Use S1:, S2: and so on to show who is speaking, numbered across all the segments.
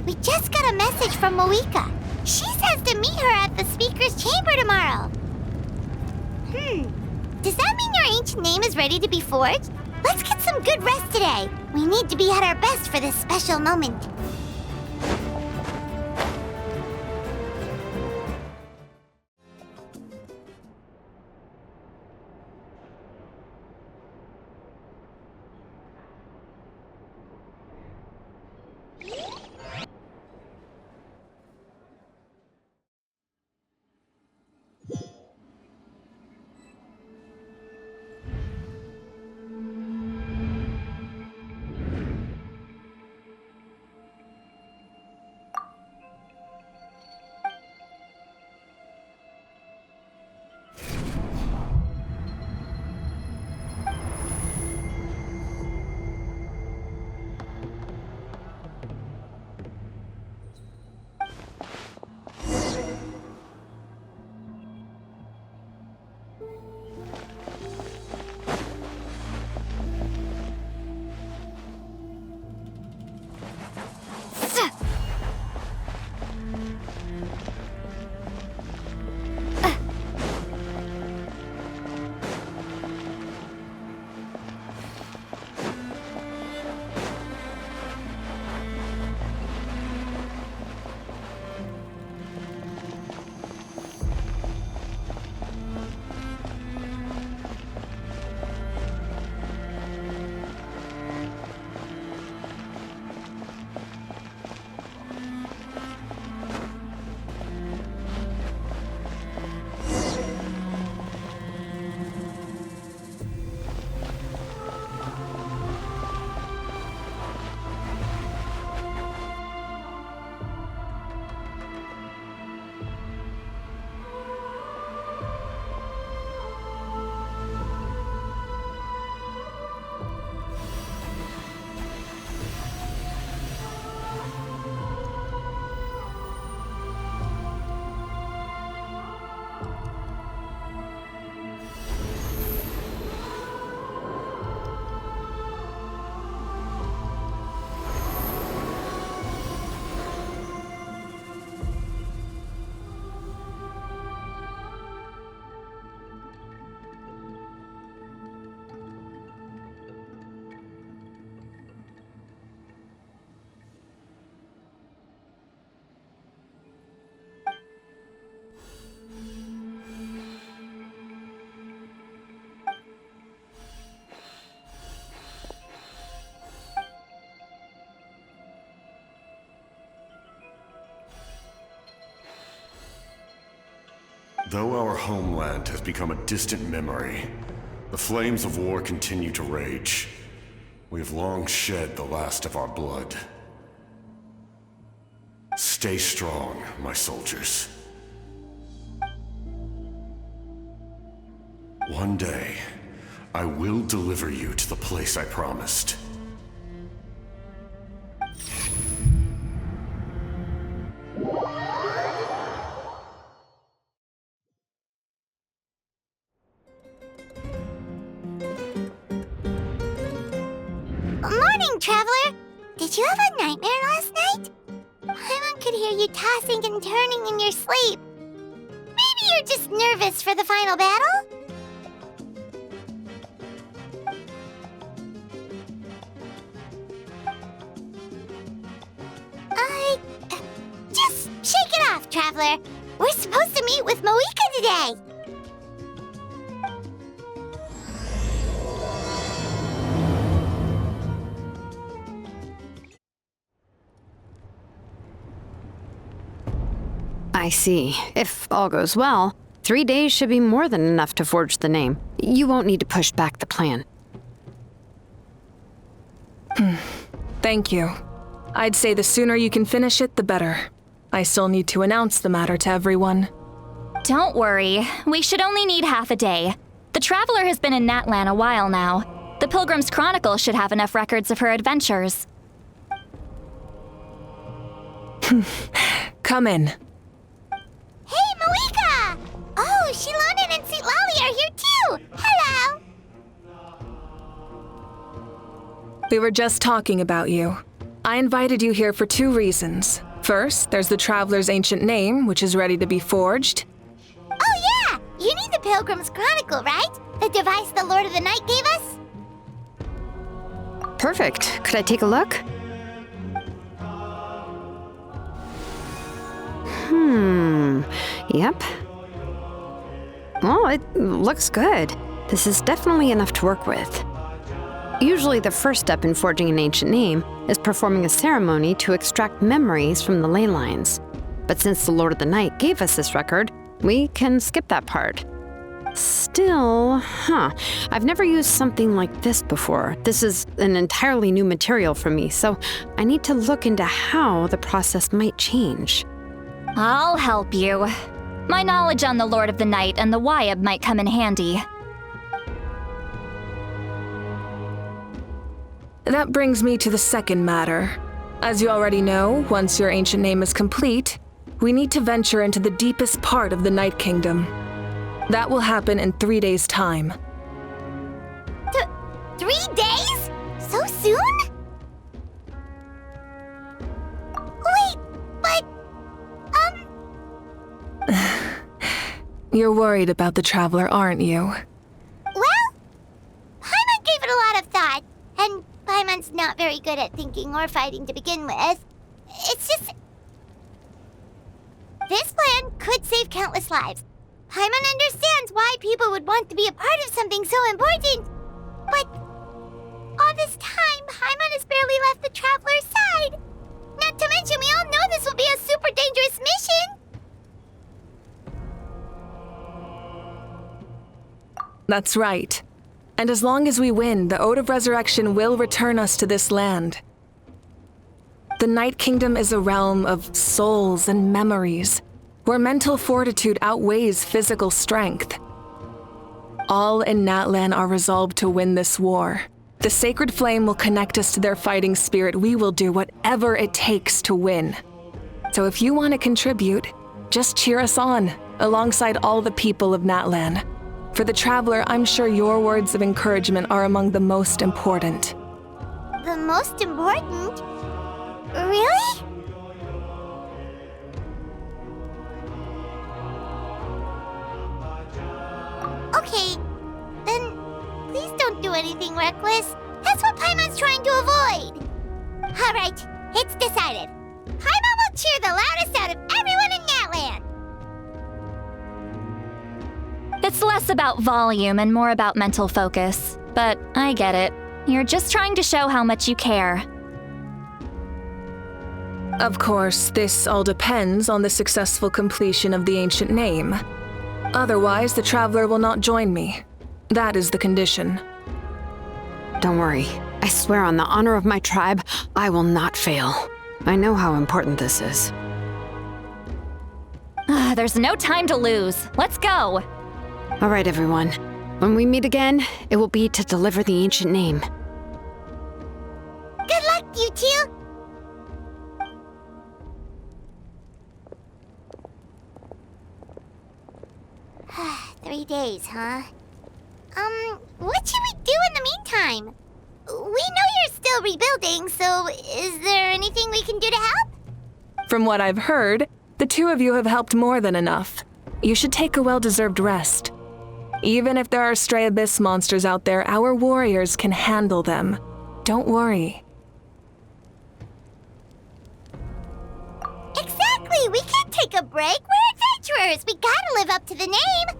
S1: We just got a message from Mavuika. She says to meet her at the speaker's chamber tomorrow. Does that mean your ancient name is ready to be forged? Let's get some good rest today. We need to be at our best for this special moment.
S2: Though our homeland has become a distant memory, the flames of war continue to rage. We have long shed the last of our blood. Stay strong, my soldiers. One day, I will deliver you to the place I promised.
S1: Morning, Traveler! Did you have a nightmare last night? Paimon could hear you tossing and turning in your sleep. Maybe you're just nervous for the final battle? Just shake it off, Traveler. We're supposed to meet with Mavuika today.
S3: I see. If all goes well, 3 days should be more than enough to forge the name. You won't need to push back the plan.
S4: Thank you. I'd say the sooner you can finish it, the better. I still need to announce the matter to everyone.
S5: Don't worry. We should only need half a day. The Traveler has been in Natlan a while now. The Pilgrim's Chronicle should have enough records of her adventures.
S4: Come in.
S1: Hey, Mavuika! Oh, Shilonen and Setelah are here too! Hello!
S4: We were just talking about you. I invited you here for 2 reasons. First, there's the Traveler's ancient name, which is ready to be forged.
S1: Oh yeah! You need the Pilgrim's Chronicle, right? The device the Lord of the Night gave us?
S3: Perfect. Could I take a look? Yep. Well, it looks good. This is definitely enough to work with. Usually the first step in forging an ancient name is performing a ceremony to extract memories from the ley lines. But since the Lord of the Night gave us this record, we can skip that part. Still, I've never used something like this before. This is an entirely new material for me, so I need to look into how the process might change.
S5: I'll help you. My knowledge on the Lord of the Night and the Wyab might come in handy.
S4: That brings me to the second matter. As you already know, once your ancient name is complete, we need to venture into the deepest part of the Night Kingdom. That will happen in 3 days' time.
S1: 3 days? So soon? Wait, but...
S4: You're worried about the Traveler, aren't you?
S1: Well, Paimon gave it a lot of thought, and Paimon's not very good at thinking or fighting to begin with. It's just... This plan could save countless lives. Paimon understands why people would want to be a part of something so important. But all this time, Paimon has barely left the Traveler's side. Not to mention, we all know this will be a super dangerous mission.
S4: That's right. And as long as we win, the Ode of Resurrection will return us to this land. The Night Kingdom is a realm of souls and memories, where mental fortitude outweighs physical strength. All in Natlan are resolved to win this war. The sacred flame will connect us to their fighting spirit. We will do whatever it takes to win. So if you want to contribute, just cheer us on, alongside all the people of Natlan. For the Traveler, I'm sure your words of encouragement are among the most important.
S1: The most important? Really? Okay, then please don't do anything reckless. That's what Paimon's trying to avoid. All right, it's decided. Paimon will cheer the loudest out of everyone in Natlan.
S5: It's less about volume and more about mental focus. But I get it. You're just trying to show how much you care.
S4: Of course, this all depends on the successful completion of the ancient name. Otherwise, the Traveler will not join me. That is the condition.
S3: Don't worry. I swear on the honor of my tribe, I will not fail. I know how important this is.
S5: There's no time to lose. Let's go.
S3: All right, everyone. When we meet again, it will be to deliver the ancient name.
S1: Good luck, you two. 3 days, huh? What should we do in the meantime? We know you're still rebuilding, so is there anything we can do to help?
S4: From what I've heard, the 2 of you have helped more than enough. You should take a well-deserved rest. Even if there are stray abyss monsters out there, our warriors can handle them. Don't worry.
S1: Exactly! We can't take a break! We're adventurers! We gotta live up to the name!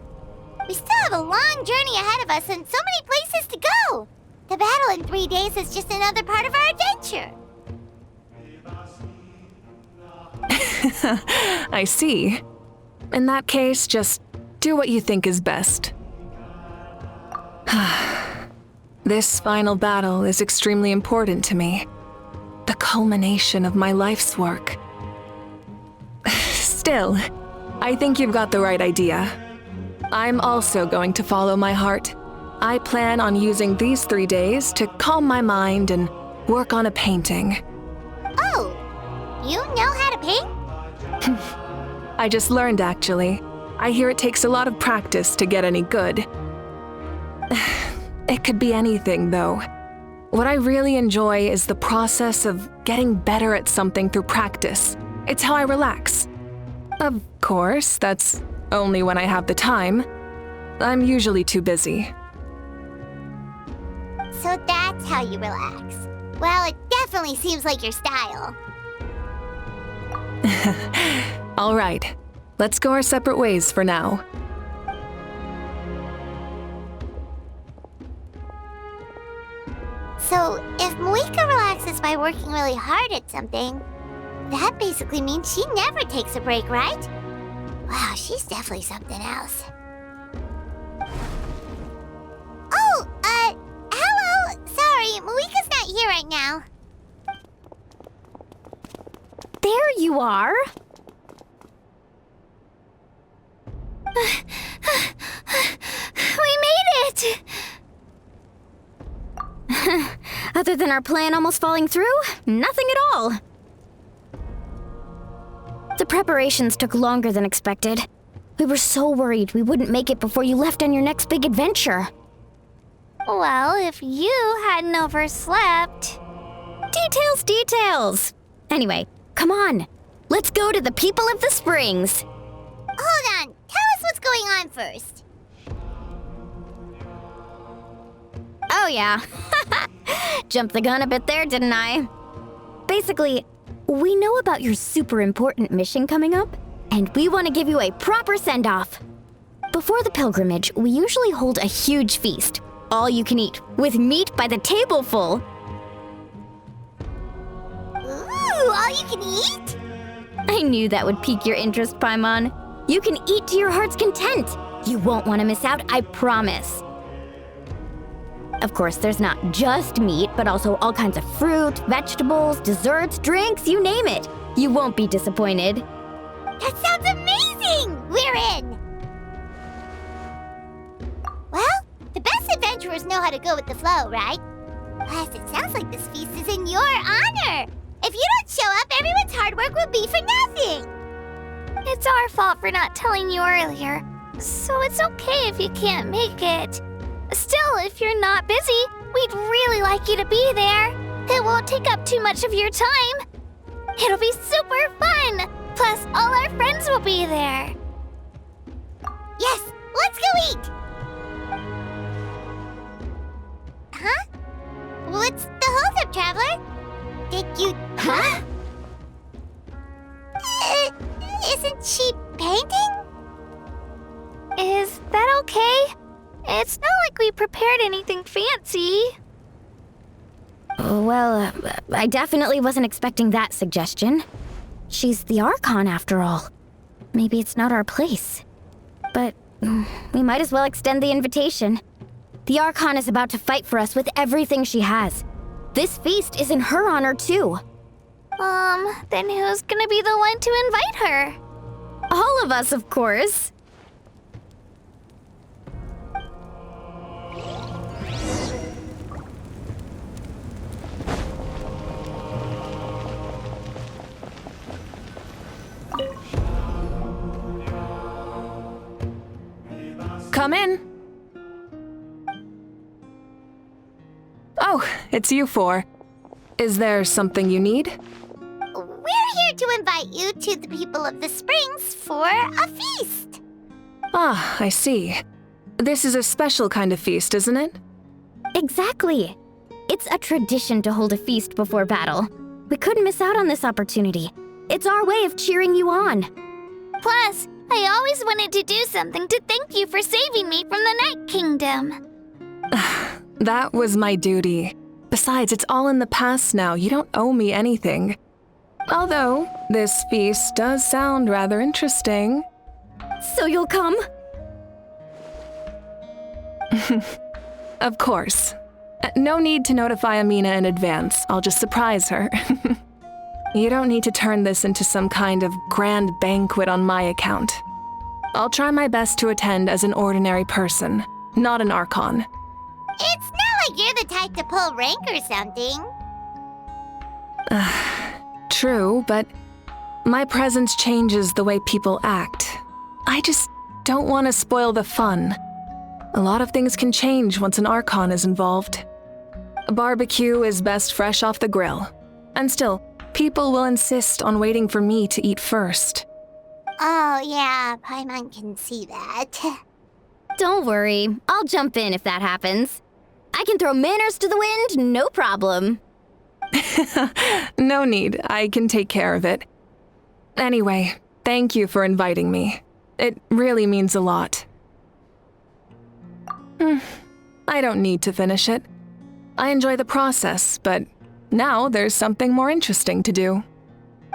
S1: We still have a long journey ahead of us and so many places to go! The battle in 3 days is just another part of our adventure!
S4: I see. In that case, just do what you think is best. This final battle is extremely important to me. The culmination of my life's work. Still, I think you've got the right idea. I'm also going to follow my heart. I plan on using these 3 days to calm my mind and work on a painting.
S1: Oh, you know how to paint?
S4: I just learned, actually. I hear it takes a lot of practice to get any good. It could be anything, though. What I really enjoy is the process of getting better at something through practice. It's how I relax. Of course, that's only when I have the time. I'm usually too busy.
S1: So that's how you relax. Well, it definitely seems like your style.
S4: All right, let's go our separate ways for now.
S1: So, if Mavuika relaxes by working really hard at something, that basically means she never takes a break, right? Wow, she's definitely something else. Oh, hello! Sorry, Mavuika's not here right now.
S5: There you are.
S1: We made it!
S5: Other than our plan almost falling through, nothing at all. The preparations took longer than expected. We were so worried we wouldn't make it before you left on your next big adventure.
S1: Well, if you hadn't overslept...
S5: Details! Anyway, come on. Let's go to the people of the springs.
S1: Hold on, tell us what's going on first.
S5: Oh yeah. Jumped the gun a bit there, didn't I? Basically, we know about your super important mission coming up, and we want to give you a proper send-off. Before the pilgrimage, we usually hold a huge feast, all you can eat, with meat by the tableful.
S1: Ooh, all you can eat?
S5: I knew that would pique your interest, Paimon. You can eat to your heart's content. You won't want to miss out, I promise. Of course, there's not just meat, but also all kinds of fruit, vegetables, desserts, drinks, you name it. You won't be disappointed.
S1: That sounds amazing! We're in! Well, the best adventurers know how to go with the flow, right? Plus, it sounds like this feast is in your honor. If you don't show up, everyone's hard work will be for nothing. It's our fault for not telling you earlier, so it's okay if you can't make it. Still, if you're not busy, we'd really like you to be there. It won't take up too much of your time. It'll be super fun. Plus, all our friends will be there. Yes, let's go eat. Huh? What's the holdup, Traveler? Did you... Huh? Isn't she painting? Is that okay? It's not like we prepared anything fancy.
S5: Well, I definitely wasn't expecting that suggestion. She's the Archon, after all. Maybe it's not our place. But we might as well extend the invitation. The Archon is about to fight for us with everything she has. This feast is in her honor, too.
S1: Then who's gonna be the one to invite her?
S5: All of us, of course.
S4: Come in. Oh, it's you four. Is there something you need?
S1: We're here to invite you to the people of the springs for a feast.
S4: Ah, I see. This is a special kind of feast, isn't it?
S5: Exactly. It's a tradition to hold a feast before battle. We couldn't miss out on this opportunity. It's our way of cheering you on.
S1: Plus, I always wanted to do something to thank you for saving me from the Night Kingdom.
S4: That was my duty. Besides, it's all in the past now. You don't owe me anything. Although, this feast does sound rather interesting.
S5: So you'll come?
S4: Of course. No need to notify Amina in advance. I'll just surprise her. You don't need to turn this into some kind of grand banquet on my account. I'll try my best to attend as an ordinary person, not an Archon.
S1: It's not like you're the type to pull rank or something.
S4: True, but my presence changes the way people act. I just don't want to spoil the fun. A lot of things can change once an Archon is involved. A barbecue is best fresh off the grill. And still, people will insist on waiting for me to eat first.
S1: Oh, yeah, Paimon can see that.
S5: Don't worry, I'll jump in if that happens. I can throw manners to the wind, no problem.
S4: No need, I can take care of it. Anyway, thank you for inviting me. It really means a lot. I don't need to finish it. I enjoy the process, but now there's something more interesting to do.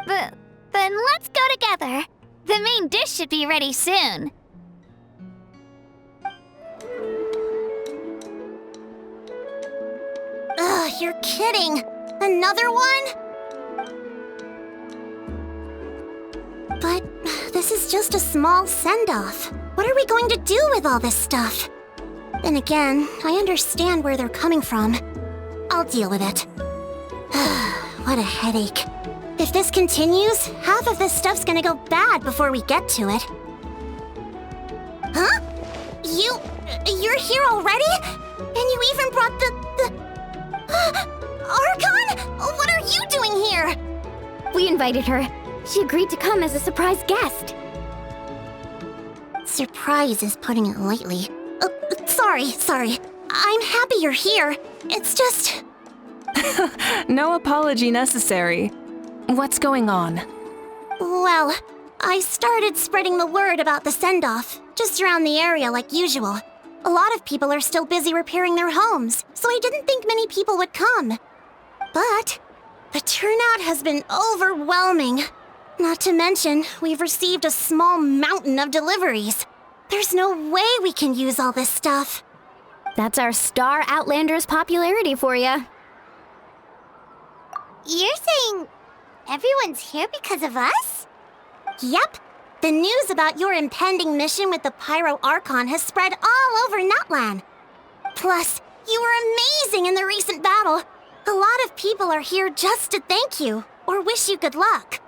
S1: Then let's go together. The main dish should be ready soon. Ugh, you're kidding. Another one? But this is just a small send-off. What are we going to do with all this stuff? Then again, I understand where they're coming from. I'll deal with it. What a headache. If this continues, half of this stuff's gonna go bad before we get to it. Huh? You're here already? And you even brought the... Archon? What are you doing here?
S5: We invited her. She agreed to come as a surprise guest.
S1: Surprise is putting it lightly. Sorry. I'm happy you're here. It's just...
S4: No apology necessary. What's going on?
S1: Well, I started spreading the word about the send-off, just around the area like usual. A lot of people are still busy repairing their homes, so I didn't think many people would come. But the turnout has been overwhelming. Not to mention, we've received a small mountain of deliveries. There's no way we can use all this stuff.
S5: That's our Star Outlander's popularity for you.
S1: You're saying everyone's here because of us? Yep. The news about your impending mission with the Pyro Archon has spread all over Natlan. Plus, you were amazing in the recent battle. A lot of people are here just to thank you, or wish you good luck.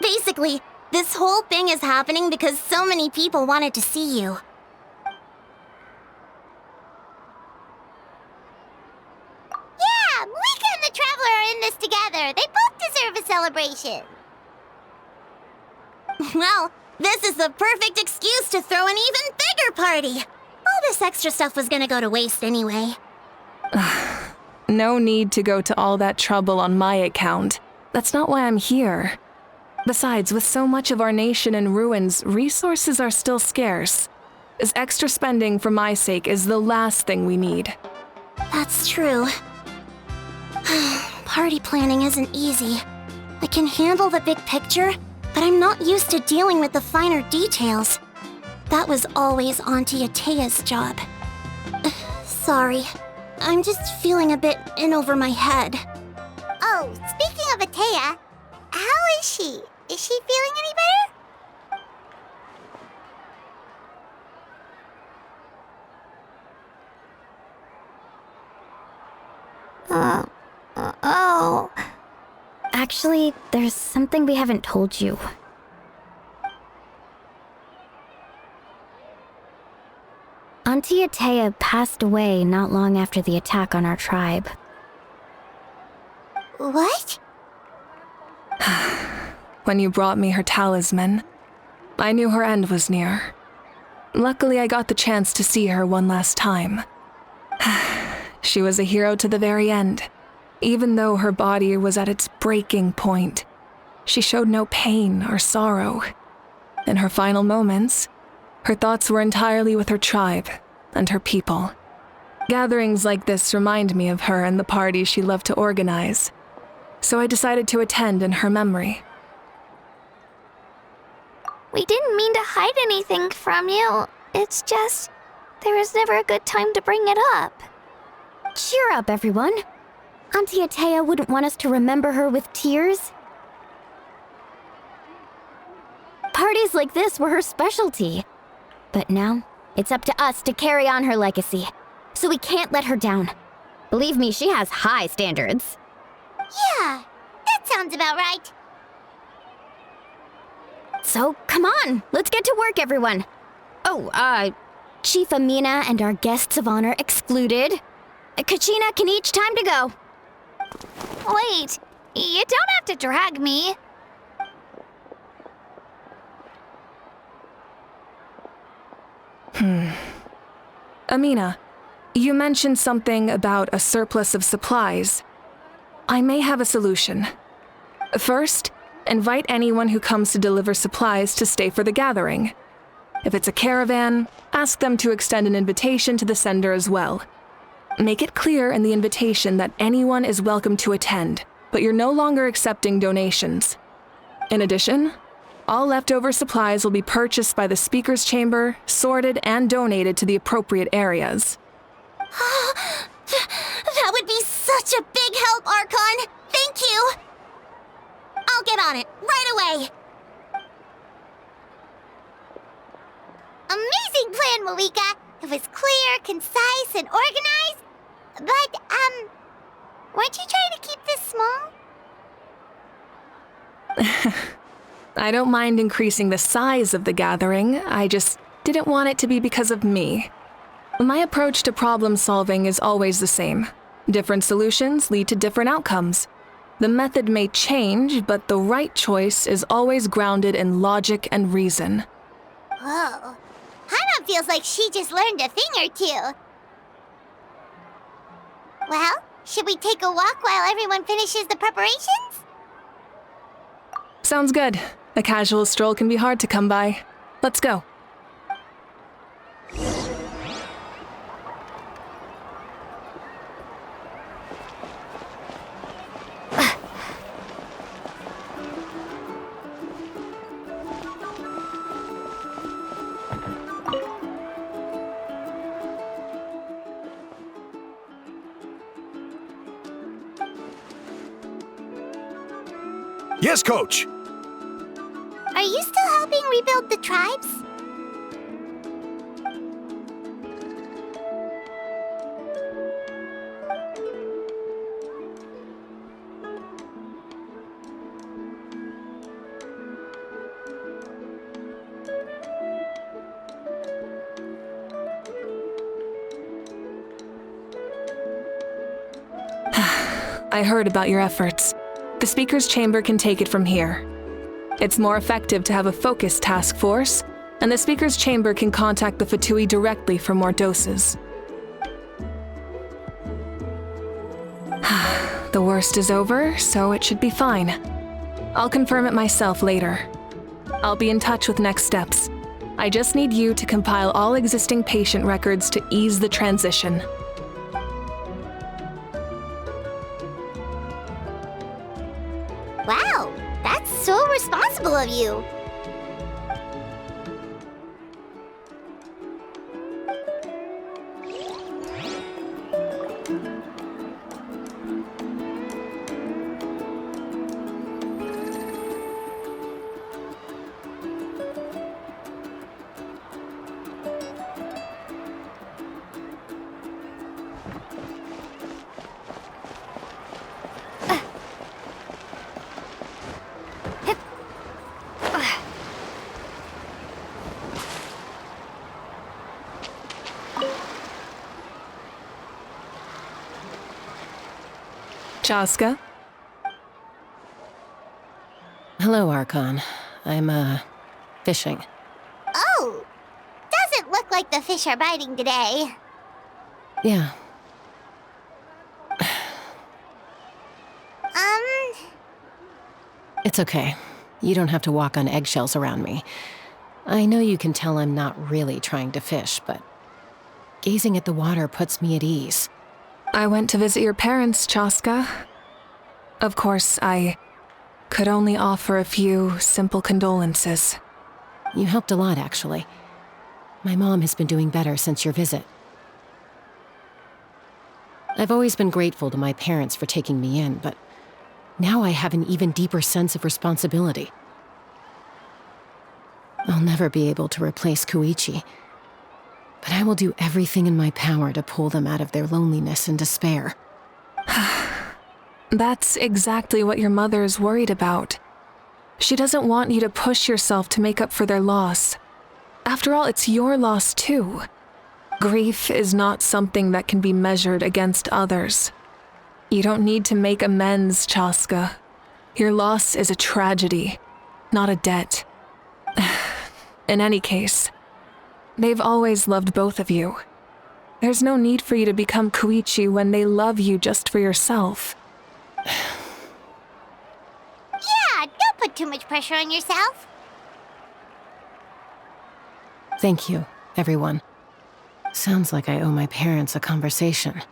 S1: Basically, this whole thing is happening because so many people wanted to see you. Yeah, Mavuika and the Traveler are in this together. They both deserve a celebration. Well, this is the perfect excuse to throw an even bigger party. All this extra stuff was gonna go to waste anyway.
S4: No need to go to all that trouble on my account. That's not why I'm here. Besides, with so much of our nation in ruins, resources are still scarce. This extra spending for my sake is the last thing we need.
S1: That's true. Party planning isn't easy. I can handle the big picture, but I'm not used to dealing with the finer details. That was always Auntie Atea's job. Sorry. I'm just feeling a bit in over my head. Oh, speaking of Atea, how is she? Is she feeling any better? Oh.
S5: Actually, there's something we haven't told you. Auntie Atea passed away not long after the attack on our tribe.
S1: What?
S4: When you brought me her talisman, I knew her end was near. Luckily, I got the chance to see her one last time. She was a hero to the very end. Even though her body was at its breaking point, she showed no pain or sorrow. In her final moments, her thoughts were entirely with her tribe and her people. Gatherings like this remind me of her and the parties she loved to organize, so I decided to attend in her memory.
S1: We didn't mean to hide anything from you. It's just, there was never a good time to bring it up.
S5: Cheer up, everyone. Auntie Atea wouldn't want us to remember her with tears. Parties like this were her specialty. But now, it's up to us to carry on her legacy. So we can't let her down. Believe me, she has high standards.
S1: Yeah, that sounds about right.
S5: So, come on, let's get to work, everyone. Oh, Chief Amina and our guests of honor excluded. Kachina can each time to go.
S1: Wait, you don't have to drag me.
S4: Amina, you mentioned something about a surplus of supplies. I may have a solution. First, invite anyone who comes to deliver supplies to stay for the gathering. If it's a caravan, ask them to extend an invitation to the sender as well. Make it clear in the invitation that anyone is welcome to attend, but you're no longer accepting donations. In addition, all leftover supplies will be purchased by the speaker's chamber, sorted, and donated to the appropriate areas.
S1: That would be such a big help, Archon! Thank you! I'll get on it, right away! Amazing plan, Mavuika! It was clear, concise, and organized. But, weren't you trying to keep this small?
S4: I don't mind increasing the size of the gathering, I just didn't want it to be because of me. My approach to problem solving is always the same. Different solutions lead to different outcomes. The method may change, but the right choice is always grounded in logic and reason.
S1: Whoa. Hana feels like she just learned a thing or two. Well, should we take a walk while everyone finishes the preparations?
S4: Sounds good. A casual stroll can be hard to come by. Let's go.
S6: Yes, Coach!
S1: Are you still helping rebuild the tribes?
S4: I heard about your efforts. The Speaker's Chamber can take it from here. It's more effective to have a focused task force, and the Speaker's Chamber can contact the Fatui directly for more doses. The worst is over, so it should be fine. I'll confirm it myself later. I'll be in touch with next steps. I just need you to compile all existing patient records to ease the transition.
S1: Wow, that's so responsible of you.
S4: Chaska?
S7: Hello, Archon. I'm, fishing.
S1: Oh, doesn't look like the fish are biting today.
S7: Yeah. It's okay. You don't have to walk on eggshells around me. I know you can tell I'm not really trying to fish, but gazing at the water puts me at ease.
S4: I went to visit your parents, Chaska. Of course, I could only offer a few simple condolences.
S7: You helped a lot, actually. My mom has been doing better since your visit. I've always been grateful to my parents for taking me in, but now I have an even deeper sense of responsibility. I'll never be able to replace Koichi, but I will do everything in my power to pull them out of their loneliness and despair.
S4: That's exactly what your mother is worried about. She doesn't want you to push yourself to make up for their loss. After all, it's your loss too. Grief is not something that can be measured against others. You don't need to make amends, Chaska. Your loss is a tragedy, not a debt. In any case, they've always loved both of you. There's no need for you to become Koichi when they love you just for yourself.
S1: Yeah, don't put too much pressure on yourself.
S7: Thank you, everyone. Sounds like I owe my parents a conversation.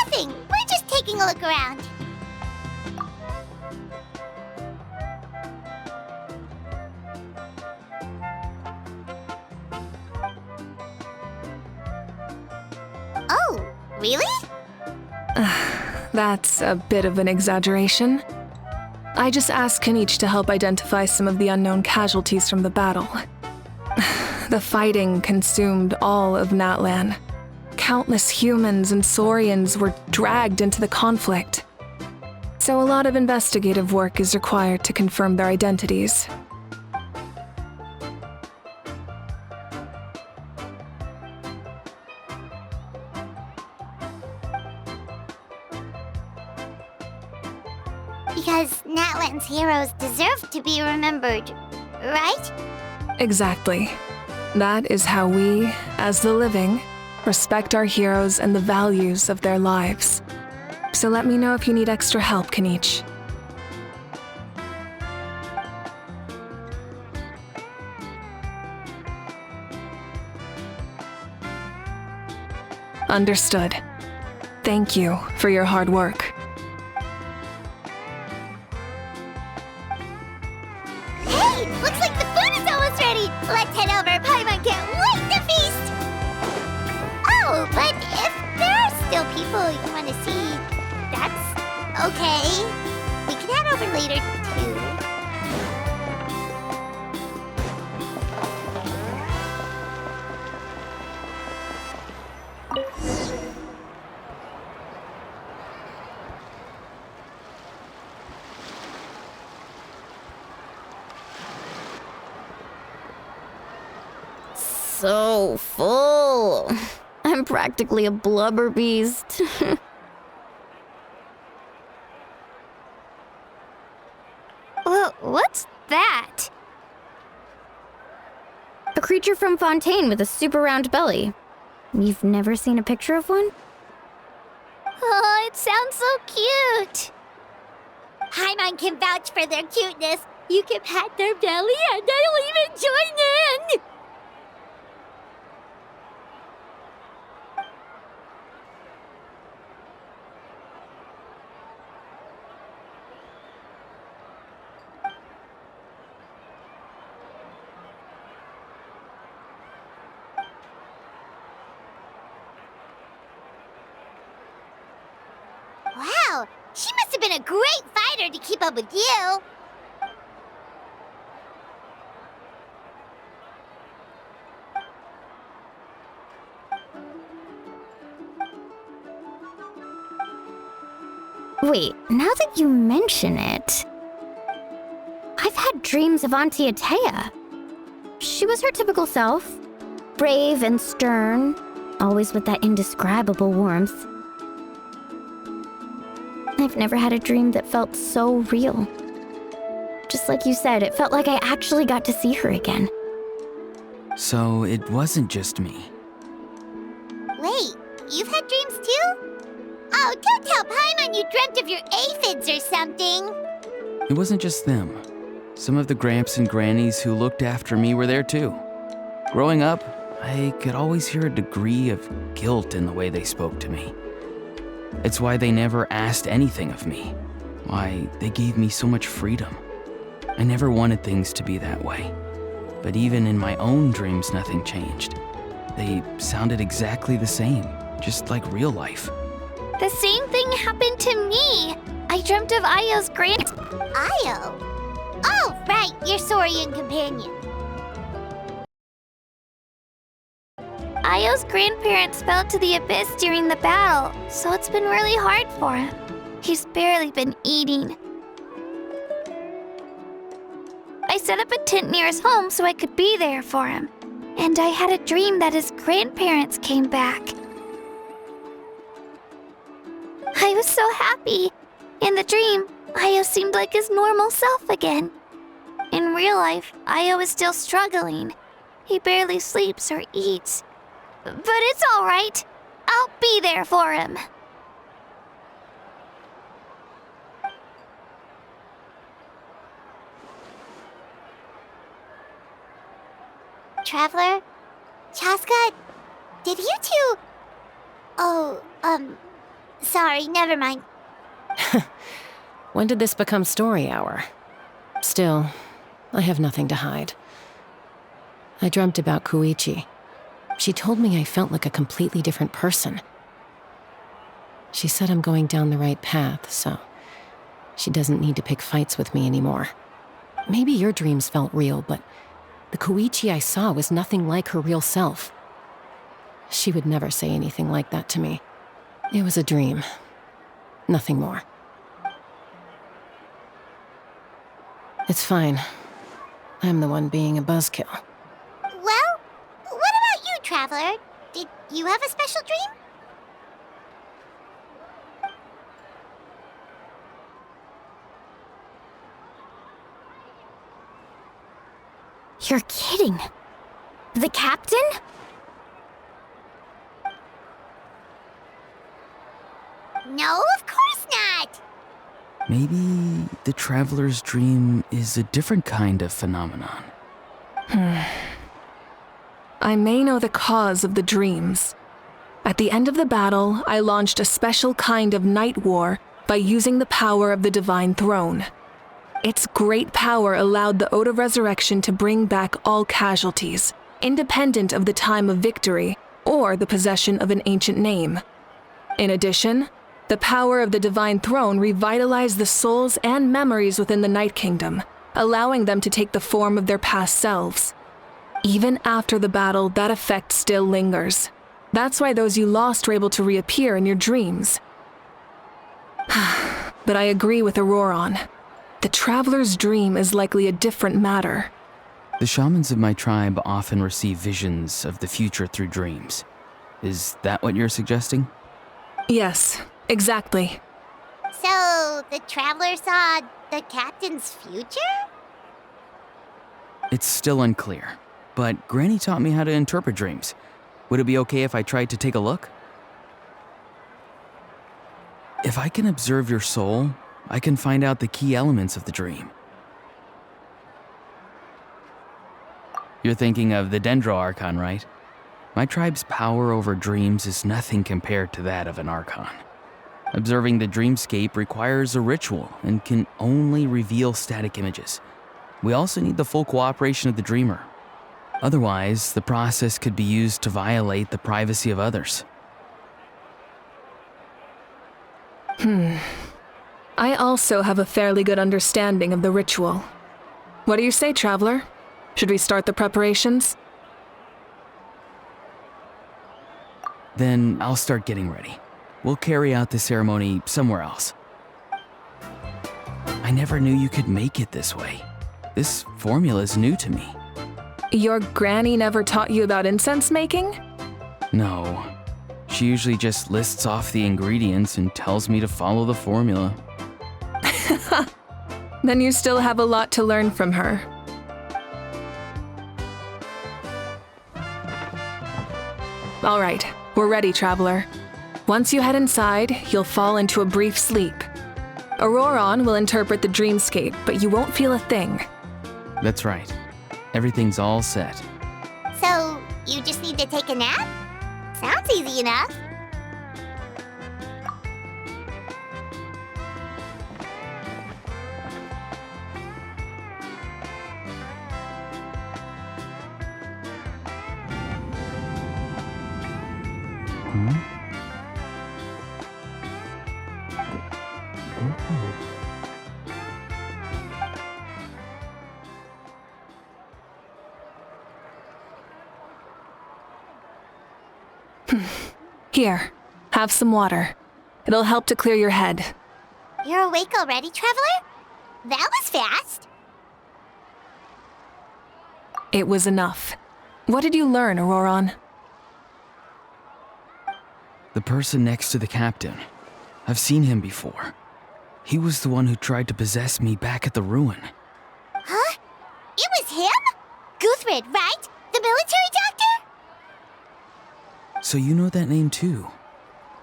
S1: Nothing. We're just taking a look around. Oh, really?
S4: That's a bit of an exaggeration. I just asked Kenichi to help identify some of the unknown casualties from the battle. The fighting consumed all of Natlan. Countless humans and Saurians were dragged into the conflict. So a lot of investigative work is required to confirm their identities.
S1: Because Natlan's heroes deserve to be remembered, right?
S4: Exactly. That is how we, as the living, respect our heroes and the values of their lives. So let me know if you need extra help, Kenichi. Understood. Thank you for your hard work.
S1: Hey, looks like the food is almost ready. Let's head over. Paimon can't wait to feast. Oh, but if there are still people you want to see, that's okay. We can head over later, too.
S5: So full. I'm practically a blubber beast. What's that? A creature from Fontaine with a super round belly. You've never seen a picture of one?
S1: Oh, it sounds so cute. Paimon can vouch for their cuteness. You can pat their belly and I'll even join in. Wow, she must have been a great fighter to keep up with you.
S5: Wait, now that you mention it, I've had dreams of Auntie Atea. She was her typical self, brave and stern, always with that indescribable warmth. I've never had a dream that felt so real. Just like you said, it felt like I actually got to see her again.
S8: So it wasn't just me.
S1: Wait, you've had dreams too? Oh, don't tell Paimon you dreamt of your aphids or something.
S8: It wasn't just them. Some of the gramps and grannies who looked after me were there too. Growing up, I could always hear a degree of guilt in the way they spoke to me. It's why they never asked anything of me. Why they gave me so much freedom. I never wanted things to be that way. But even in my own dreams, nothing changed. They sounded exactly the same, just like real life.
S1: The same thing happened to me. I dreamt of Io's Io? Oh, right, your Saurian companion. Io's grandparents fell to the abyss during the battle, so it's been really hard for him. He's barely been eating. I set up a tent near his home so I could be there for him. And I had a dream that his grandparents came back. I was so happy. In the dream, Io seemed like his normal self again. In real life, Io is still struggling. He barely sleeps or eats. But it's all right. I'll be there for him. Traveler? Chaska? Did you two... Oh, sorry, never mind.
S7: When did this become story hour? Still, I have nothing to hide. I dreamt about Koichi. She told me I felt like a completely different person. She said I'm going down the right path, so she doesn't need to pick fights with me anymore. Maybe your dreams felt real, but the Koichi I saw was nothing like her real self. She would never say anything like that to me. It was a dream. Nothing more. It's fine. I'm the one being a buzzkill.
S1: Well, what about you, Traveler? Did you have a special dream?
S5: You're kidding. The captain?
S1: No, of course not.
S8: Maybe the traveler's dream is a different kind of phenomenon.
S4: I may know the cause of the dreams. At the end of the battle, I launched a special kind of night war by using the power of the Divine Throne. Its great power allowed the Ode of Resurrection to bring back all casualties, independent of the time of victory or the possession of an ancient name. In addition, the power of the Divine Throne revitalized the souls and memories within the Night Kingdom, allowing them to take the form of their past selves. Even after the battle, that effect still lingers. That's why those you lost were able to reappear in your dreams. But I agree with Auroron. The traveler's dream is likely a different matter.
S8: The shamans of my tribe often receive visions of the future through dreams. Is that what you're suggesting?
S4: Yes, exactly.
S1: So, the Traveler saw the captain's future?
S8: It's still unclear, but Granny taught me how to interpret dreams. Would it be okay if I tried to take a look? If I can observe your soul, I can find out the key elements of the dream. You're thinking of the Dendro Archon, right? My tribe's power over dreams is nothing compared to that of an Archon. Observing the dreamscape requires a ritual and can only reveal static images. We also need the full cooperation of the dreamer. Otherwise, the process could be used to violate the privacy of others.
S4: I also have a fairly good understanding of the ritual. What do you say, Traveler? Should we start the preparations?
S8: Then I'll start getting ready. We'll carry out the ceremony somewhere else. I never knew you could make it this way. This formula is new to me.
S4: Your granny never taught you about incense making?
S8: No. She usually just lists off the ingredients and tells me to follow the formula.
S4: Then you still have a lot to learn from her. All right, we're ready, Traveler. Once you head inside, you'll fall into a brief sleep. Auroron will interpret the dreamscape, but you won't feel a thing.
S8: That's right. Everything's all set.
S1: So, you just need to take a nap? Sounds easy enough.
S8: Hmm?
S4: Here, have some water. It'll help to clear your head.
S1: You're awake already, Traveler? That was fast.
S4: It was enough. What did you learn, Auroron?
S8: The person next to the captain. I've seen him before. He was the one who tried to possess me back at the ruin.
S1: Huh? It was him? Guthrid, right? The military doctor?
S8: So you know that name too?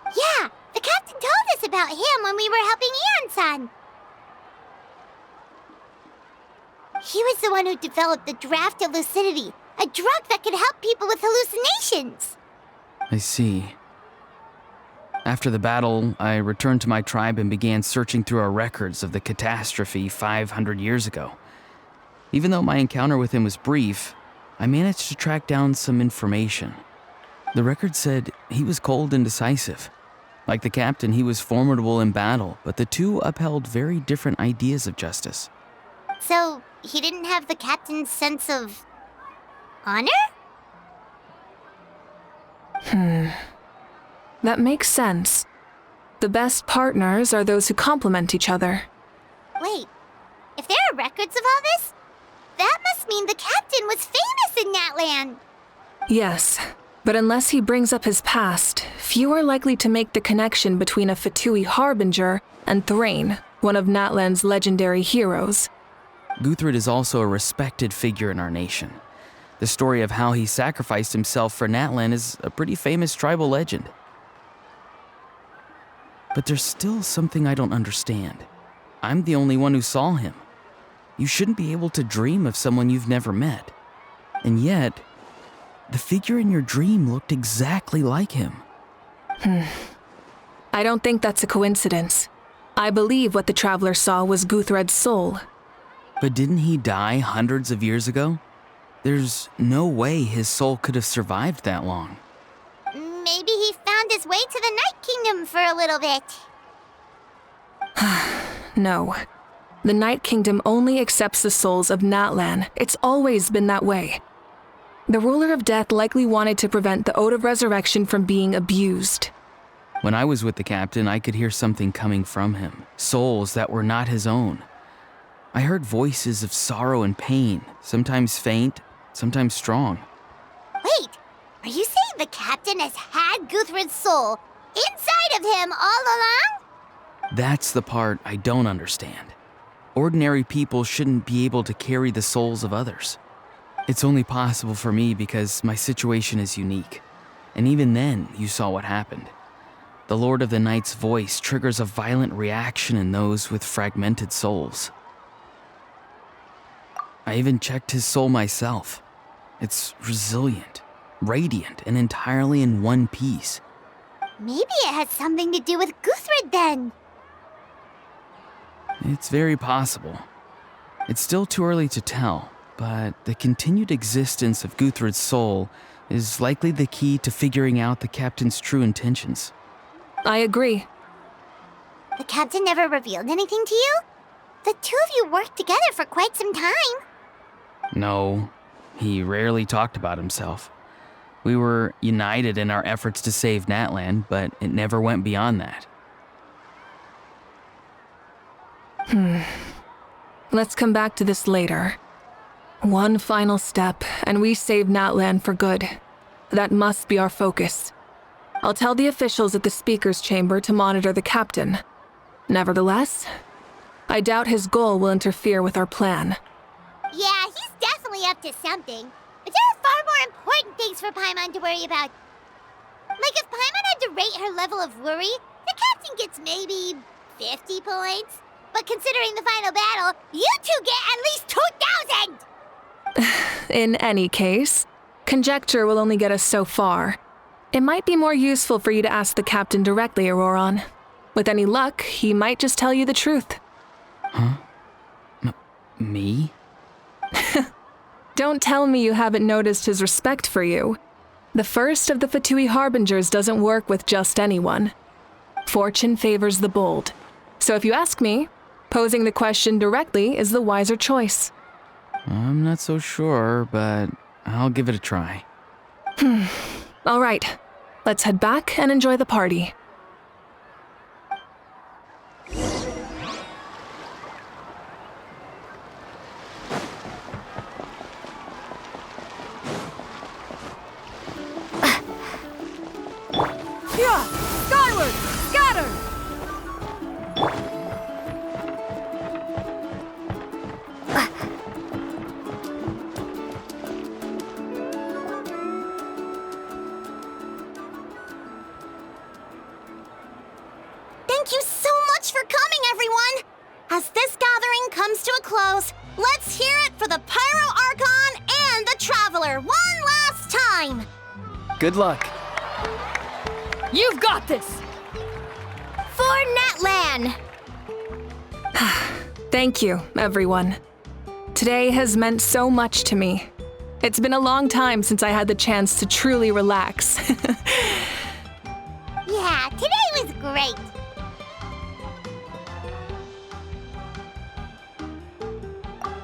S1: Yeah, the captain told us about him when we were helping Eon-san. He was the one who developed the draft of lucidity, a drug that could help people with hallucinations.
S8: I see. After the battle, I returned to my tribe and began searching through our records of the catastrophe 500 years ago. Even though my encounter with him was brief, I managed to track down some information. The record said he was cold and decisive. Like the captain, he was formidable in battle, but the two upheld very different ideas of justice.
S1: So, he didn't have the captain's sense of honor?
S4: That makes sense. The best partners are those who complement each other.
S1: Wait, if there are records of all this, that must mean the captain was famous in Natlan.
S4: Yes, but unless he brings up his past, few are likely to make the connection between a Fatui harbinger and Thrain, one of Natlan's legendary heroes.
S8: Guthrid is also a respected figure in our nation. The story of how he sacrificed himself for Natlan is a pretty famous tribal legend. But there's still something I don't understand. I'm the only one who saw him. You shouldn't be able to dream of someone you've never met. And yet, the figure in your dream looked exactly like him.
S4: I don't think that's a coincidence. I believe what the Traveler saw was Guthred's soul.
S8: But didn't he die hundreds of years ago? There's no way his soul could have survived that long.
S1: Maybe he found his way to the Night Kingdom for a little bit.
S4: No. The Night Kingdom only accepts the souls of Natlan. It's always been that way. The Ruler of Death likely wanted to prevent the Ode of Resurrection from being abused.
S8: When I was with the captain, I could hear something coming from him, souls that were not his own. I heard voices of sorrow and pain, sometimes faint, sometimes strong.
S1: Wait, are you saying the captain has had Guthrid's soul inside of him all along?
S8: That's the part I don't understand. Ordinary people shouldn't be able to carry the souls of others. It's only possible for me because my situation is unique. And even then, you saw what happened. The Lord of the Night's voice triggers a violent reaction in those with fragmented souls. I even checked his soul myself. It's resilient, radiant, and entirely in one piece.
S1: Maybe it has something to do with Guthrid then.
S8: It's very possible. It's still too early to tell, but the continued existence of Guthrid's soul is likely the key to figuring out the captain's true intentions.
S4: I agree.
S1: The captain never revealed anything to you? The two of you worked together for quite some time.
S8: No, he rarely talked about himself. We were united in our efforts to save Natlan, but it never went beyond that.
S4: Let's come back to this later. One final step, and we save Natlan for good. That must be our focus. I'll tell the officials at the speaker's chamber to monitor the captain. Nevertheless, I doubt his goal will interfere with our plan.
S1: Yeah, he's definitely up to something. But there are far more important things for Paimon to worry about. Like if Paimon had to rate her level of worry, the captain gets maybe 50 points. But considering the final battle, you two get at least 2,000!
S4: In any case, conjecture will only get us so far. It might be more useful for you to ask the captain directly, Auroron. With any luck, he might just tell you the truth.
S8: Huh? Me?
S4: Don't tell me you haven't noticed his respect for you. The first of the Fatui Harbingers doesn't work with just anyone. Fortune favors the bold. So if you ask me, posing the question directly is the wiser choice.
S8: I'm not so sure, but I'll give it a try.
S4: All right. let's head back and enjoy the party.
S9: Skyward! Scatter!
S1: Thank you so much for coming, everyone! As this gathering comes to a close, let's hear it for the Pyro Archon and the Traveler one last time!
S8: Good luck.
S9: You've got this!
S5: For Natlan!
S4: Thank you, everyone. Today has meant so much to me. It's been a long time since I had the chance to truly relax.
S1: Yeah, today was great!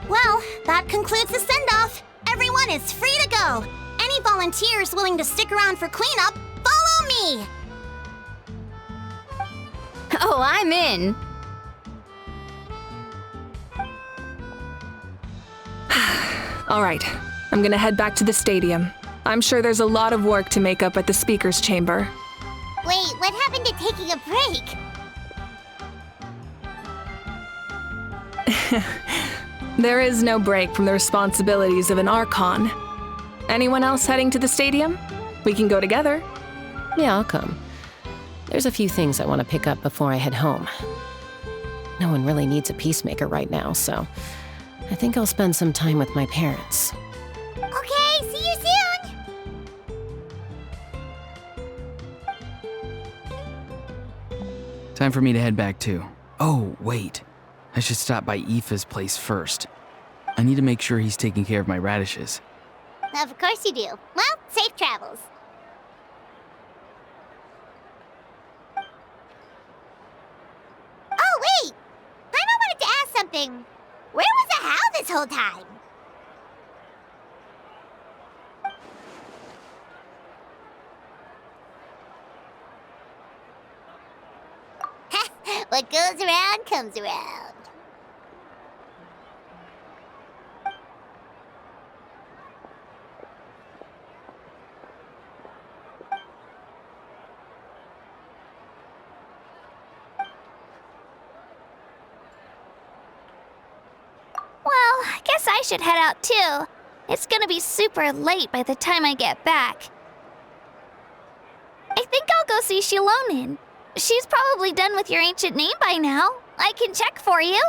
S1: Well, that concludes the send-off. Everyone is free to go. Any volunteers willing to stick around for cleanup, follow me!
S5: Oh, I'm in.
S4: All right, I'm gonna head back to the stadium. I'm sure there's a lot of work to make up at the speaker's chamber.
S1: Wait, what happened to taking a break?
S4: There is no break from the responsibilities of an Archon. Anyone else heading to the stadium? We can go together.
S7: Yeah, I'll come. There's a few things I want to pick up before I head home. No one really needs a peacemaker right now, so I think I'll spend some time with my parents.
S1: Okay, see you soon!
S8: Time for me to head back too. Oh, wait. I should stop by Aoife's place first. I need to make sure he's taking care of my radishes.
S1: Of course you do. Well, safe travels. Oh, wait! I wanted to ask something. Where was the How this whole time? What goes around comes around.
S10: Well, I guess I should head out too. It's gonna be super late by the time I get back. I think I'll go see Shilonin. She's probably done with your ancient name by now. I can check for you.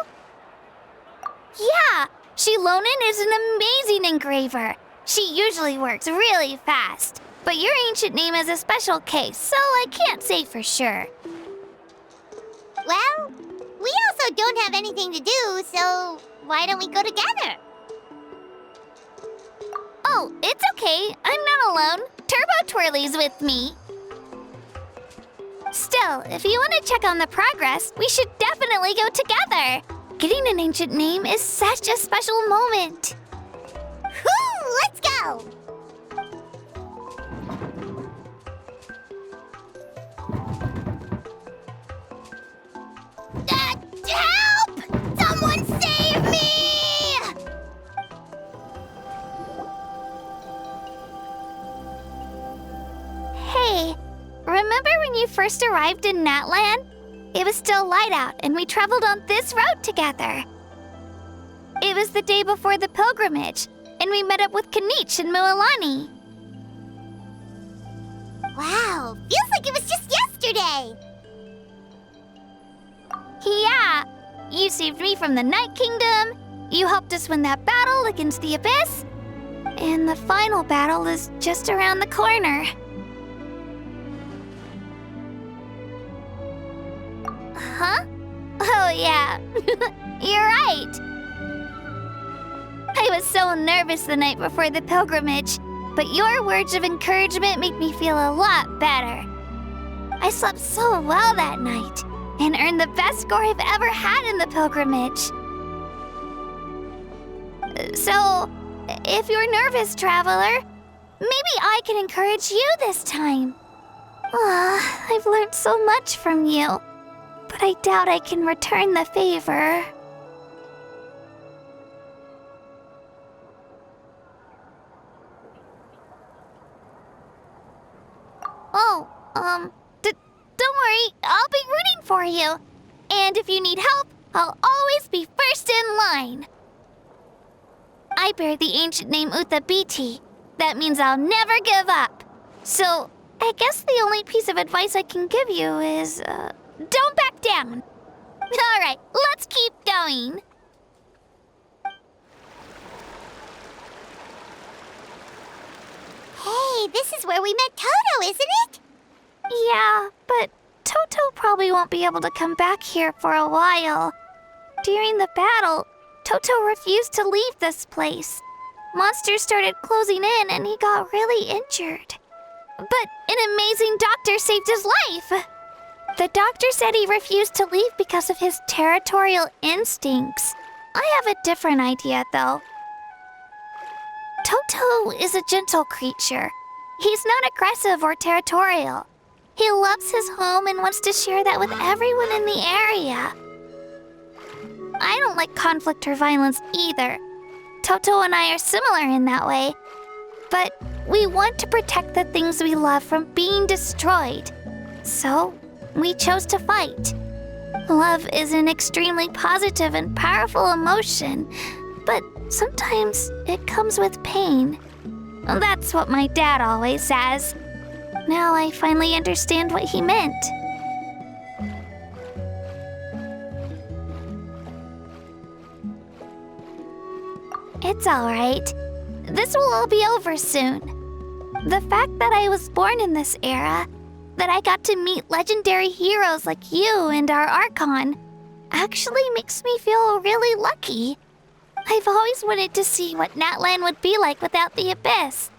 S10: Yeah, Shilonin is an amazing engraver. She usually works really fast. But your ancient name is a special case, so I can't say for sure.
S1: Well, we also don't have anything to do, so why don't we go together?
S10: Oh, it's okay. I'm not alone. Turbo Twirly's with me. Still, if you want to check on the progress, we should definitely go together. Getting an ancient name is such a special moment.
S1: Whoo! Let's go! Help! Someone save me!
S10: Hey, remember when you first arrived in Natlan? It was still light out, and we traveled on this road together. It was the day before the pilgrimage, and we met up with Kanich and Mualani.
S1: Wow, feels like it was just yesterday.
S10: Yeah, you saved me from the Night Kingdom, you helped us win that battle against the Abyss, and the final battle is just around the corner. Huh? Oh yeah, you're right. I was so nervous the night before the pilgrimage, but your words of encouragement made me feel a lot better. I slept so well that night, and earned the best score I've ever had in the pilgrimage. So, if you're nervous, Traveler, maybe I can encourage you this time. I've learned so much from you, but I doubt I can return the favor. Oh, don't worry, I'll be rooting for you. And if you need help, I'll always be first in line. I bear the ancient name Uthabiti. That means I'll never give up. So, I guess the only piece of advice I can give you is, don't back down. Alright, let's keep going.
S1: Hey, this is where we met Toto, isn't it?
S10: Yeah, but Toto probably won't be able to come back here for a while. During the battle, Toto refused to leave this place. Monsters started closing in and he got really injured. But an amazing doctor saved his life. The doctor said he refused to leave because of his territorial instincts. I have a different idea, though. Toto is a gentle creature. He's not aggressive or territorial. He loves his home and wants to share that with everyone in the area. I don't like conflict or violence either. Toto and I are similar in that way. But we want to protect the things we love from being destroyed. So, we chose to fight. Love is an extremely positive and powerful emotion, but sometimes it comes with pain. That's what my dad always says. Now I finally understand what he meant. It's alright. This will all be over soon. The fact that I was born in this era, that I got to meet legendary heroes like you and our Archon, actually makes me feel really lucky. I've always wanted to see what Natlan would be like without the Abyss.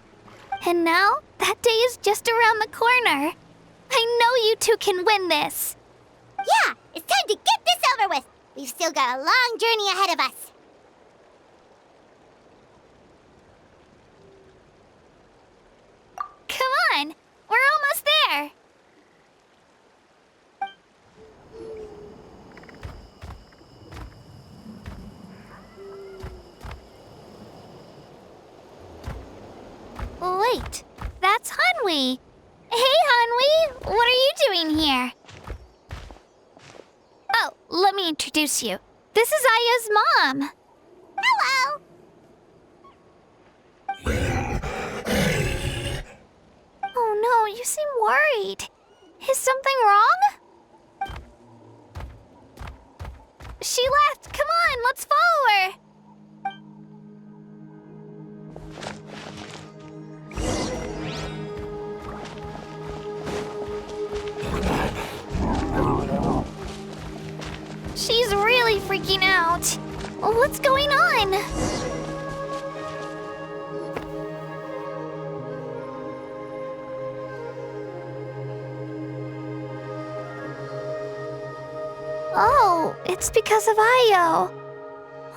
S10: And now, that day is just around the corner. I know you two can win this.
S1: Yeah, it's time to get this over with. We've still got a long journey ahead of us.
S10: Come on, we're almost there. Wait, that's Hanwi. Hey, Hanwi, what are you doing here? Oh, let me introduce you. This is Aya's mom.
S1: Hello.
S10: Oh no, you seem worried. Is something wrong? She left. Come on, let's follow her. She's really freaking out. What's going on? Oh, it's because of Io.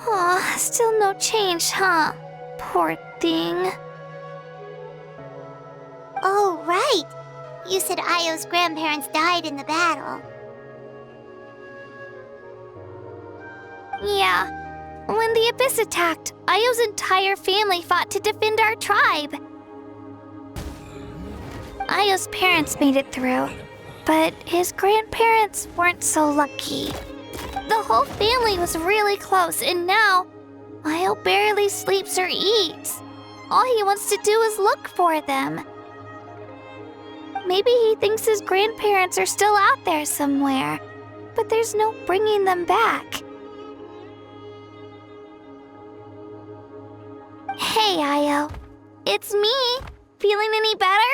S10: Aw, still no change, huh? Poor thing.
S1: Oh, right. You said Io's grandparents died in the battle.
S10: Yeah. When the Abyss attacked, Io's entire family fought to defend our tribe. Io's parents made it through, but his grandparents weren't so lucky. The whole family was really close, and now Io barely sleeps or eats. All he wants to do is look for them. Maybe he thinks his grandparents are still out there somewhere, but there's no bringing them back. Hey, Io. It's me. Feeling any better?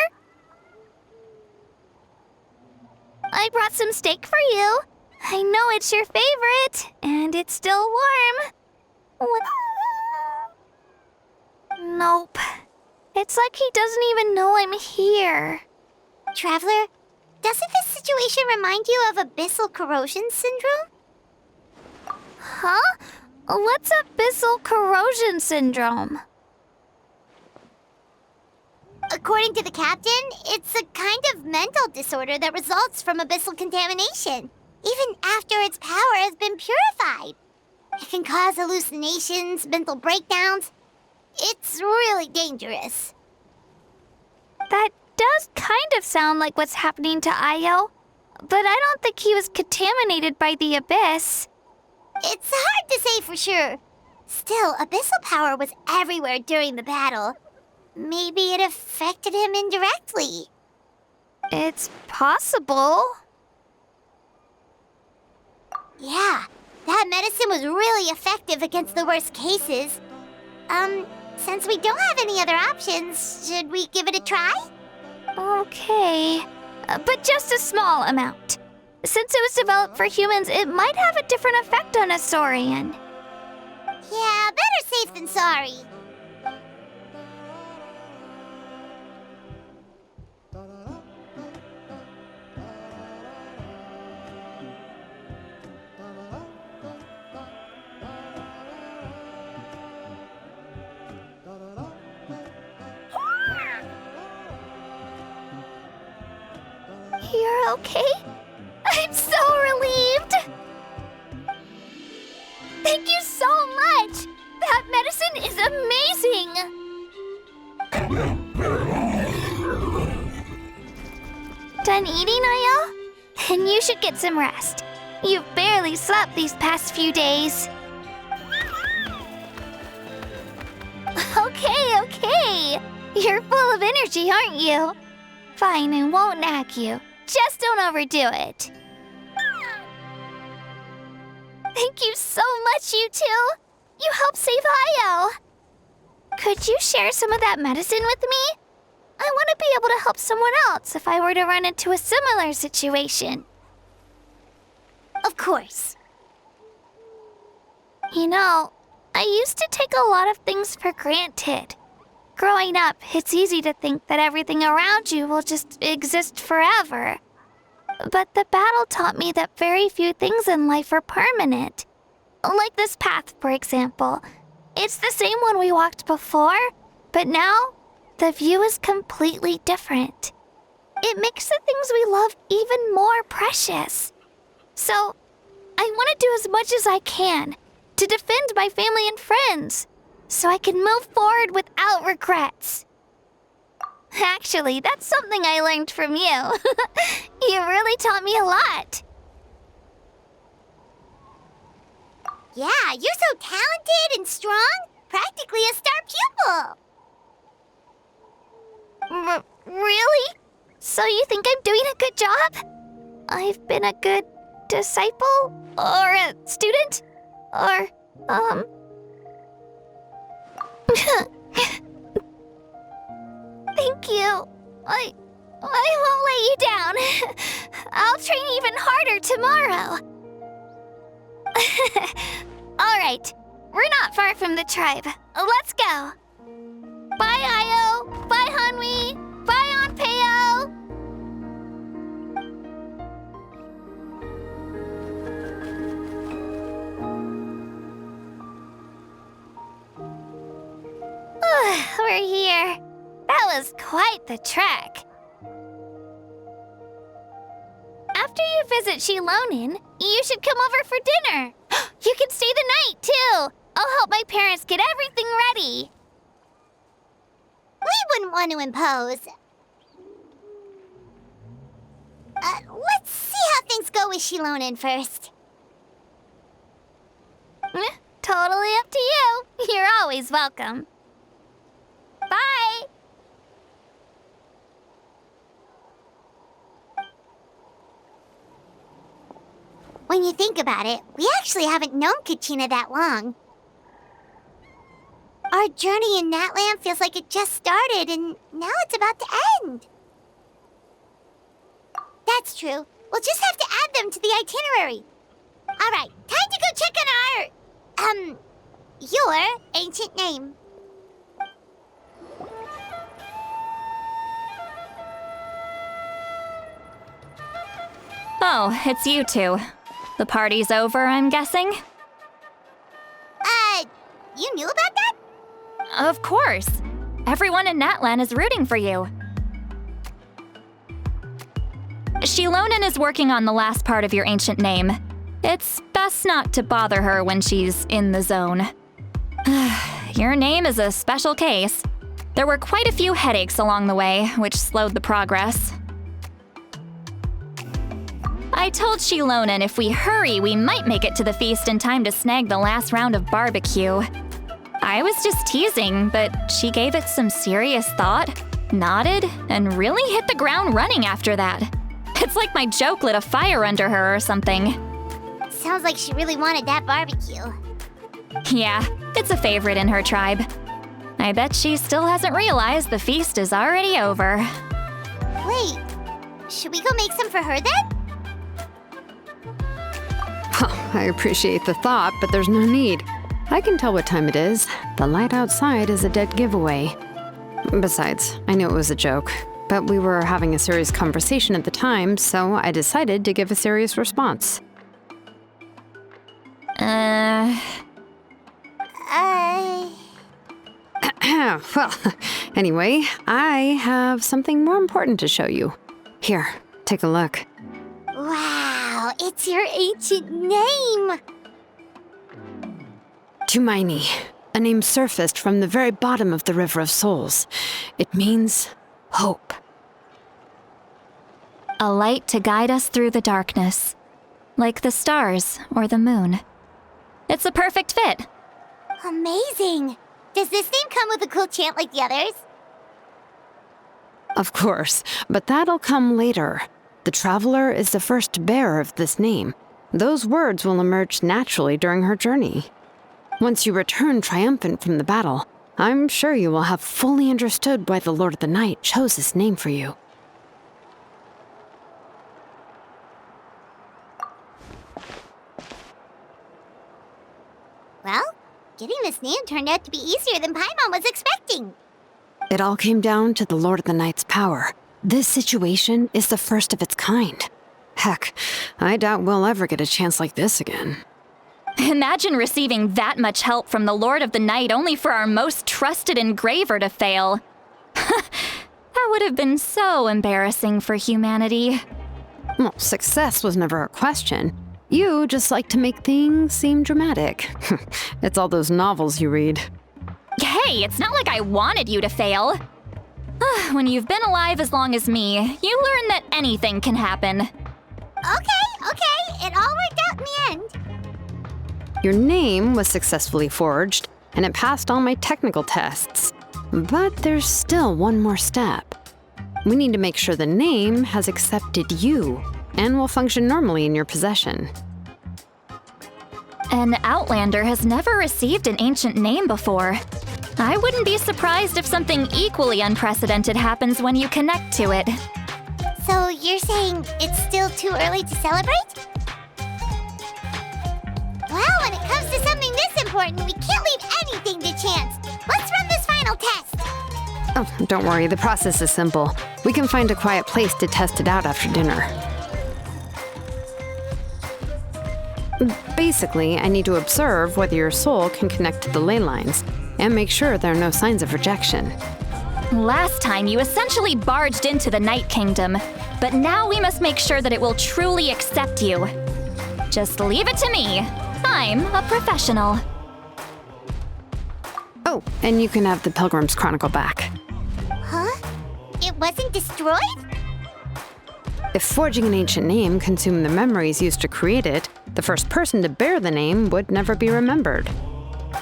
S10: I brought some steak for you. I know it's your favorite, and it's still warm. What? Nope. It's like he doesn't even know I'm here.
S1: Traveler, doesn't this situation remind you of abyssal corrosion syndrome?
S10: Huh? What's abyssal corrosion syndrome?
S1: According to the captain, it's a kind of mental disorder that results from abyssal contamination, even after its power has been purified. It can cause hallucinations, mental breakdowns. It's really dangerous.
S10: That does kind of sound like what's happening to Io, but I don't think he was contaminated by the abyss.
S1: It's hard to say for sure. Still, abyssal power was everywhere during the battle. Maybe it affected him indirectly.
S10: It's possible.
S1: Yeah, that medicine was really effective against the worst cases. Since we don't have any other options, should we give it a try?
S10: Okay, but just a small amount. Since it was developed for humans, it might have a different effect on a Saurian.
S1: Yeah, better safe than sorry.
S10: You're okay? I'm so relieved! Thank you so much! That medicine is amazing! Done eating, Io? Then you should get some rest. You've barely slept these past few days. Okay. You're full of energy, aren't you? Fine, I won't nag you. Just don't overdo it. Thank you so much, you two. You helped save Io. Could you share some of that medicine with me? I want to be able to help someone else if I were to run into a similar situation.
S1: Of course.
S10: You know, I used to take a lot of things for granted. Growing up, it's easy to think that everything around you will just exist forever. But the battle taught me that very few things in life are permanent. Like this path, for example. It's the same one we walked before, but now the view is completely different. It makes the things we love even more precious. So, I want to do as much as I can to defend my family and friends, so I can move forward without regrets. Actually, that's something I learned from you. You really taught me a lot.
S1: Yeah, you're so talented and strong. Practically a star pupil.
S10: Really? So you think I'm doing a good job? I've been a good disciple? Or a student? Or, Thank you. I won't let you down. I'll train even harder tomorrow. All right, we're not far from the tribe. Let's go. Bye, Io. Bye, Hanwi. Bye, Onpeo. We're here. That was quite the trek. After you visit Shilonin, you should come over for dinner. You can stay the night, too. I'll help my parents get everything ready.
S1: We wouldn't want to impose. Let's see how things go with Shilonin first.
S10: Totally up to you. You're always welcome. Bye!
S1: When you think about it, we actually haven't known Kachina that long. Our journey in Natlan feels like it just started, and now it's about to end. That's true. We'll just have to add them to the itinerary. All right, time to go check on your ancient name.
S5: Oh, it's you two. The party's over, I'm guessing?
S1: You knew about that?
S5: Of course.
S11: Everyone in Natlan is rooting for you. Shilonen is working on the last part of your ancient name. It's best not to bother her when she's in the zone. Your name is a special case. There were quite a few headaches along the way, which slowed the progress. I told Shilonen if we hurry, we might make it to the feast in time to snag the last round of barbecue. I was just teasing, but she gave it some serious thought, nodded, and really hit the ground running after that. It's like my joke lit a fire under her or something.
S1: Sounds like she really wanted that barbecue.
S11: Yeah, it's a favorite in her tribe. I bet she still hasn't realized the feast is already over.
S1: Wait, should we go make some for her then?
S3: I appreciate the thought, but there's no need. I can tell what time it is. The light outside is a dead giveaway. Besides, I knew it was a joke, but we were having a serious conversation at the time, so I decided to give a serious response. Well, anyway, I have something more important to show you. Here, take a look.
S1: Wow, it's your ancient name!
S3: Tumaini, a name surfaced from the very bottom of the River of Souls. It means hope.
S11: A light to guide us through the darkness, like the stars or the moon. It's a perfect fit.
S1: Amazing! Does this name come with a cool chant like the others?
S3: Of course, but that'll come later. The Traveler is the first bearer of this name. Those words will emerge naturally during her journey. Once you return triumphant from the battle, I'm sure you will have fully understood why the Lord of the Night chose this name for you.
S1: Well, getting this name turned out to be easier than Paimon was expecting.
S3: It all came down to the Lord of the Night's power. This situation is the first of its kind. Heck, I doubt we'll ever get a chance like this again.
S11: Imagine receiving that much help from the Lord of the Night only for our most trusted engraver to fail. That would have been so embarrassing for humanity.
S3: Well, success was never a question. You just like to make things seem dramatic. It's all those novels you read.
S11: Hey, it's not like I wanted you to fail. When you've been alive as long as me, you learn that anything can happen.
S1: Okay, it all worked out in the end.
S3: Your name was successfully forged, and it passed all my technical tests. But there's still one more step. We need to make sure the name has accepted you, and will function normally in your possession.
S11: An Outlander has never received an ancient name before. I wouldn't be surprised if something equally unprecedented happens when you connect to it.
S1: So you're saying it's still too early to celebrate? Well, when it comes to something this important, we can't leave anything to chance. Let's run this final test.
S3: Oh, don't worry, the process is simple. We can find a quiet place to test it out after dinner. Basically, I need to observe whether your soul can connect to the ley lines, and make sure there are no signs of rejection.
S11: Last time, you essentially barged into the Night Kingdom, but now we must make sure that it will truly accept you. Just leave it to me. I'm a professional.
S3: Oh, and you can have the Pilgrim's Chronicle back.
S1: Huh? It wasn't destroyed?
S3: If forging an ancient name consumed the memories used to create it, the first person to bear the name would never be remembered.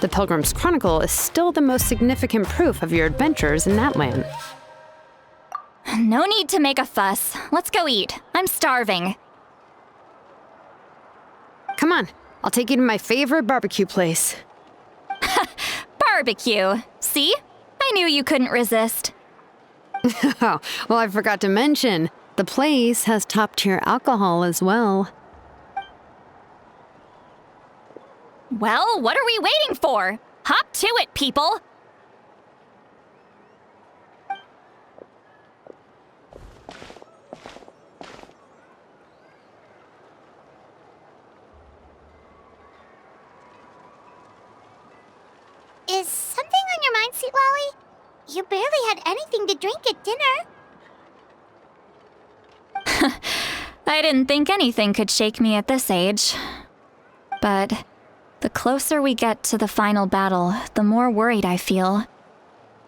S3: The Pilgrim's Chronicle is still the most significant proof of your adventures in that land.
S11: No need to make a fuss. Let's go eat. I'm starving.
S3: Come on, I'll take you to my favorite barbecue place.
S11: Barbecue. See? I knew you couldn't resist.
S3: Oh, well, I forgot to mention, the place has top-tier alcohol as well.
S11: Well, what are we waiting for? Hop to it, people!
S1: Is something on your mind, Sweet Lolly? You barely had anything to drink at dinner.
S11: I didn't think anything could shake me at this age. But the closer we get to the final battle, the more worried I feel.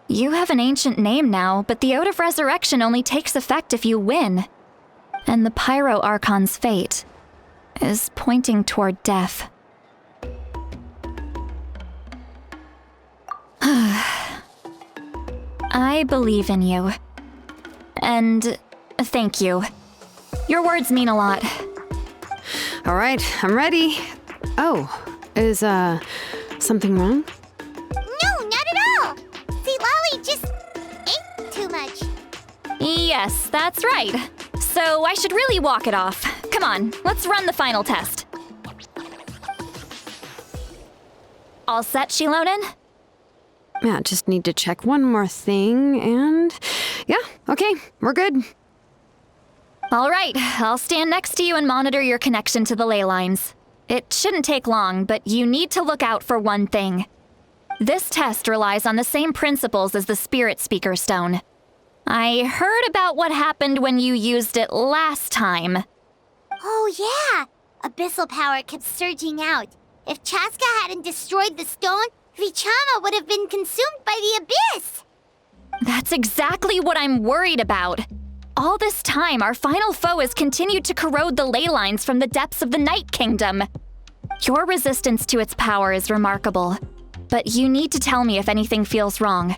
S11: You have an ancient name now, but the Ode of Resurrection only takes effect if you win. And the Pyro Archon's fate is pointing toward death. I believe in you. And thank you. Your words mean a lot.
S3: All right, I'm ready. Oh, is, something wrong?
S1: No, not at all. See, Lolly just ate too much.
S11: Yes, that's right. So I should really walk it off. Come on, let's run the final test. All set, Shilonen?
S3: Yeah, just need to check one more thing, and yeah, okay, we're good.
S11: All right, I'll stand next to you and monitor your connection to the ley lines. It shouldn't take long, but you need to look out for one thing. This test relies on the same principles as the Spirit Speaker Stone. I heard about what happened when you used it last time.
S1: Oh, yeah. Abyssal power kept surging out. If Chaska hadn't destroyed the stone, Vichama would have been consumed by the abyss.
S11: That's exactly what I'm worried about. All this time, our final foe has continued to corrode the ley lines from the depths of the Night Kingdom. Your resistance to its power is remarkable, but you need to tell me if anything feels wrong.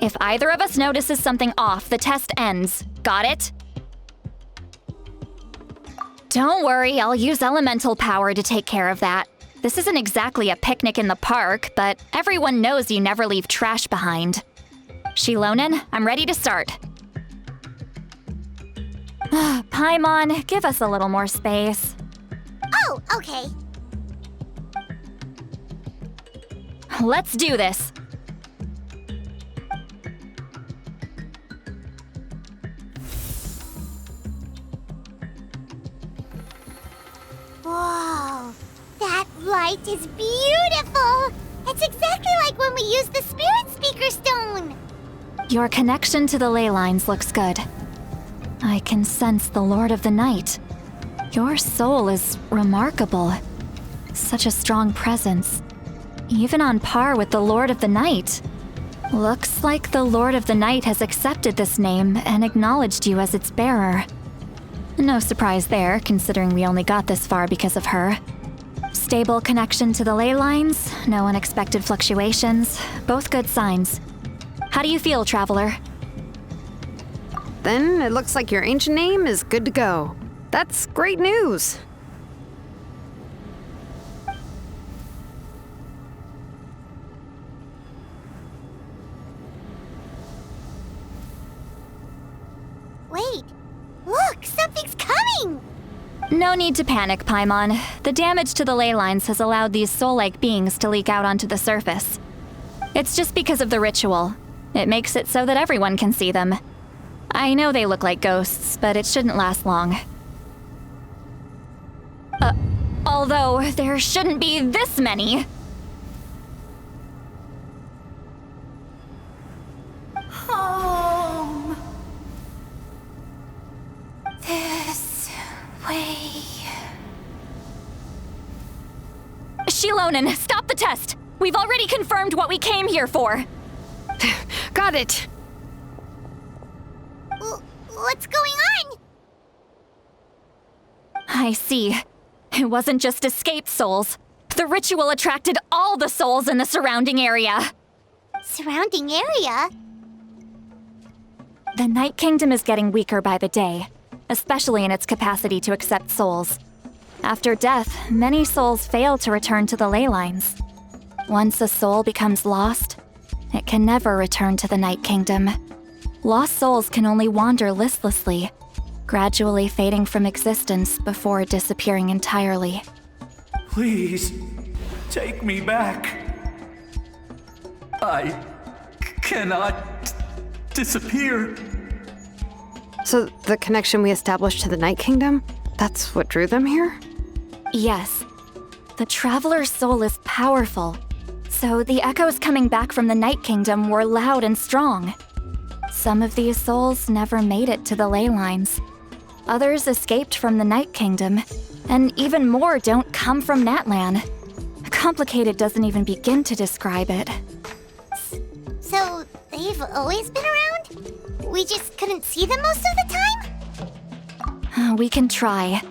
S11: If either of us notices something off, the test ends. Got it? Don't worry, I'll use elemental power to take care of that. This isn't exactly a picnic in the park, but everyone knows you never leave trash behind. Shilonen, I'm ready to start. Paimon, give us a little more space.
S1: Oh, okay.
S11: Let's do this.
S1: Whoa, that light is beautiful! It's exactly like when we used the Spirit Speaker Stone!
S11: Your connection to the ley lines looks good. I can sense the Lord of the Night. Your soul is remarkable. Such a strong presence. Even on par with the Lord of the Night. Looks like the Lord of the Night has accepted this name and acknowledged you as its bearer. No surprise there, considering we only got this far because of her. Stable connection to the ley lines, no unexpected fluctuations, both good signs. How do you feel, Traveler?
S3: Then it looks like your ancient name is good to go. That's great news.
S1: Wait, look, something's coming!
S11: No need to panic, Paimon. The damage to the ley lines has allowed these soul-like beings to leak out onto the surface. It's just because of the ritual. It makes it so that everyone can see them. I know they look like ghosts, but it shouldn't last long. Although there shouldn't be this many.
S1: Home. This way.
S11: Shilonen, stop the test! We've already confirmed what we came here for.
S3: Got it.
S1: What's going on?
S11: I see. It wasn't just escaped souls. The ritual attracted all the souls in the surrounding area.
S1: Surrounding area?
S11: The Night Kingdom is getting weaker by the day, especially in its capacity to accept souls. After death, many souls fail to return to the ley lines. Once a soul becomes lost, it can never return to the Night Kingdom. Lost souls can only wander listlessly, gradually fading from existence before disappearing entirely.
S12: Please, take me back. I cannot disappear.
S3: So the connection we established to the Night Kingdom, that's what drew them here?
S11: Yes. The Traveler's soul is powerful, So the echoes coming back from the Night Kingdom were loud and strong. Some of these souls never made it to the ley lines. Others escaped from the Night Kingdom, and even more don't come from Natlan. Complicated doesn't even begin to describe it.
S1: So, they've always been around? We just couldn't see them most of the time?
S11: We can try.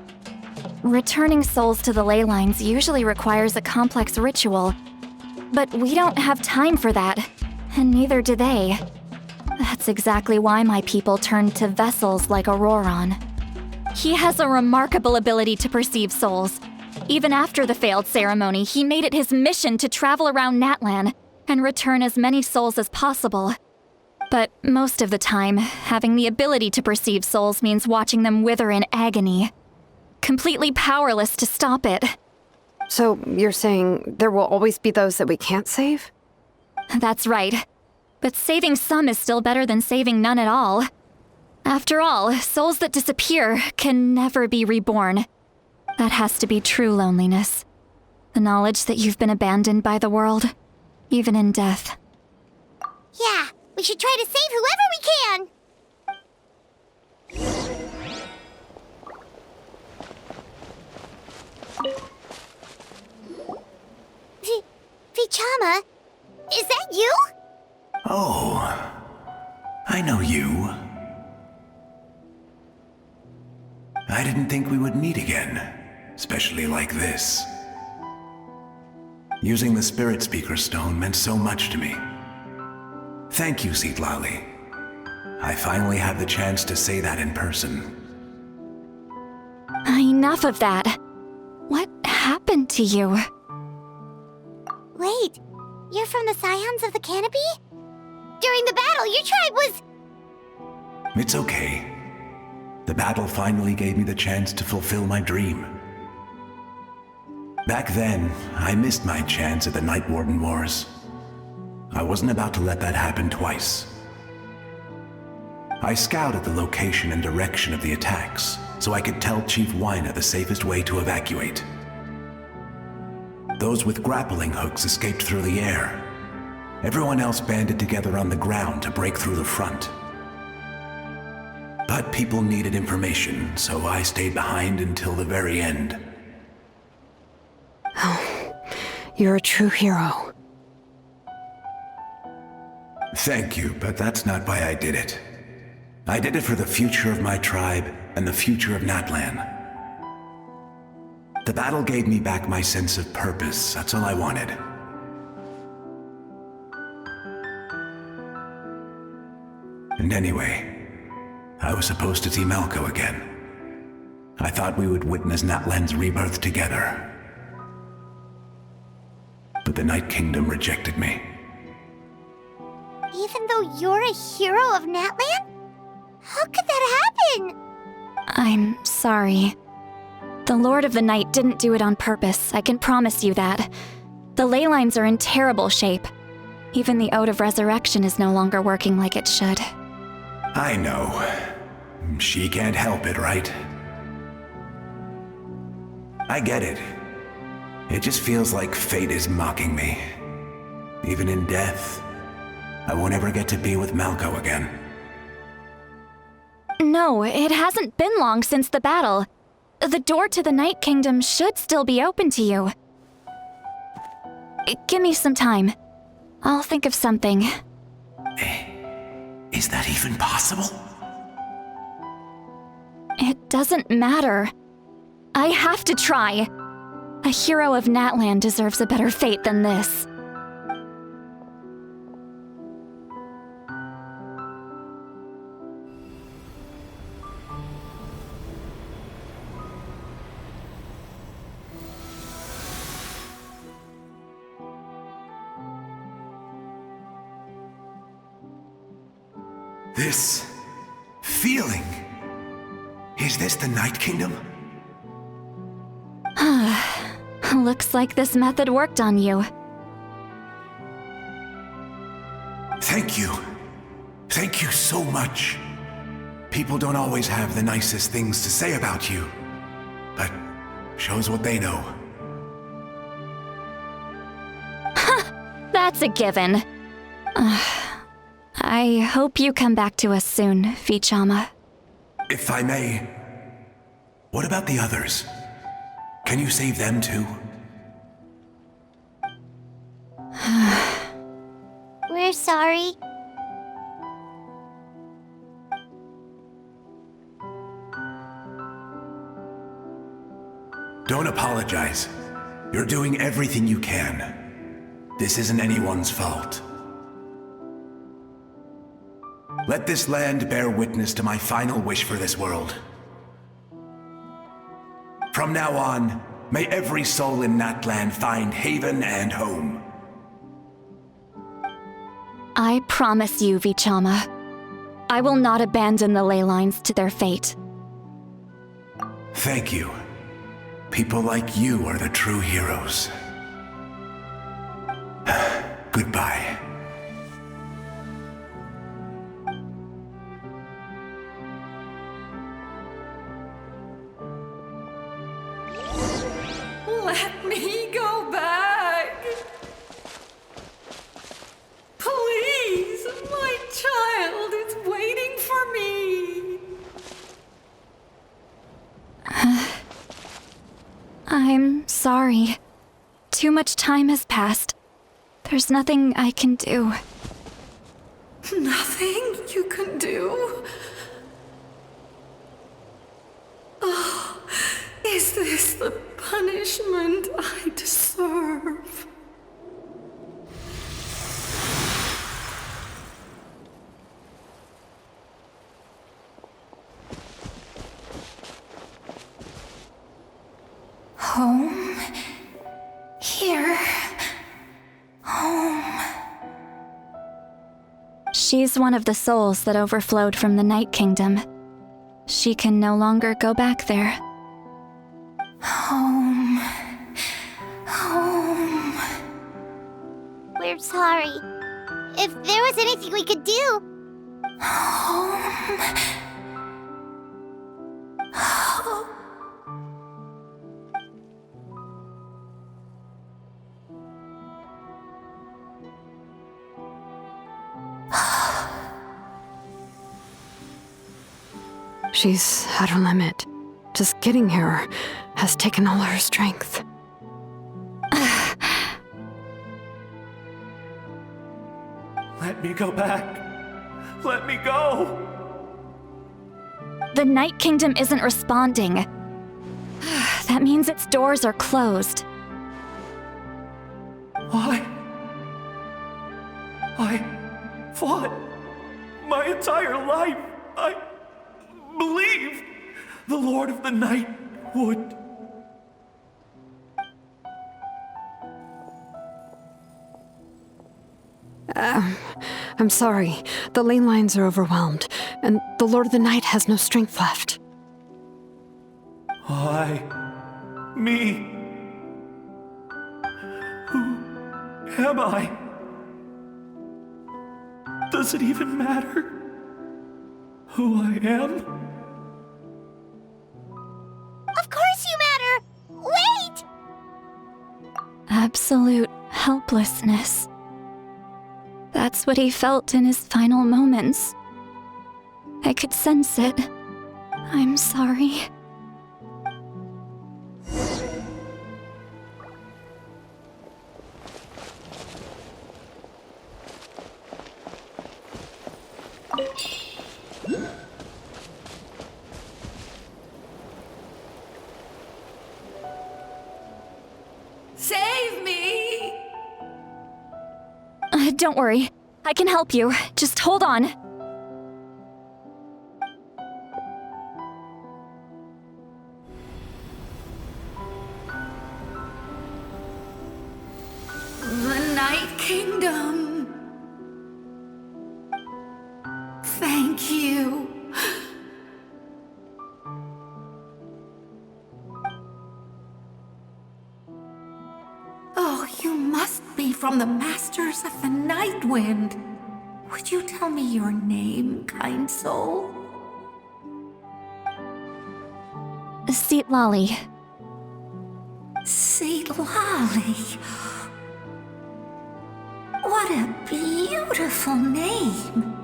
S11: Returning souls to the ley lines usually requires a complex ritual, but we don't have time for that, and neither do they. That's exactly why my people turned to vessels like Auroron. He has a remarkable ability to perceive souls. Even after the failed ceremony, he made it his mission to travel around Natlan and return as many souls as possible. But most of the time, having the ability to perceive souls means watching them wither in agony. Completely powerless to stop it.
S3: So you're saying there will always be those that we can't save?
S11: That's right. But saving some is still better than saving none at all. After all, souls that disappear can never be reborn. That has to be true loneliness. The knowledge that you've been abandoned by the world, even in death.
S1: Yeah, we should try to save whoever we can! Vichama, is that you?
S12: Oh, I know you. I didn't think we would meet again, especially like this. Using the Spirit Speaker Stone meant so much to me. Thank you, Setelah. I finally had the chance to say that in person.
S11: Enough of that. What happened to you?
S1: Wait, you're from the Scions of the Canopy? During the battle, your tribe was...
S12: It's okay. The battle finally gave me the chance to fulfill my dream. Back then, I missed my chance at the Night Warden Wars. I wasn't about to let that happen twice. I scouted the location and direction of the attacks, so I could tell Chief Wyna the safest way to evacuate. Those with grappling hooks escaped through the air. Everyone else banded together on the ground to break through the front. But people needed information, so I stayed behind until the very end.
S3: Oh, you're a true hero.
S12: Thank you, but that's not why I did it. I did it for the future of my tribe and the future of Natlan. The battle gave me back my sense of purpose, that's all I wanted. And anyway, I was supposed to see Malco again. I thought we would witness Natlan's rebirth together. But the Night Kingdom rejected me.
S1: Even though you're a hero of Natlan? How could that happen?
S11: I'm sorry. The Lord of the Night didn't do it on purpose, I can promise you that. The ley lines are in terrible shape. Even the Ode of Resurrection is no longer working like it should.
S12: I know. She can't help it, right? I get it. It just feels like fate is mocking me. Even in death, I won't ever get to be with Malco again.
S11: No, it hasn't been long since the battle. The door to the Night Kingdom should still be open to you. Give me some time. I'll think of something.
S12: Is that even possible?
S11: It doesn't matter. I have to try. A hero of Natlan deserves a better fate than this.
S12: This feeling. Is this the Night Kingdom?
S11: Looks like this method worked on you.
S12: Thank you. Thank you so much. People don't always have the nicest things to say about you, but shows what they know.
S11: That's a given. I hope you come back to us soon, Vichama.
S12: If I may, what about the others? Can you save them too?
S1: We're sorry.
S12: Don't apologize. You're doing everything you can. This isn't anyone's fault. Let this land bear witness to my final wish for this world. From now on, may every soul in Natlan find haven and home.
S11: I promise you, Vichama. I will not abandon the ley lines to their fate.
S12: Thank you. People like you are the true heroes. Goodbye.
S9: Let me go back. Please, my child is waiting for me.
S11: I'm sorry. Too much time has passed. There's nothing I can do.
S9: Nothing you can do? Oh, is this the punishment I deserve?
S11: Home? Here? Home? She's one of the souls that overflowed from the Night Kingdom. She can no longer go back there. Home. Home.
S1: We're sorry. If there was anything we could do...
S11: Home. Home.
S3: She's at her limit. Just getting here has taken all her strength.
S13: Let me go back. Let me go.
S11: The Night Kingdom isn't responding. That means its doors are closed.
S13: I fought my entire life. I believed the Lord of the Night would.
S3: I'm sorry. The ley lines are overwhelmed, and the Lord of the Night has no strength left.
S13: Me. Who am I? Does it even matter who I am?
S1: Of course you matter! Wait!
S11: Absolute helplessness. That's what he felt in his final moments. I could sense it. I'm sorry.
S9: Save me!
S11: Don't worry. I can help you. Just hold on.
S9: The Night Kingdom. Thank you. Oh, you must be from the Masters of the Night Wind. Would you tell me your name, kind soul?
S11: Setelah.
S9: Setelah. What a beautiful name.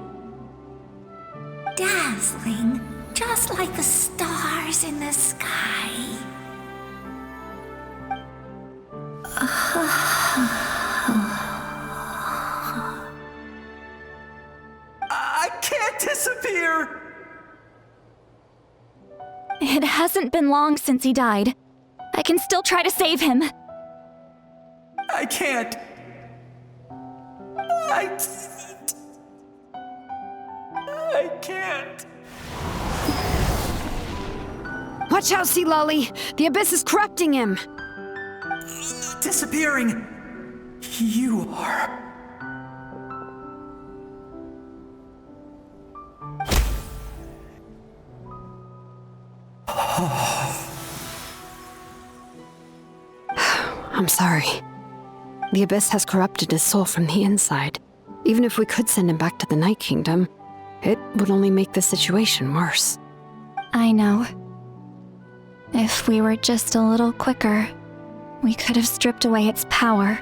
S9: Dazzling, just like the stars in the sky.
S13: I can't disappear!
S11: It hasn't been long since he died. I can still try to save him.
S13: I can't. I can't.
S3: Watch out, Sea Lolly! The Abyss is corrupting him!
S13: Disappearing. You are.
S3: I'm sorry. The Abyss has corrupted his soul from the inside. Even if we could send him back to the Night Kingdom, it would only make the situation worse.
S11: I know. If we were just a little quicker, we could have stripped away its power.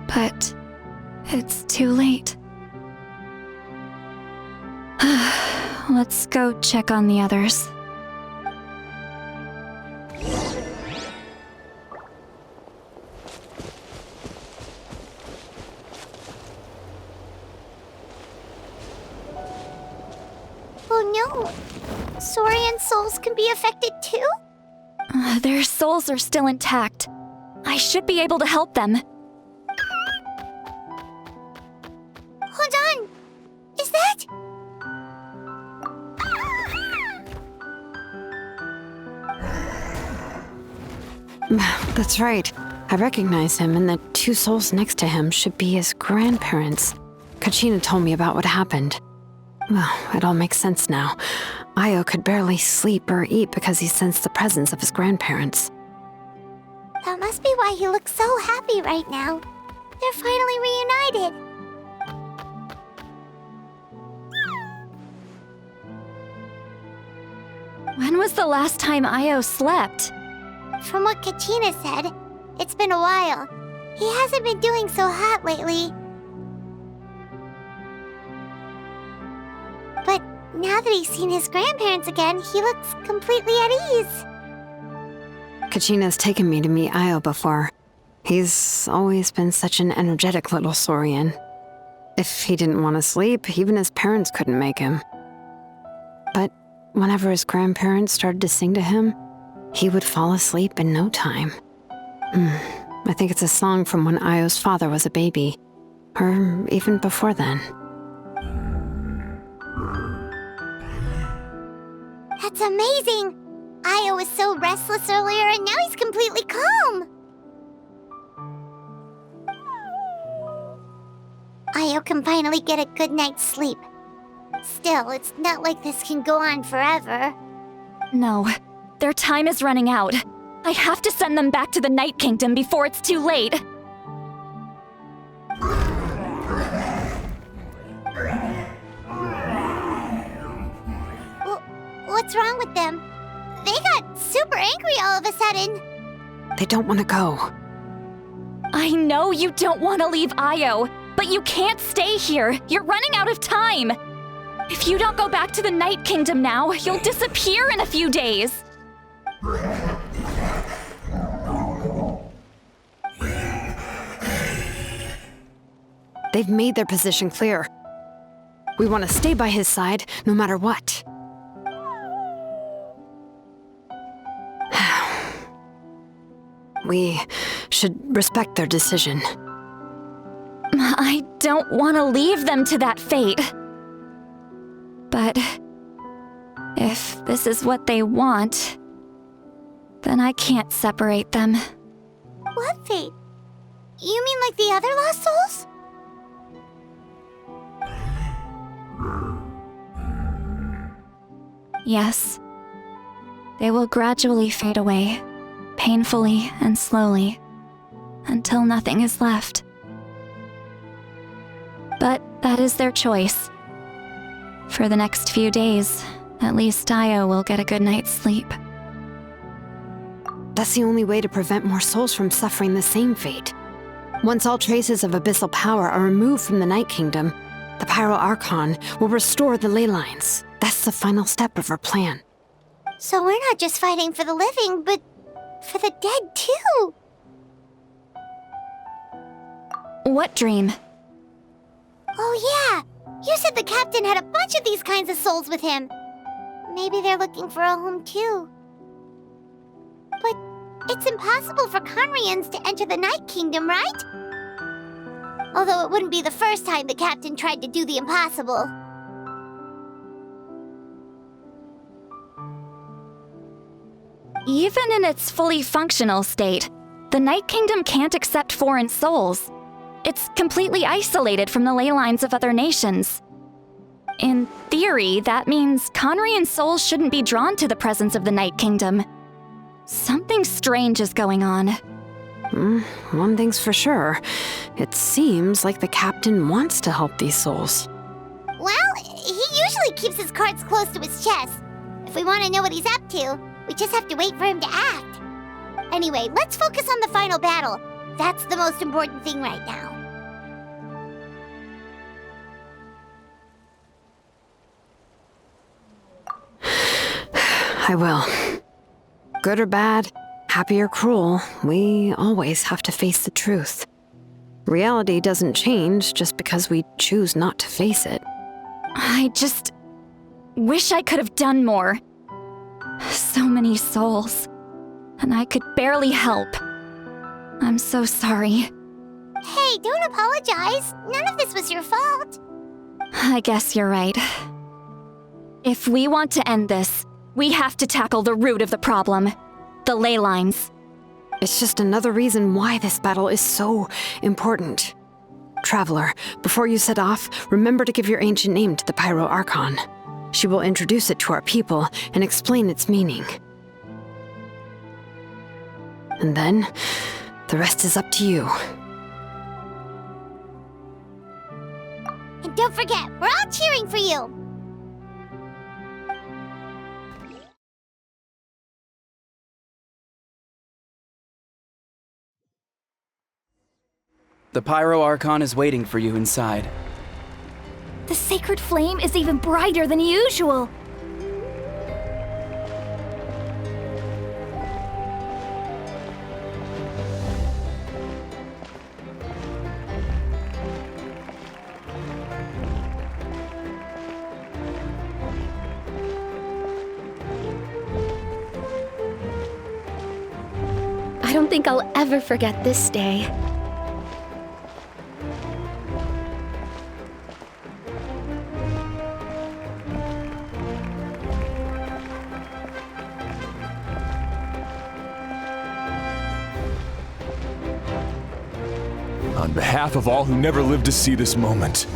S11: But it's too late. Let's go check on the others.
S1: Oh no! Saurian souls can be affected too?
S11: Their souls are still intact. I should be able to help them.
S1: Hold on! Is that...
S3: That's right. I recognize him, and the two souls next to him should be his grandparents. Kachina told me about what happened. Well, it all makes sense now. Io could barely sleep or eat because he sensed the presence of his grandparents.
S1: That must be why he looks so happy right now. They're finally reunited.
S11: When was the last time Io slept?
S1: From what Kachina said, it's been a while. He hasn't been doing so hot lately. But now that he's seen his grandparents again, he looks completely at ease.
S3: Kachina's taken me to meet Io before. He's always been such an energetic little Saurian. If he didn't want to sleep, even his parents couldn't make him. But whenever his grandparents started to sing to him, he would fall asleep in no time. I think it's a song from when Io's father was a baby, or even before then.
S1: That's amazing! Io was so restless earlier and now he's completely calm! Io can finally get a good night's sleep. Still, it's not like this can go on forever.
S11: No, their time is running out. I have to send them back to the Night Kingdom before it's too late.
S1: What's wrong with them? They got super angry all of a sudden.
S3: They don't want to go.
S11: I know you don't want to leave Io, but you can't stay here. You're running out of time. If you don't go back to the Night Kingdom now, you'll disappear in a few days.
S3: They've made their position clear. We want to stay by his side, no matter what. We should respect their decision.
S11: I don't want to leave them to that fate. But if this is what they want, then I can't separate them.
S1: What fate? You mean like the other lost souls?
S11: Yes. They will gradually fade away, painfully and slowly, until nothing is left. But that is their choice. For the next few days, at least Io will get a good night's sleep.
S3: That's the only way to prevent more souls from suffering the same fate. Once all traces of abyssal power are removed from the Night Kingdom, the Pyro Archon will restore the ley lines. That's the final step of our plan.
S1: So we're not just fighting for the living, but for the dead too.
S11: What dream?
S1: Oh yeah, you said the captain had a bunch of these kinds of souls with him. Maybe they're looking for a home too. But it's impossible for Conrians to enter the Night Kingdom, right? Although it wouldn't be the first time the captain tried to do the impossible.
S11: Even in its fully functional state, the Night Kingdom can't accept foreign souls. It's completely isolated from the ley lines of other nations. In theory, that means Conrian souls shouldn't be drawn to the presence of the Night Kingdom. Something strange is going on.
S3: One thing's for sure. It seems like the captain wants to help these souls.
S1: Well, he usually keeps his cards close to his chest. If we want to know what he's up to, we just have to wait for him to act. Anyway, let's focus on the final battle. That's the most important thing right now.
S3: I will. Good or bad, happy or cruel, we always have to face the truth. Reality doesn't change just because we choose not to face it.
S11: I just wish I could have done more. So many souls, and I could barely help. I'm so sorry.
S1: Hey, don't apologize. None of this was your fault.
S11: I guess you're right. If we want to end this, we have to tackle the root of the problem. The ley lines.
S3: It's just another reason why this battle is so important. Traveler, before you set off, remember to give your ancient name to the Pyro Archon. She will introduce it to our people and explain its meaning. And then, the rest is up to you.
S1: And don't forget, we're all cheering for you.
S14: The Pyro Archon is waiting for you inside.
S10: The sacred flame is even brighter than usual.
S5: I don't think I'll ever forget this day.
S6: On behalf of all who never lived to see this moment.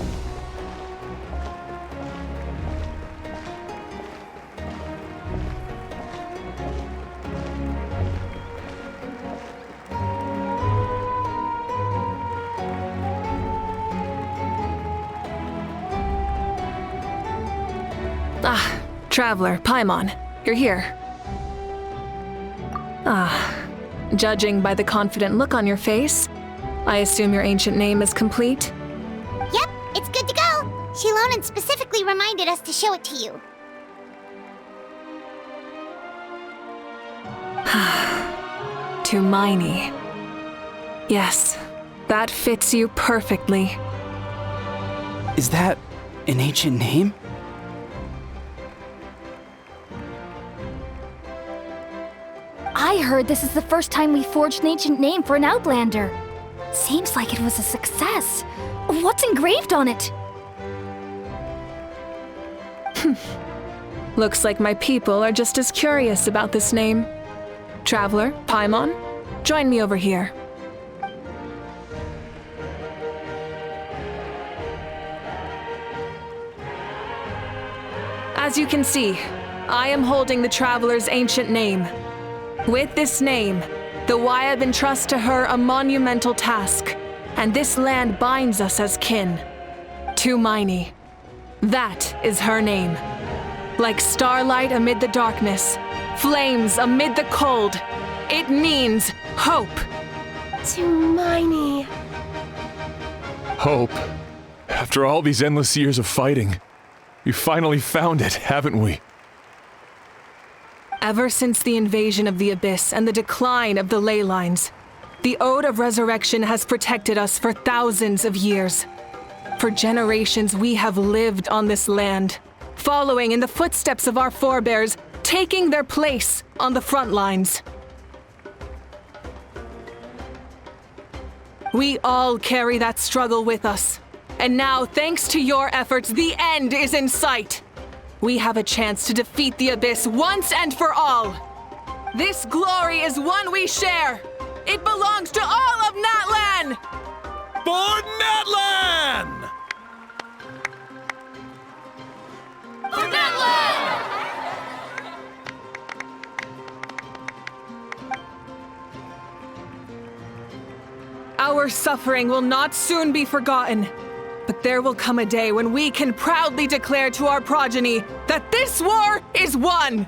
S4: Traveler, Paimon, you're here. Judging by the confident look on your face, I assume your ancient name is complete?
S1: Yep, it's good to go. Shilonen specifically reminded us to show it to you.
S4: Tumaini. Yes, that fits you perfectly.
S14: Is that an ancient name?
S10: I heard this is the first time we forged an ancient name for an Outlander. Seems like it was a success. What's engraved on it?
S4: Looks like my people are just as curious about this name. Traveler, Paimon, join me over here. As you can see, I am holding the Traveler's ancient name. With this name, the Wayab entrust to her a monumental task, and this land binds us as kin. Tumaini. That is her name. Like starlight amid the darkness, flames amid the cold, It means hope.
S15: To Miney.
S6: Hope. After all these endless years of fighting, we finally found it, haven't we?
S4: Ever since the invasion of the Abyss and the decline of the ley lines, the Ode of Resurrection has protected us for thousands of years. For generations, we have lived on this land, following in the footsteps of our forebears, taking their place on the front lines. We all carry that struggle with us. And now, thanks to your efforts, the end is in sight. We have a chance to defeat the Abyss once and for all. This glory is one we share. It belongs to all of Natlan!
S6: For Natlan!
S4: For Natlan! Our suffering will not soon be forgotten. But there will come a day when we can proudly declare to our progeny that this war is won!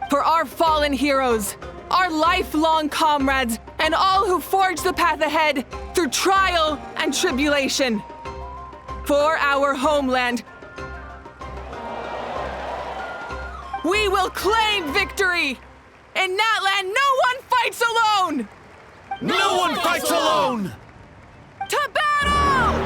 S4: For our fallen heroes, our lifelong comrades, and all who forge the path ahead through trial and tribulation. For our homeland, we will claim victory! In Natlan, no one fights alone!
S6: No one fights alone!
S4: To battle!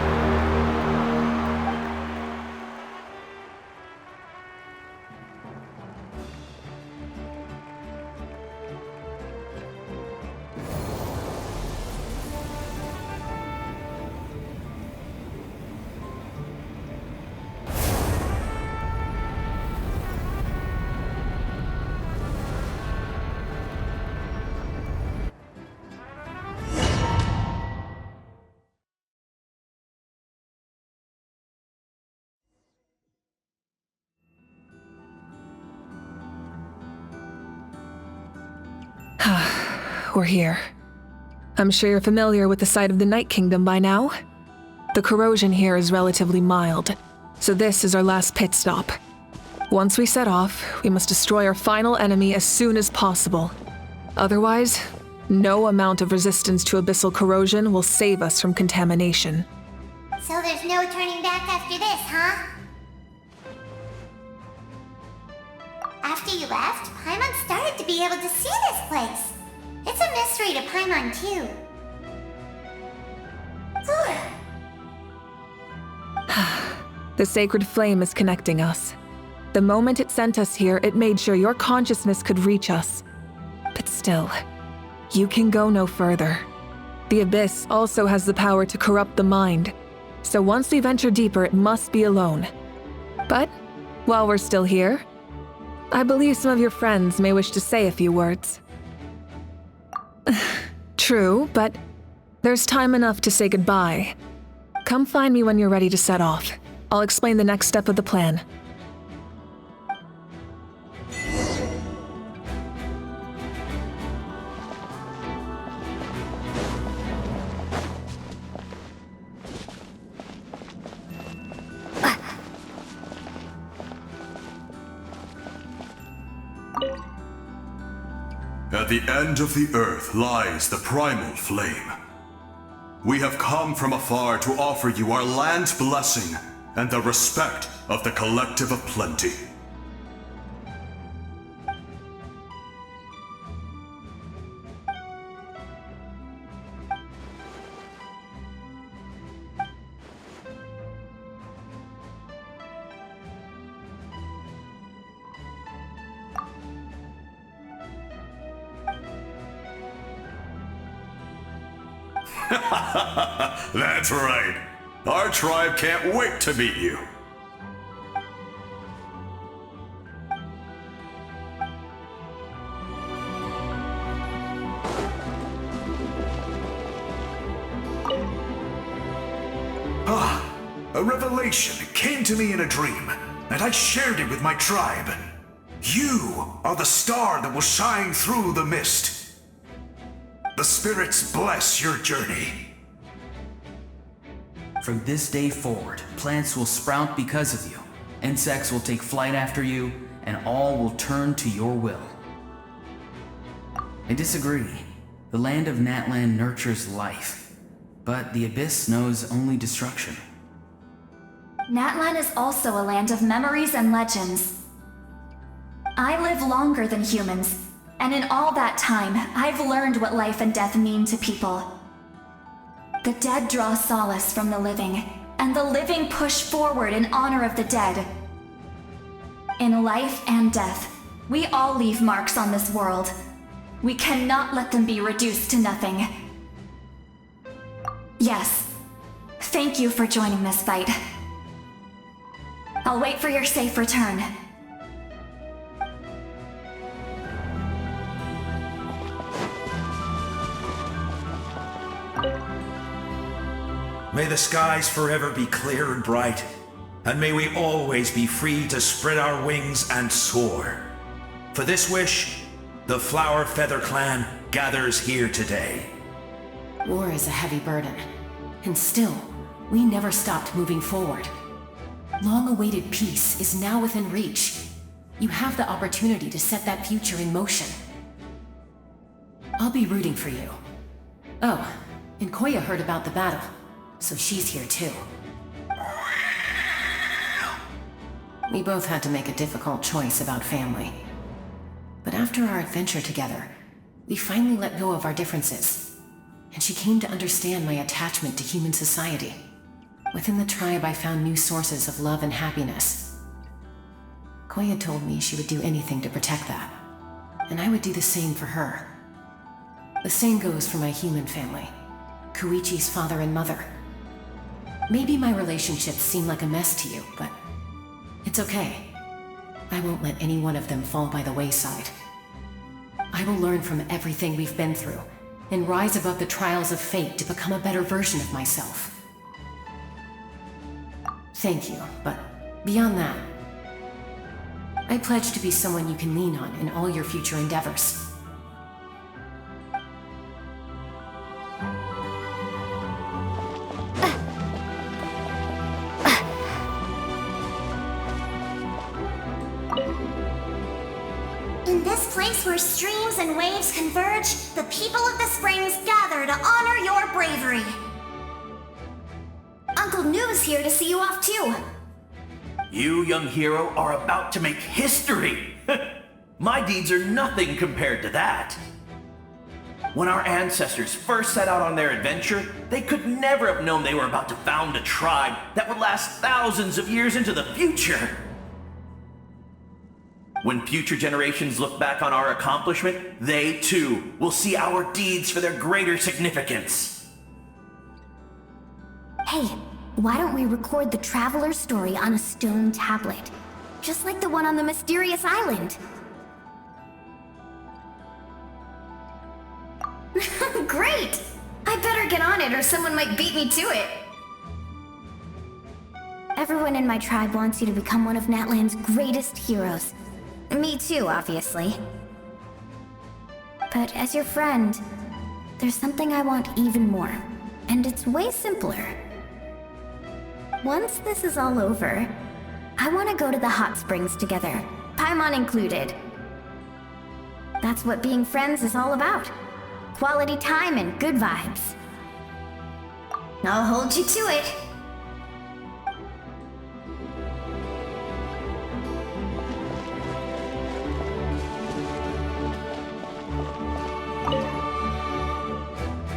S4: We're here. I'm sure you're familiar with the site of the Night Kingdom by now. The corrosion here is relatively mild, so this is our last pit stop. Once we set off, we must destroy our final enemy as soon as possible. Otherwise, no amount of resistance to abyssal corrosion will save us from contamination.
S1: So there's no turning back after this, huh? After you left, Paimon started to be able to see this place. It's a mystery to Paimon, too.
S4: The sacred flame is connecting us. The moment it sent us here, it made sure your consciousness could reach us. But still, you can go no further. The Abyss also has the power to corrupt the mind, so once we venture deeper, it must be alone. But, while we're still here, I believe some of your friends may wish to say a few words. True, but there's time enough to say goodbye. Come find me when you're ready to set off. I'll explain the next step of the plan.
S2: At the end of the earth lies the primal flame. We have come from afar to offer you our land's blessing and the respect of the Collective of Plenty. That's right. Our tribe can't wait to meet you. A revelation came to me in a dream, and I shared it with my tribe. You are the star that will shine through the mist. The spirits bless your journey.
S8: From this day forward, plants will sprout because of you, insects will take flight after you, and all will turn to your will. I disagree. The land of Natlan nurtures life, but the Abyss knows only destruction.
S11: Natlan is also a land of memories and legends. I live longer than humans, and in all that time, I've learned what life and death mean to people. The dead draw solace from the living, and the living push forward in honor of the dead. In life and death, we all leave marks on this world. We cannot let them be reduced to nothing. Yes, thank you for joining this fight. I'll wait for your safe return.
S16: May the skies forever be clear and bright, and may we always be free to spread our wings and soar. For this wish, the Flower Feather Clan gathers here today.
S7: War is a heavy burden, and still, we never stopped moving forward. Long-awaited peace is now within reach. You have the opportunity to set that future in motion. I'll be rooting for you. Oh, and Koya heard about the battle, so she's here too. We both had to make a difficult choice about family. But after our adventure together, we finally let go of our differences, and she came to understand my attachment to human society. Within the tribe, I found new sources of love and happiness. Koya told me she would do anything to protect that, and I would do the same for her. The same goes for my human family, Koichi's father and mother. Maybe my relationships seem like a mess to you, but it's okay. I won't let any one of them fall by the wayside. I will learn from everything we've been through, and rise above the trials of fate to become a better version of myself. Thank you, but beyond that, I pledge to be someone you can lean on in all your future endeavors.
S1: In this place where streams and waves converge, the people of the springs gather to honor your bravery. Uncle Noo's here to see you off too.
S13: You, young hero, are about to make history! My deeds are nothing compared to that. When our ancestors first set out on their adventure, they could never have known they were about to found a tribe that would last thousands of years into the future. When future generations look back on our accomplishment, they too will see our deeds for their greater significance.
S1: Hey, why don't we record the traveler's story on a stone tablet? Just like the one on the mysterious island. Great! I better get on it or someone might beat me to it. Everyone in my tribe wants you to become one of Natlan's greatest heroes. Me too, obviously. But as your friend, there's something I want even more, and it's way simpler. Once this is all over, I want to go to the hot springs together, Paimon included. That's what being friends is all about. Quality time and good vibes. I'll hold you to it.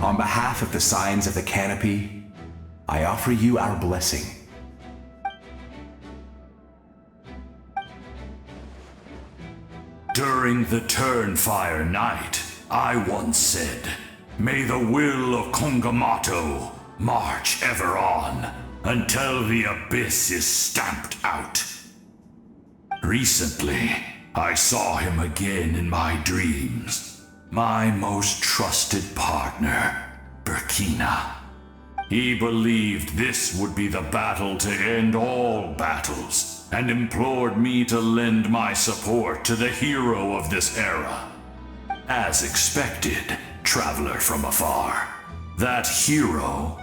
S12: On behalf of the Signs of the Canopy, I offer you our blessing.
S2: During the Turnfire Night, I once said, "May the will of Kongamato march ever on until the abyss is stamped out." Recently, I saw him again in my dreams. My most trusted partner, Burkina. He believed this would be the battle to end all battles, and implored me to lend my support to the hero of this era. As expected, traveler from afar, that hero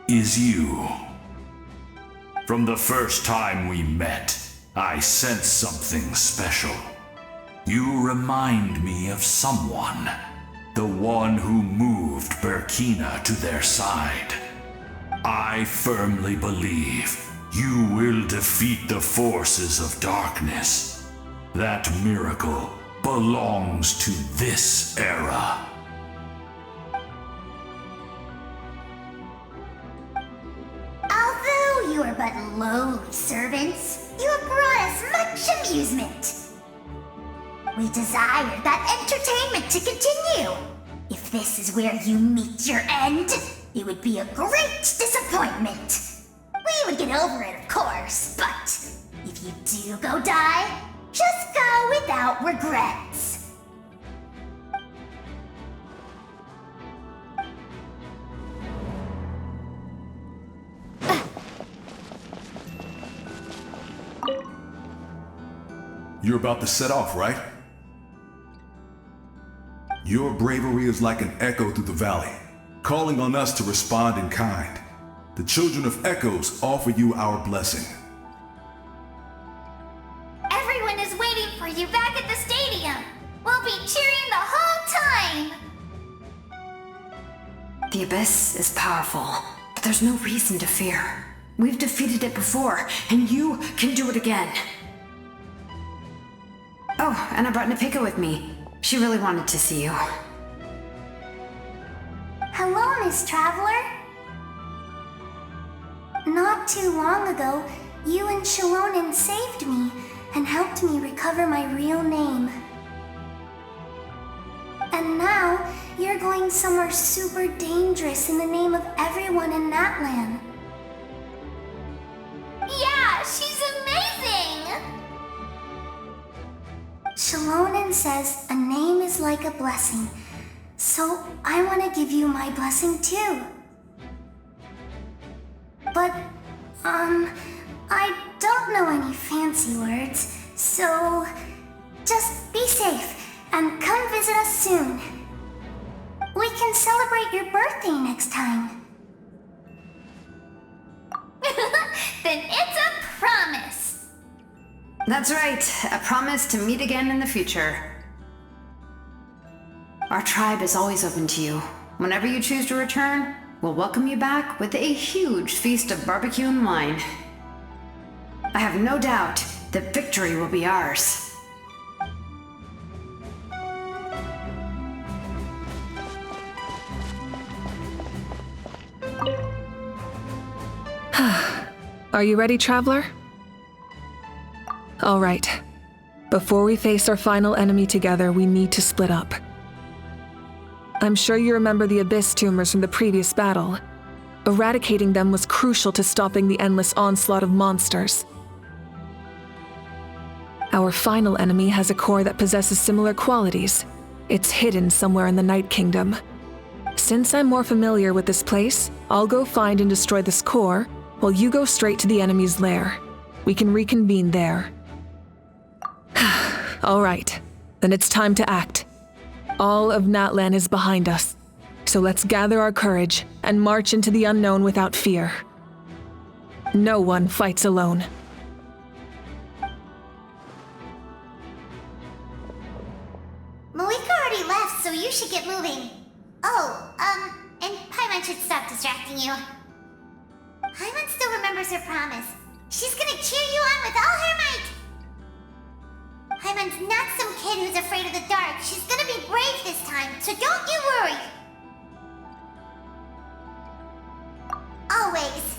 S2: is you. From the first time we met, I sense something special. You remind me of someone. The one who moved Burkina to their side. I firmly believe you will defeat the forces of darkness. That miracle belongs to this era.
S1: Although you are but lowly servants, you have brought us much amusement. We desire that entertainment to continue. If this is where you meet your end, it would be a great disappointment. We would get over it, of course, but if you do go die, just go without regrets.
S17: You're about to set off, right? Your bravery is like an echo through the valley, calling on us to respond in kind. The children of Echoes offer you our blessing.
S10: Everyone is waiting for you back at the stadium. We'll be cheering the whole time.
S3: The Abyss is powerful, but there's no reason to fear. We've defeated it before, and you can do it again. Oh, and I brought Napika with me. She really wanted to see you.
S1: Hello, Miss Traveler. Not too long ago, you and Shalonen saved me and helped me recover my real name. And now, you're going somewhere super dangerous in the name of everyone in Natlan.
S10: Yeah, she's amazing!
S1: Shalonen says a name is like a blessing, so I want to give you my blessing too. But, I don't know any fancy words, so just be safe and come visit us soon. We can celebrate your birthday next time.
S10: Then it's a promise.
S3: That's right, a promise to meet again in the future. Our tribe is always open to you. Whenever you choose to return, we'll welcome you back with a huge feast of barbecue and wine. I have no doubt that victory will be ours.
S4: Are you ready, Traveler? All right. Before we face our final enemy together, we need to split up. I'm sure you remember the Abyss tumors from the previous battle. Eradicating them was crucial to stopping the endless onslaught of monsters. Our final enemy has a core that possesses similar qualities. It's hidden somewhere in the Night Kingdom. Since I'm more familiar with this place, I'll go find and destroy this core, while you go straight to the enemy's lair. We can reconvene there. All right, then it's time to act. All of Natlan is behind us, so let's gather our courage and march into the unknown without fear. No one fights alone.
S1: Mavuika already left, so you should get moving. Oh, and Paimon should stop distracting you. Paimon still remembers her promise. She's gonna cheer you on with all her might. Paimon's not some kid who's afraid of the dark. She's gonna be brave this time, so don't you worry. Always.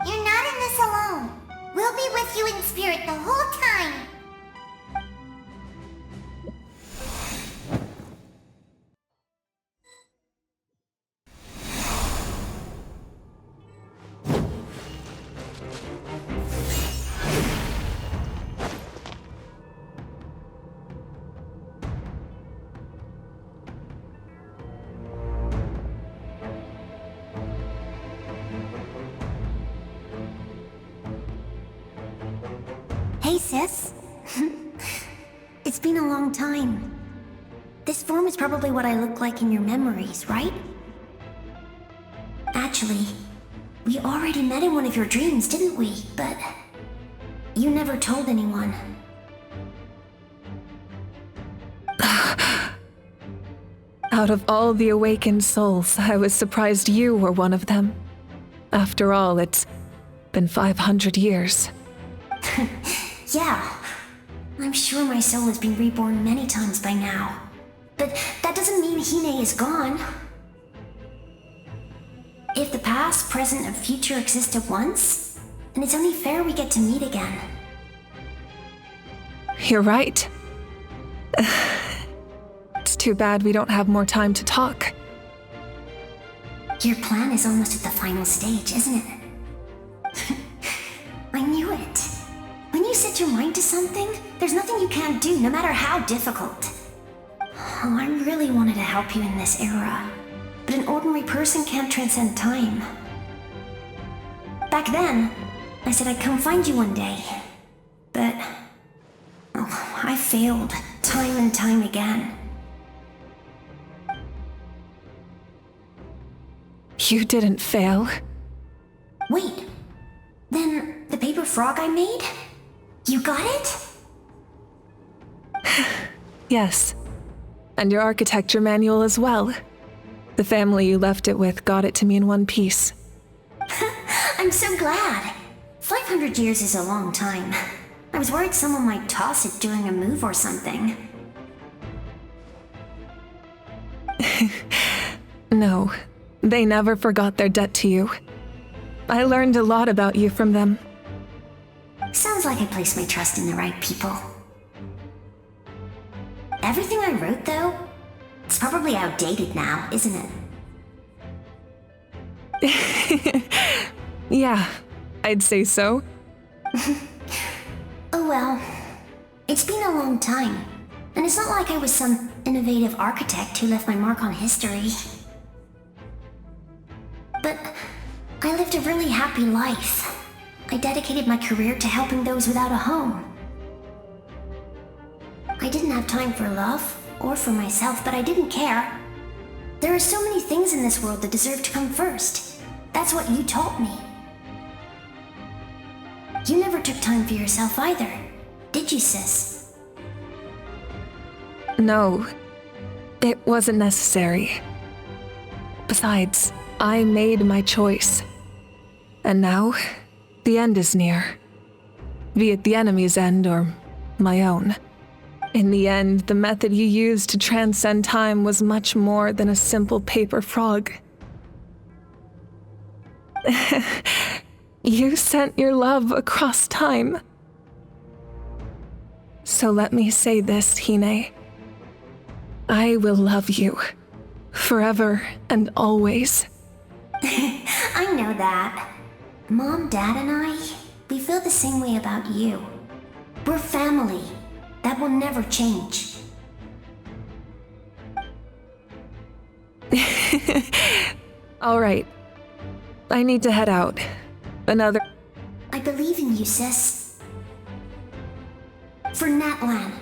S1: You're not in this alone. We'll be with you in spirit the whole time. Hey, sis. It's been a long time. This form is probably what I look like in your memories, right? Actually,
S18: We already met in one of your dreams, didn't we? But you never told anyone.
S4: Out of all the awakened souls, I was surprised you were one of them. After all, it's been 500 years.
S18: Yeah. I'm sure my soul has been reborn many times by now. But that doesn't mean Hine is gone. If the past, present, and future exist at once, then it's only fair we get to meet again.
S4: You're right. It's too bad we don't have more time to talk.
S18: Your plan is almost at the final stage, isn't it? I knew it. When you set your mind to something, there's nothing you can't do, no matter how difficult. Oh, I really wanted to help you in this era, but an ordinary person can't transcend time. Back then, I said I'd come find you one day, but I failed time and time again.
S4: You didn't fail.
S18: Wait, then the paper frog I made? You got it?
S4: Yes. And your architecture manual as well. The family you left it with got it to me in one piece.
S18: I'm so glad. 500 years is a long time. I was worried someone might toss it during a move or something.
S4: No, they never forgot their debt to you. I learned a lot about you from them.
S18: Sounds like I placed my trust in the right people. Everything I wrote, though, it's probably outdated now, isn't
S4: it? Yeah, I'd say so.
S18: Oh well, it's been a long time, and it's not like I was some innovative architect who left my mark on history. But I lived a really happy life. I dedicated my career to helping those without a home. I didn't have time for love, or for myself, but I didn't care. There are so many things in this world that deserve to come first. That's what you taught me. You never took time for yourself either, did you, sis?
S4: No, it wasn't necessary. Besides, I made my choice. And now, the end is near. Be it the enemy's end or my own. In the end, the method you used to transcend time was much more than a simple paper frog. You sent your love across time. So let me say this, Hine. I will love you. Forever and always.
S18: I know that. Mom, Dad, and I, we feel the same way about you. We're family. That will never change.
S4: All right. I need to head out.
S18: I believe in you, sis. For Natlan.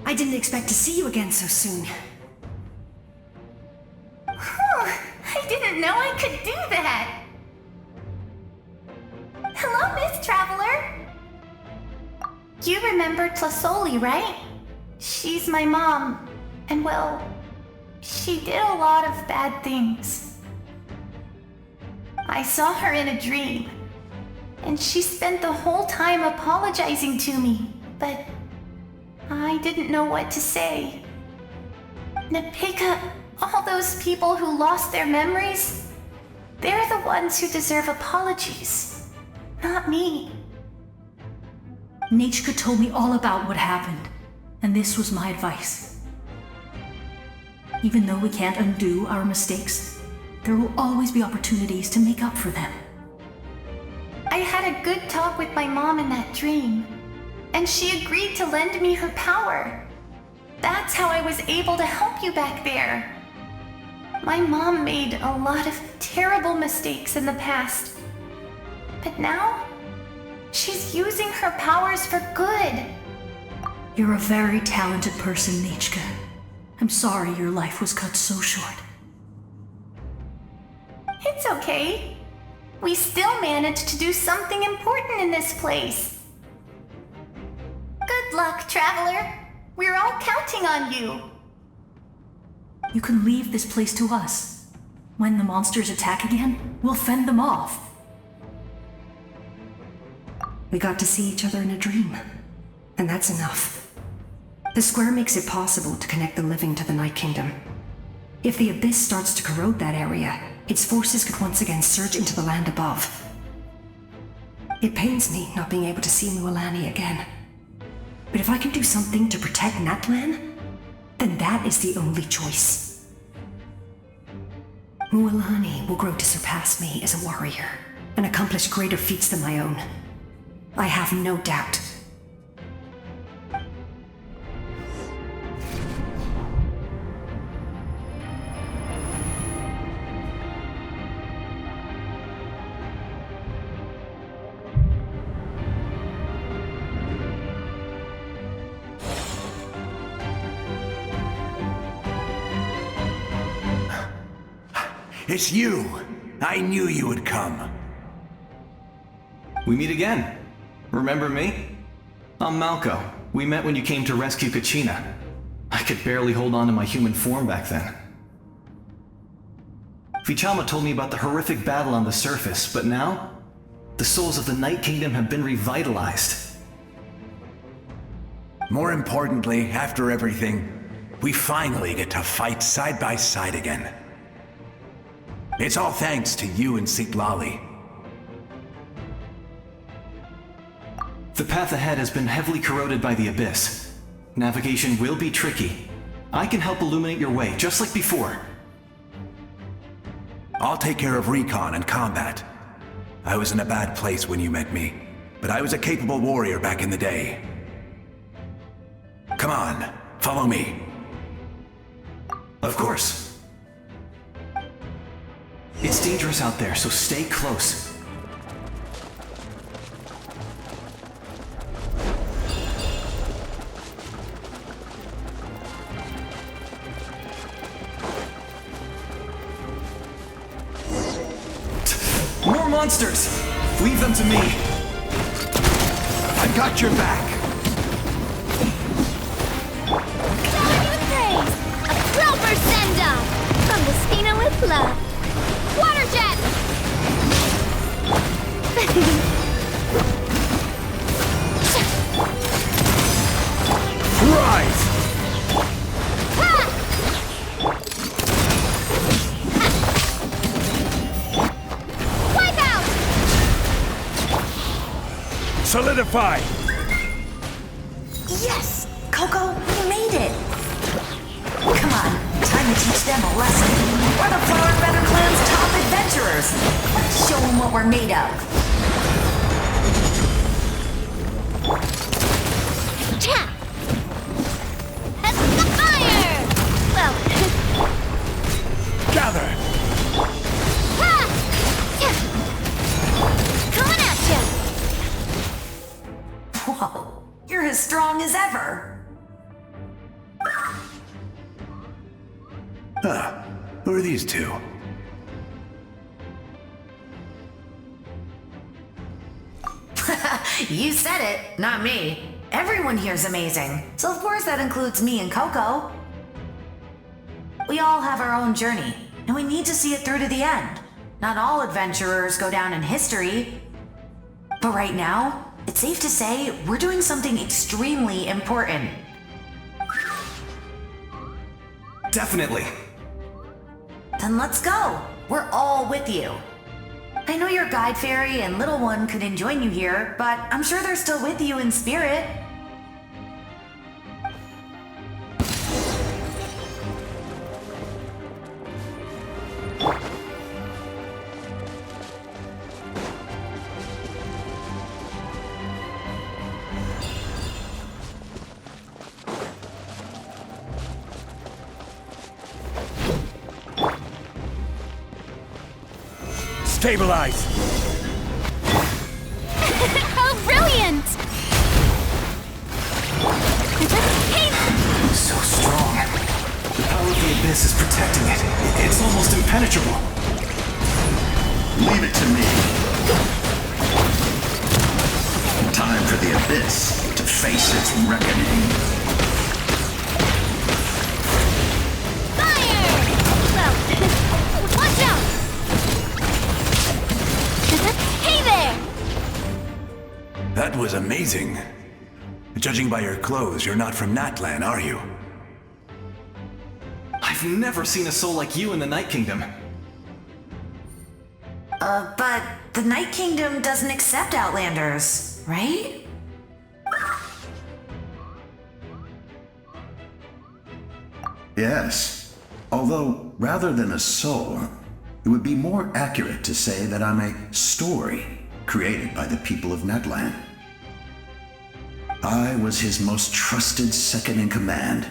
S19: I didn't expect to see you again so soon.
S9: I didn't know I could do that! Hello, Miss Traveler! You remember Tlasoli, right? She's my mom, and well, she did a lot of bad things. I saw her in a dream, and she spent the whole time apologizing to me, but I didn't know what to say. Napika, all those people who lost their memories, they're the ones who deserve apologies, not me.
S19: Nachka told me all about what happened, and this was my advice. Even though we can't undo our mistakes, there will always be opportunities to make up for them.
S9: I had a good talk with my mom in that dream, and she agreed to lend me her power. That's how I was able to help you back there. My mom made a lot of terrible mistakes in the past, but now She's using her powers for good.
S19: You're a very talented person, Nichka. I'm sorry your life was cut so short.
S9: It's okay. We still managed to do something important in this place. Good luck, Traveler. We're all counting on you.
S19: You can leave this place to us. When the monsters attack again, we'll fend them off.
S18: We got to see each other in a dream, and that's enough. The square makes it possible to connect the living to the Night Kingdom. If the Abyss starts to corrode that area, its forces could once again surge into the land above. It pains me not being able to see Mualani again. But if I can do something to protect Natlan, then that is the only choice. Mualani will grow to surpass me as a warrior and accomplish greater feats than my own. I have no doubt.
S12: It's you! I knew you would come.
S13: We meet again. Remember me? I'm Malco. We met when you came to rescue Kachina. I could barely hold on to my human form back then. Vichama told me about the horrific battle on the surface, but now, the souls of the Night Kingdom have been revitalized.
S12: More importantly, after everything, we finally get to fight side by side again. It's all thanks to you and Setelah.
S13: The path ahead has been heavily corroded by the Abyss. Navigation will be tricky. I can help illuminate your way, just like before.
S12: I'll take care of recon and combat. I was in a bad place when you met me, but I was a capable warrior back in the day. Come on, follow me.
S13: Of course. It's dangerous out there, so stay close. More monsters! Leave them to me.
S12: I got your back.
S10: Shower you with praise! A proper send-off! From the Spina with love. Water jet!
S12: Rise!
S10: Wipe out!
S12: Solidify!
S18: Yes! Coco, we made it! Come on, time to teach them a lesson. We're the Flower Feather Clan's top adventurers. Let's show them what we're made of.
S10: Cha! And the fire! Well...
S12: Gather!
S10: Ha! Coming at ya!
S18: Whoa, you're as strong as ever.
S12: Huh. Who are these two?
S18: You said it, not me. Everyone here's amazing, so of course that includes me and Coco. We all have our own journey, and we need to see it through to the end. Not all adventurers go down in history. But right now, it's safe to say we're doing something extremely important.
S13: Definitely.
S18: Then let's go. We're all with you. I know your guide fairy and little one couldn't join you here, but I'm sure they're still with you in spirit.
S12: Stabilize!
S10: All
S16: So strong. The power of the Abyss is protecting it. It's almost impenetrable.
S20: Leave it to me. Time for the Abyss to face its reckoning.
S10: Fire! Well, watch out! Hey there!
S12: That was amazing. Judging by your clothes, you're not from Natlan, are you?
S16: I've never seen a soul like you in the Night Kingdom.
S9: But the Night Kingdom doesn't accept Outlanders, right?
S20: Yes. Although, rather than a soul, it would be more accurate to say that I'm a story created by the people of Natlan. I was his most trusted second-in-command.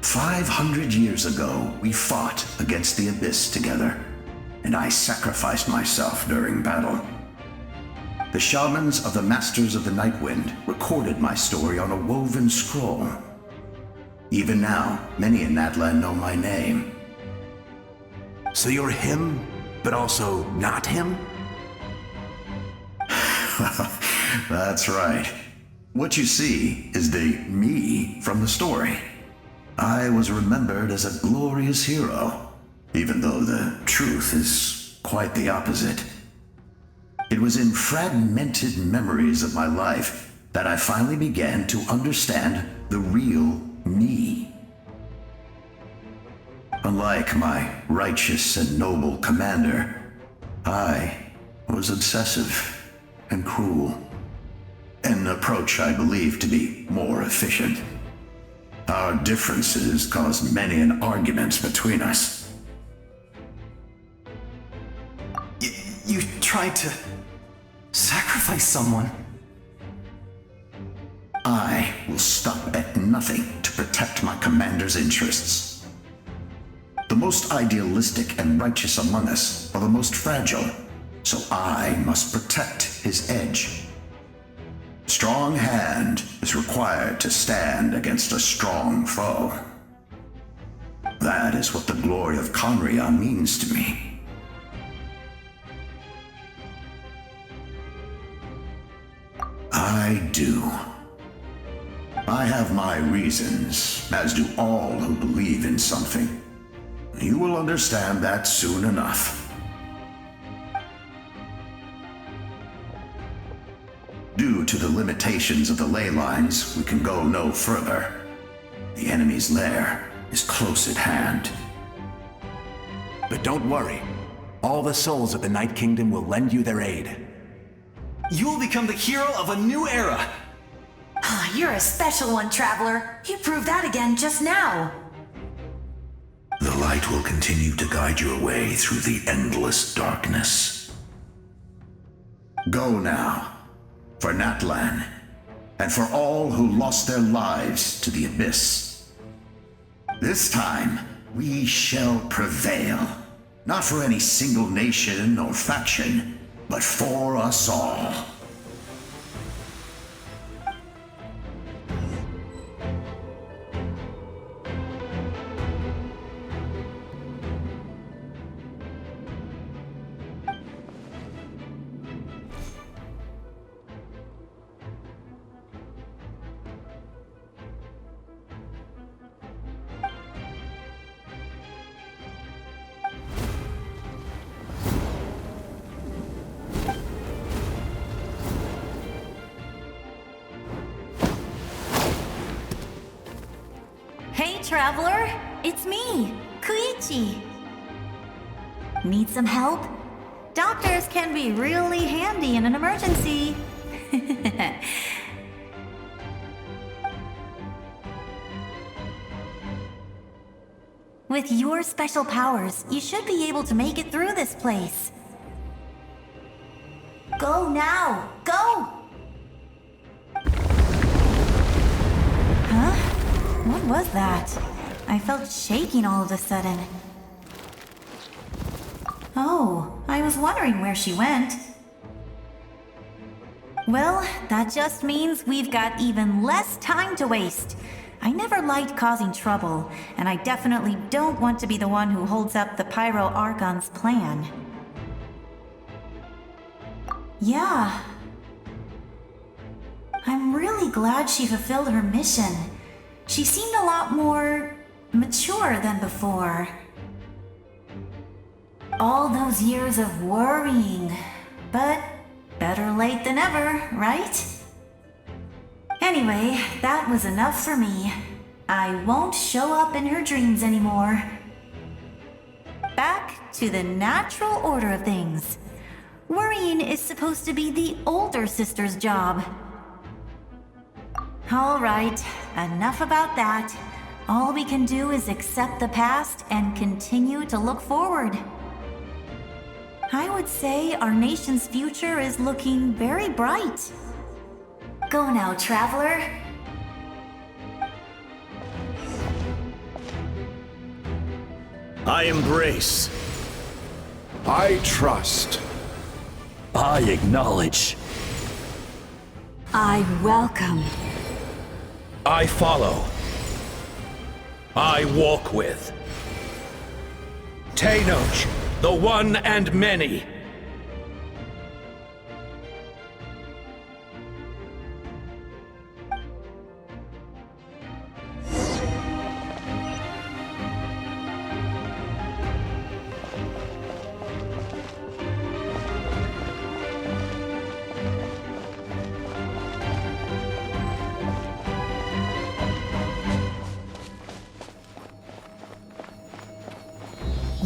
S20: 500 years ago, we fought against the Abyss together, and I sacrificed myself during battle. The shamans of the Masters of the Nightwind recorded my story on a woven scroll. Even now, many in Natlan know my name.
S12: So you're him, but also not him?
S20: That's right. What you see is the me from the story. I was remembered as a glorious hero, even though the truth is quite the opposite. It was in fragmented memories of my life that I finally began to understand the real me. Unlike my righteous and noble commander, I was obsessive and cruel. An approach I believe to be more efficient. Our differences caused many an arguments between us.
S16: You tried to sacrifice someone.
S20: I will stop at nothing to protect my commander's interests. The most idealistic and righteous among us are the most fragile, so I must protect his edge. Strong hand is required to stand against a strong foe. That is what the glory of Conria means to me. I do. I have my reasons, as do all who believe in something. You will understand that soon enough. Due to the limitations of the ley lines, we can go no further. The enemy's lair is close at hand.
S12: But don't worry. All the souls of the Night Kingdom will lend you their aid.
S16: You will become the hero of a new era!
S9: You're a special one, Traveler. You proved that again just now.
S20: The light will continue to guide your way through the endless darkness. Go now. For Natlan, and for all who lost their lives to the Abyss. This time, we shall prevail. Not for any single nation or faction, but for us all.
S9: Traveler, it's me, Koichi. Need some help? Doctors can be really handy in an emergency. With your special powers, you should be able to make it through this place. Go now! Go! Huh? What was that? I felt shaking all of a sudden. Oh, I was wondering where she went. Well, that just means we've got even less time to waste. I never liked causing trouble, and I definitely don't want to be the one who holds up the Pyro Archon's plan. Yeah. I'm really glad she fulfilled her mission. She seemed a lot more mature than before. All those years of worrying, but better late than ever, right? Anyway, that was enough for me. I won't show up in her dreams anymore. Back to the natural order of things. Worrying is supposed to be the older sister's job. All right, enough about that. All we can do is accept the past and continue to look forward. I would say our nation's future is looking very bright. Go now, traveler.
S21: I embrace.
S22: I trust.
S21: I acknowledge.
S19: I welcome.
S16: I follow. I walk with. Tenoch, the one and many.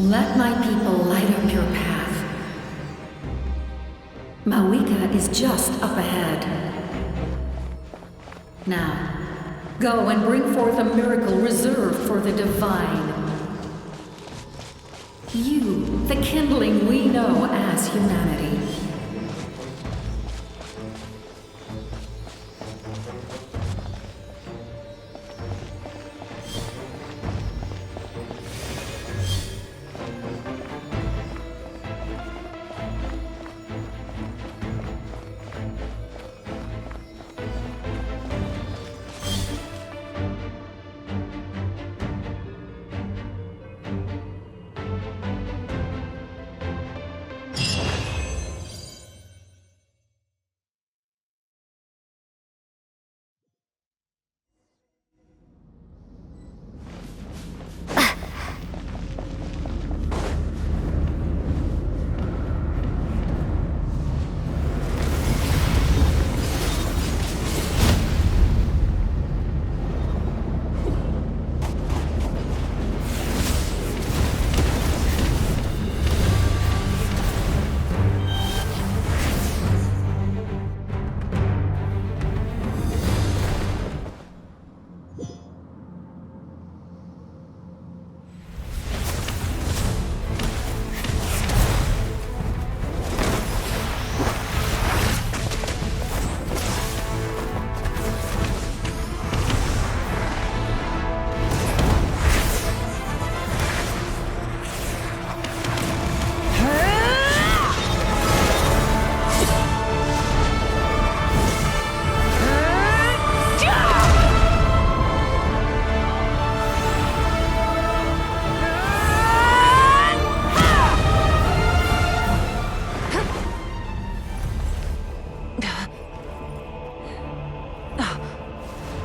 S23: Let my people light up your path. Mavuika is just up ahead. Now, go and bring forth a miracle reserved for the divine. You, the kindling we know as humanity.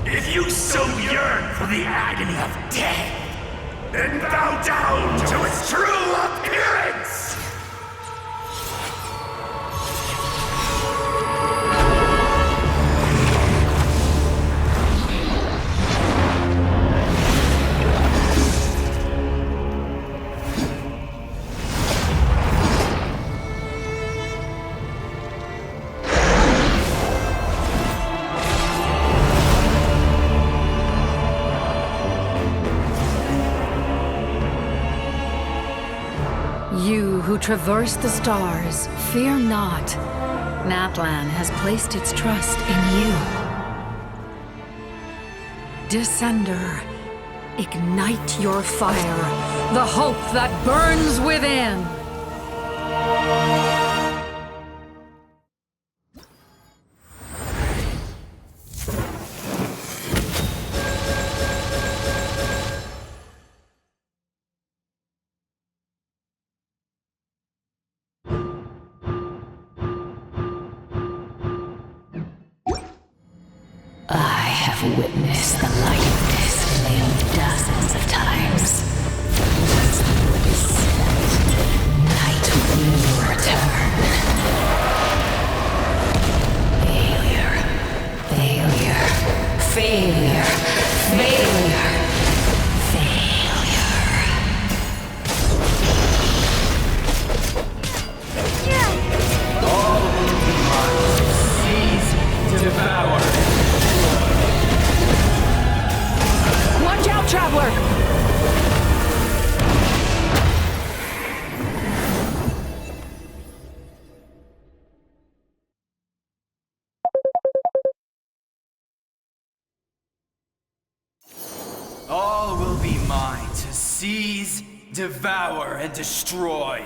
S21: If you so yearn for the agony of death, then bow down to its true appearance!
S23: You who traverse the stars, fear not. Natlan has placed its trust in you. Descender, ignite your fire, the hope that burns within. I have witnessed the light disk flame dozens of times. Once the wood is set, night will return. Failure. Failure. Failure.
S8: Devour.
S4: Watch out, Traveler!
S8: All will be mine to seize, devour, and destroy.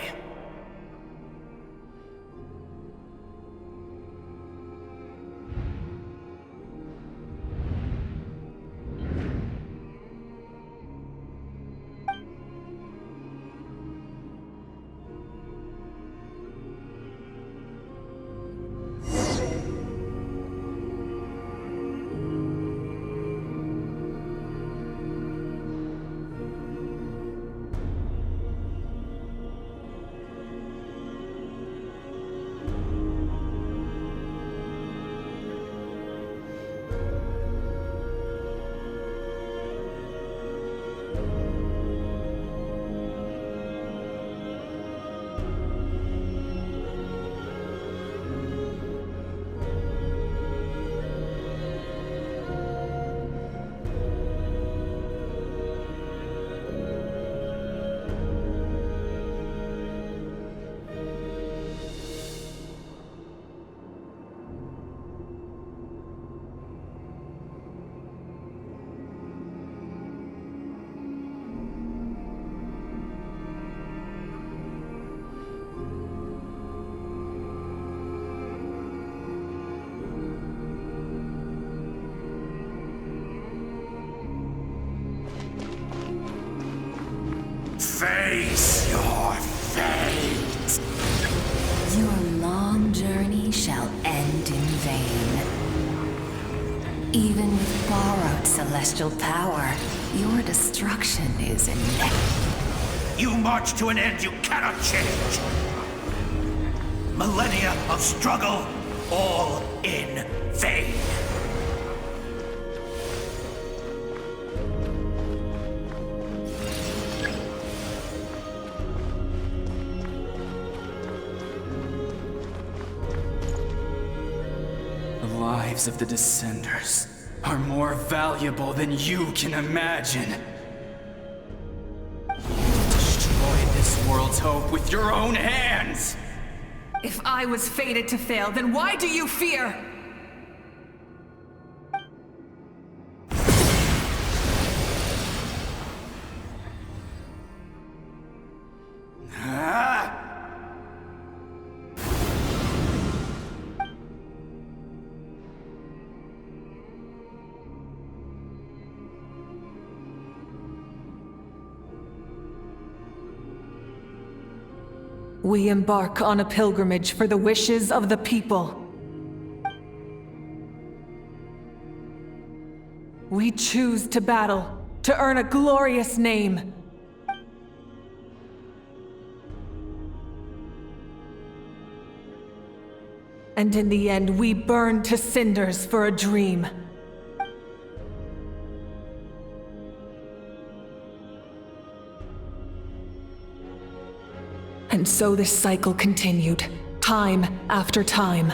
S21: Face your fate.
S23: Your long journey shall end in vain. Even with borrowed celestial power, your destruction is inevitable.
S21: You march to an end you cannot change. Millennia of struggle, all in vain.
S8: The lives of the Descenders are more valuable than you can imagine. You destroyed this world's hope with your own hands!
S4: If I was fated to fail, then why do you fear? We embark on a pilgrimage for the wishes of the people. We choose to battle, to earn a glorious name. And in the end, we burn to cinders for a dream. And so this cycle continued, time after time.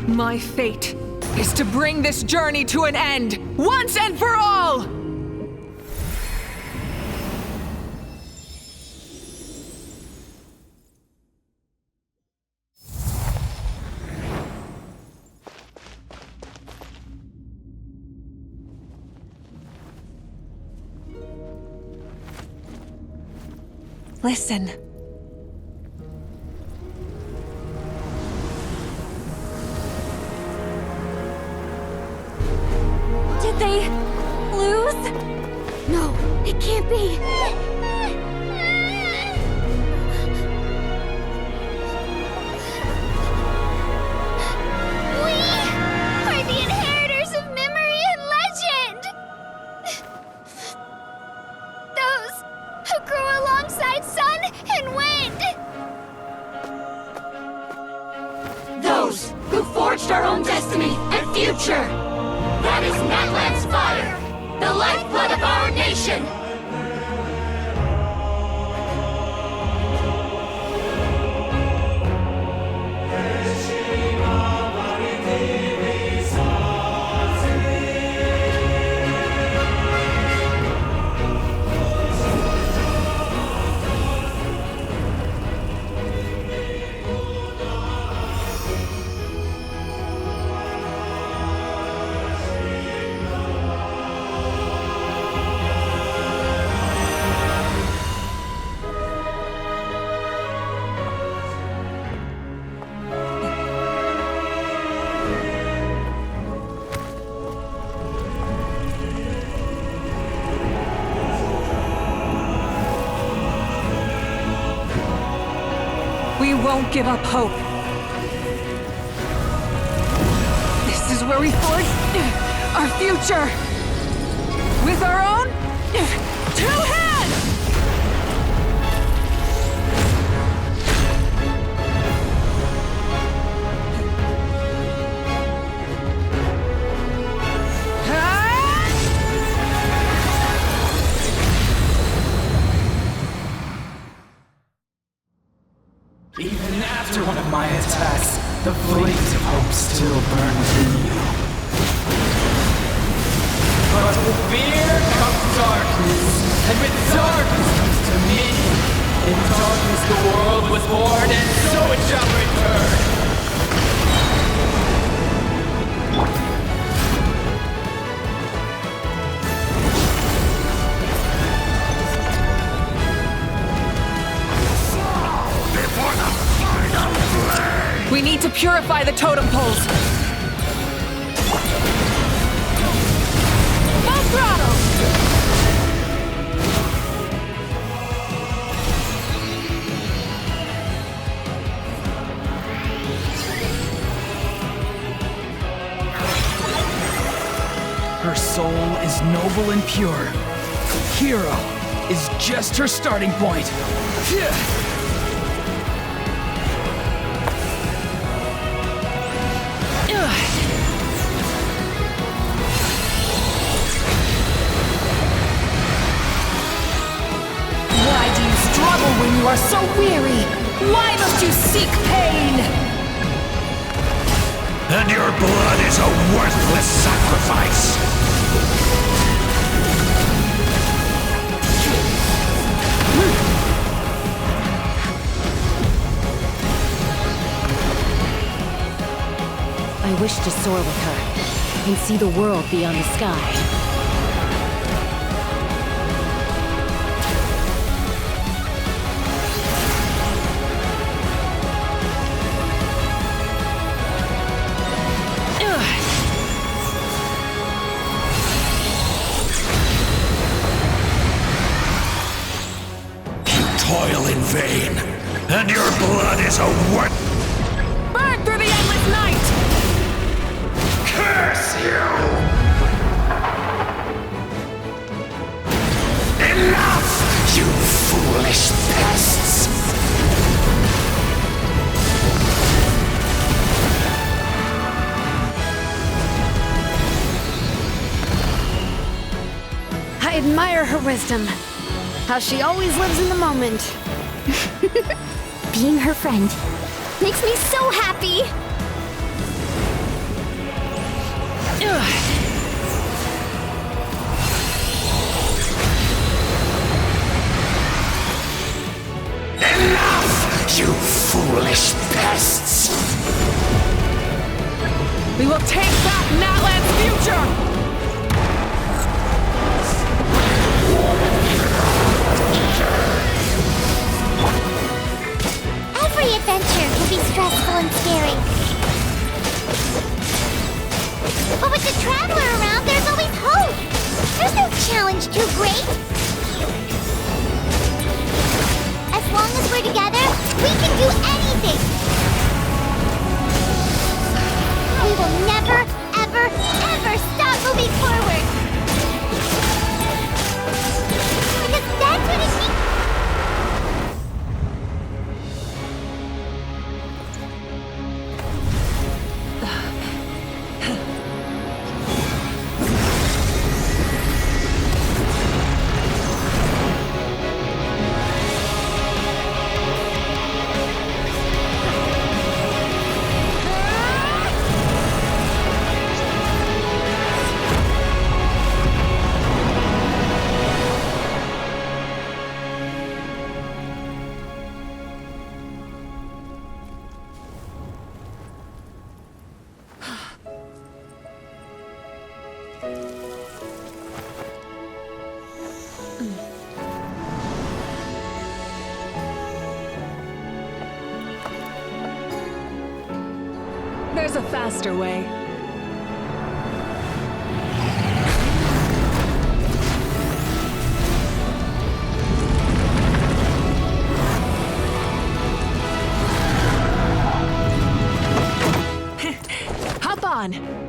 S4: My fate is to bring this journey to an end, once and for all! Listen.
S10: Did they lose? No, it can't be. We are the inheritors of memory and legend. Those who grew alongside sun and wind.
S23: Those who forged our own destiny and future. That is Natlan's fire, the lifeblood of our nation.
S4: We won't give up hope. This is where we forge our future. With our own 2 hands!
S5: Even after one of my attacks, the flames of hope still burn within you. But with fear comes darkness, and with darkness comes dominion. In darkness the world was born, and so it shall return.
S4: We need to purify the totem poles. Full throttle!
S5: Her soul is noble and pure. Hero is just her starting point.
S4: When you are so weary, why must you seek pain?
S21: And your blood is a worthless sacrifice.
S7: I wish to soar with her and see the world beyond the sky.
S21: And your blood is a worth.
S4: Burn through the endless night!
S21: Curse you! Enough, you foolish pests!
S3: I admire her wisdom. How she always lives in the moment.
S10: Being her friend makes me so happy!
S21: Enough, you foolish pests!
S4: We will take back Natlan's future!
S1: adventure can be stressful and scary. But with the Traveler around, there's always hope! There's no challenge too great! As long as we're together, we can do anything! We will never, ever, ever stop moving forward! Because that's what it means!
S4: There's a faster way. Hop on!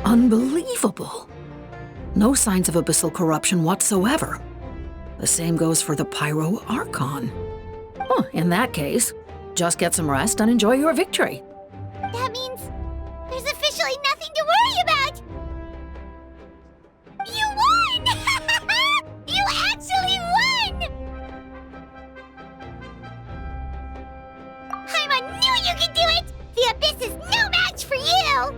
S6: Unbelievable. No signs of abyssal corruption whatsoever. The same goes for the Pyro Archon. Oh, in that case, just get some rest and enjoy your victory.
S1: That means there's officially nothing to worry about! You won! You actually won! Paimon knew you could do it! The Abyss is no match for you!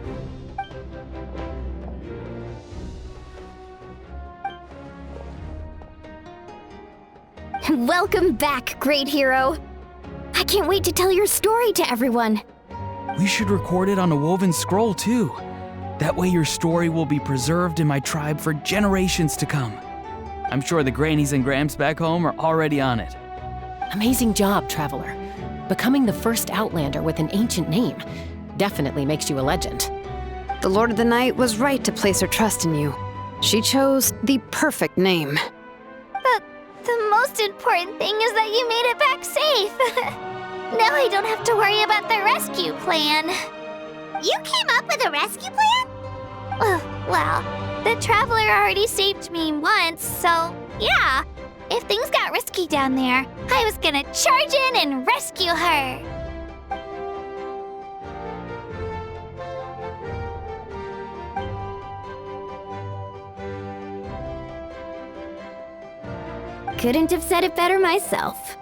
S10: Welcome back, great hero. I can't wait to tell your story to everyone.
S8: We should record it on a woven scroll, too. That way your story will be preserved in my tribe for generations to come. I'm sure the grannies and gramps back home are already on it.
S7: Amazing job, Traveler. Becoming the first Outlander with an ancient name definitely makes you a legend.
S3: The Lord of the Night was right to place her trust in you. She chose the perfect name.
S10: But the most important thing is that you made it back safe. Now I don't have to worry about the rescue plan.
S1: You came up with a rescue plan?
S10: Well, the Traveler already saved me once, so yeah. If things got risky down there, I was gonna charge in and rescue her. Couldn't have said it better myself.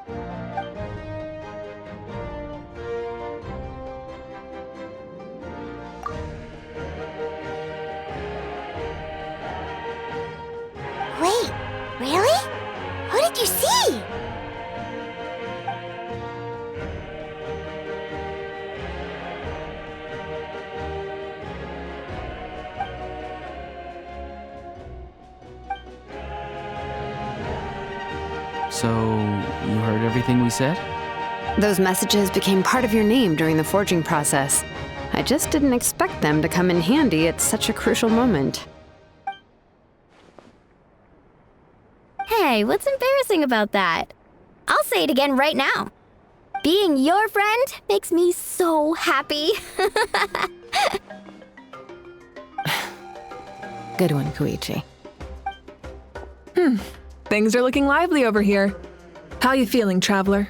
S1: Wait, really? Who did you see?
S8: So, you heard everything we said?
S3: Those messages became part of your name during the forging process. I just didn't expect them to come in handy at such a crucial moment.
S11: Hey, what's embarrassing about that? I'll say it again right now. Being your friend makes me so happy.
S7: Good one, Koichi.
S4: Things are looking lively over here. How you feeling, traveler?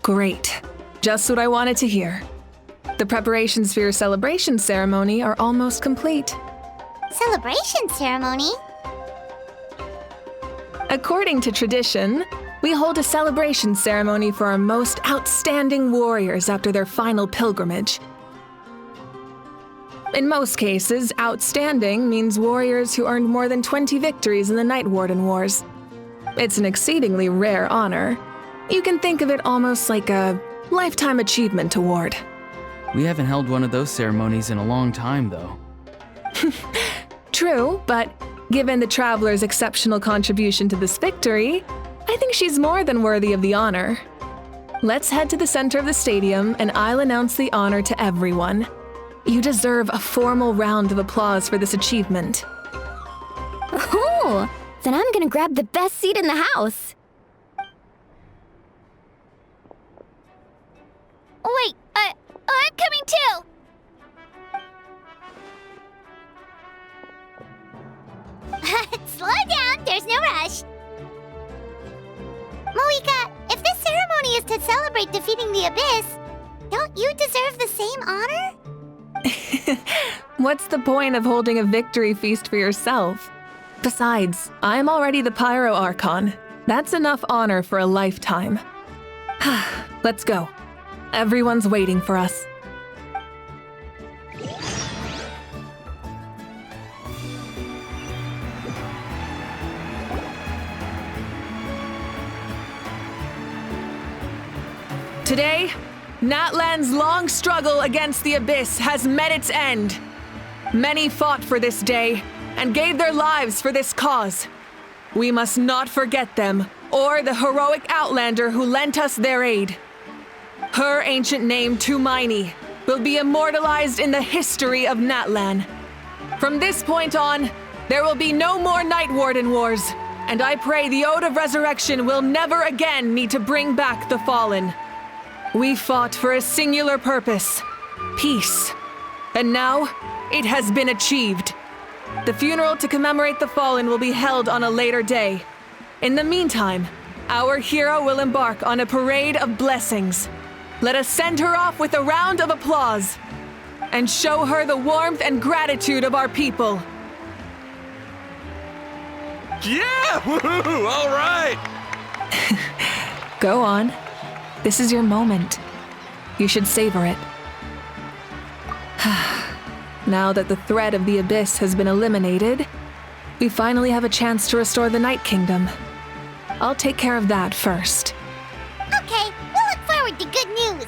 S4: Great. Just what I wanted to hear. The preparations for your celebration ceremony are almost complete.
S1: Celebration ceremony?
S4: According to tradition, we hold a celebration ceremony for our most outstanding warriors after their final pilgrimage. In most cases, outstanding means warriors who earned more than 20 victories in the Night Warden Wars. It's an exceedingly rare honor. You can think of it almost like a lifetime achievement award.
S8: We haven't held one of those ceremonies in a long time, though.
S4: True, but given the traveler's exceptional contribution to this victory, I think she's more than worthy of the honor. Let's head to the center of the stadium and I'll announce the honor to everyone. You deserve a formal round of applause for this achievement.
S11: Ooh, then I'm gonna grab the best seat in the house.
S10: Wait, I'm coming too! Slow down, there's no rush. Mavuika, if this ceremony is to celebrate defeating the Abyss, don't you deserve the same honor?
S4: What's the point of holding a victory feast for yourself? Besides, I'm already the Pyro Archon. That's enough honor for a lifetime. Let's go. Everyone's waiting for us. Today, Natlan's long struggle against the Abyss has met its end. Many fought for this day and gave their lives for this cause. We must not forget them or the heroic Outlander who lent us their aid. Her ancient name, Tumaini, will be immortalized in the history of Natlan. From this point on, there will be no more Night Warden Wars, and I pray the Ode of Resurrection will never again need to bring back the fallen. We fought for a singular purpose, peace, and now it has been achieved. The funeral to commemorate the fallen will be held on a later day. In the meantime, our hero will embark on a parade of blessings. Let us send her off with a round of applause and show her the warmth and gratitude of our people.
S16: Yeah! Woohoo! All right!
S4: Go on. This is your moment. You should savor it. Now that the threat of the Abyss has been eliminated, we finally have a chance to restore the Night Kingdom. I'll take care of that first.
S1: Okay, we'll look forward to good news.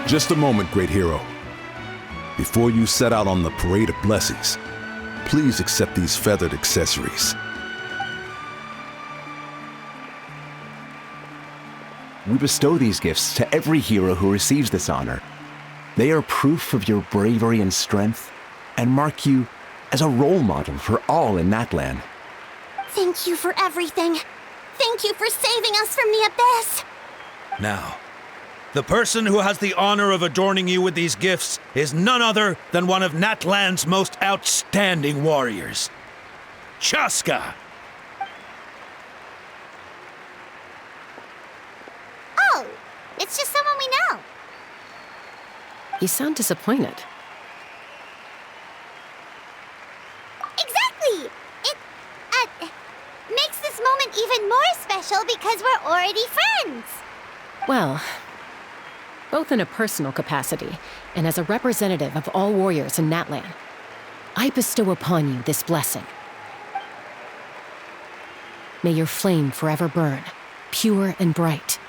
S17: Just a moment, great hero. Before you set out on the parade of blessings, please accept these feathered accessories.
S14: We bestow these gifts to every hero who receives this honor. They are proof of your bravery and strength, and mark you as a role model for all in Natlan.
S1: Thank you for everything. Thank you for saving us from the Abyss.
S16: Now, the person who has the honor of adorning you with these gifts is none other than one of Natlan's most outstanding warriors, Chaska.
S1: Oh, it's just someone we know.
S7: You sound disappointed.
S1: Exactly! It, makes this moment even more special because we're already friends.
S7: Well, both in a personal capacity and as a representative of all warriors in Natlan, I bestow upon you this blessing. May your flame forever burn, pure and bright,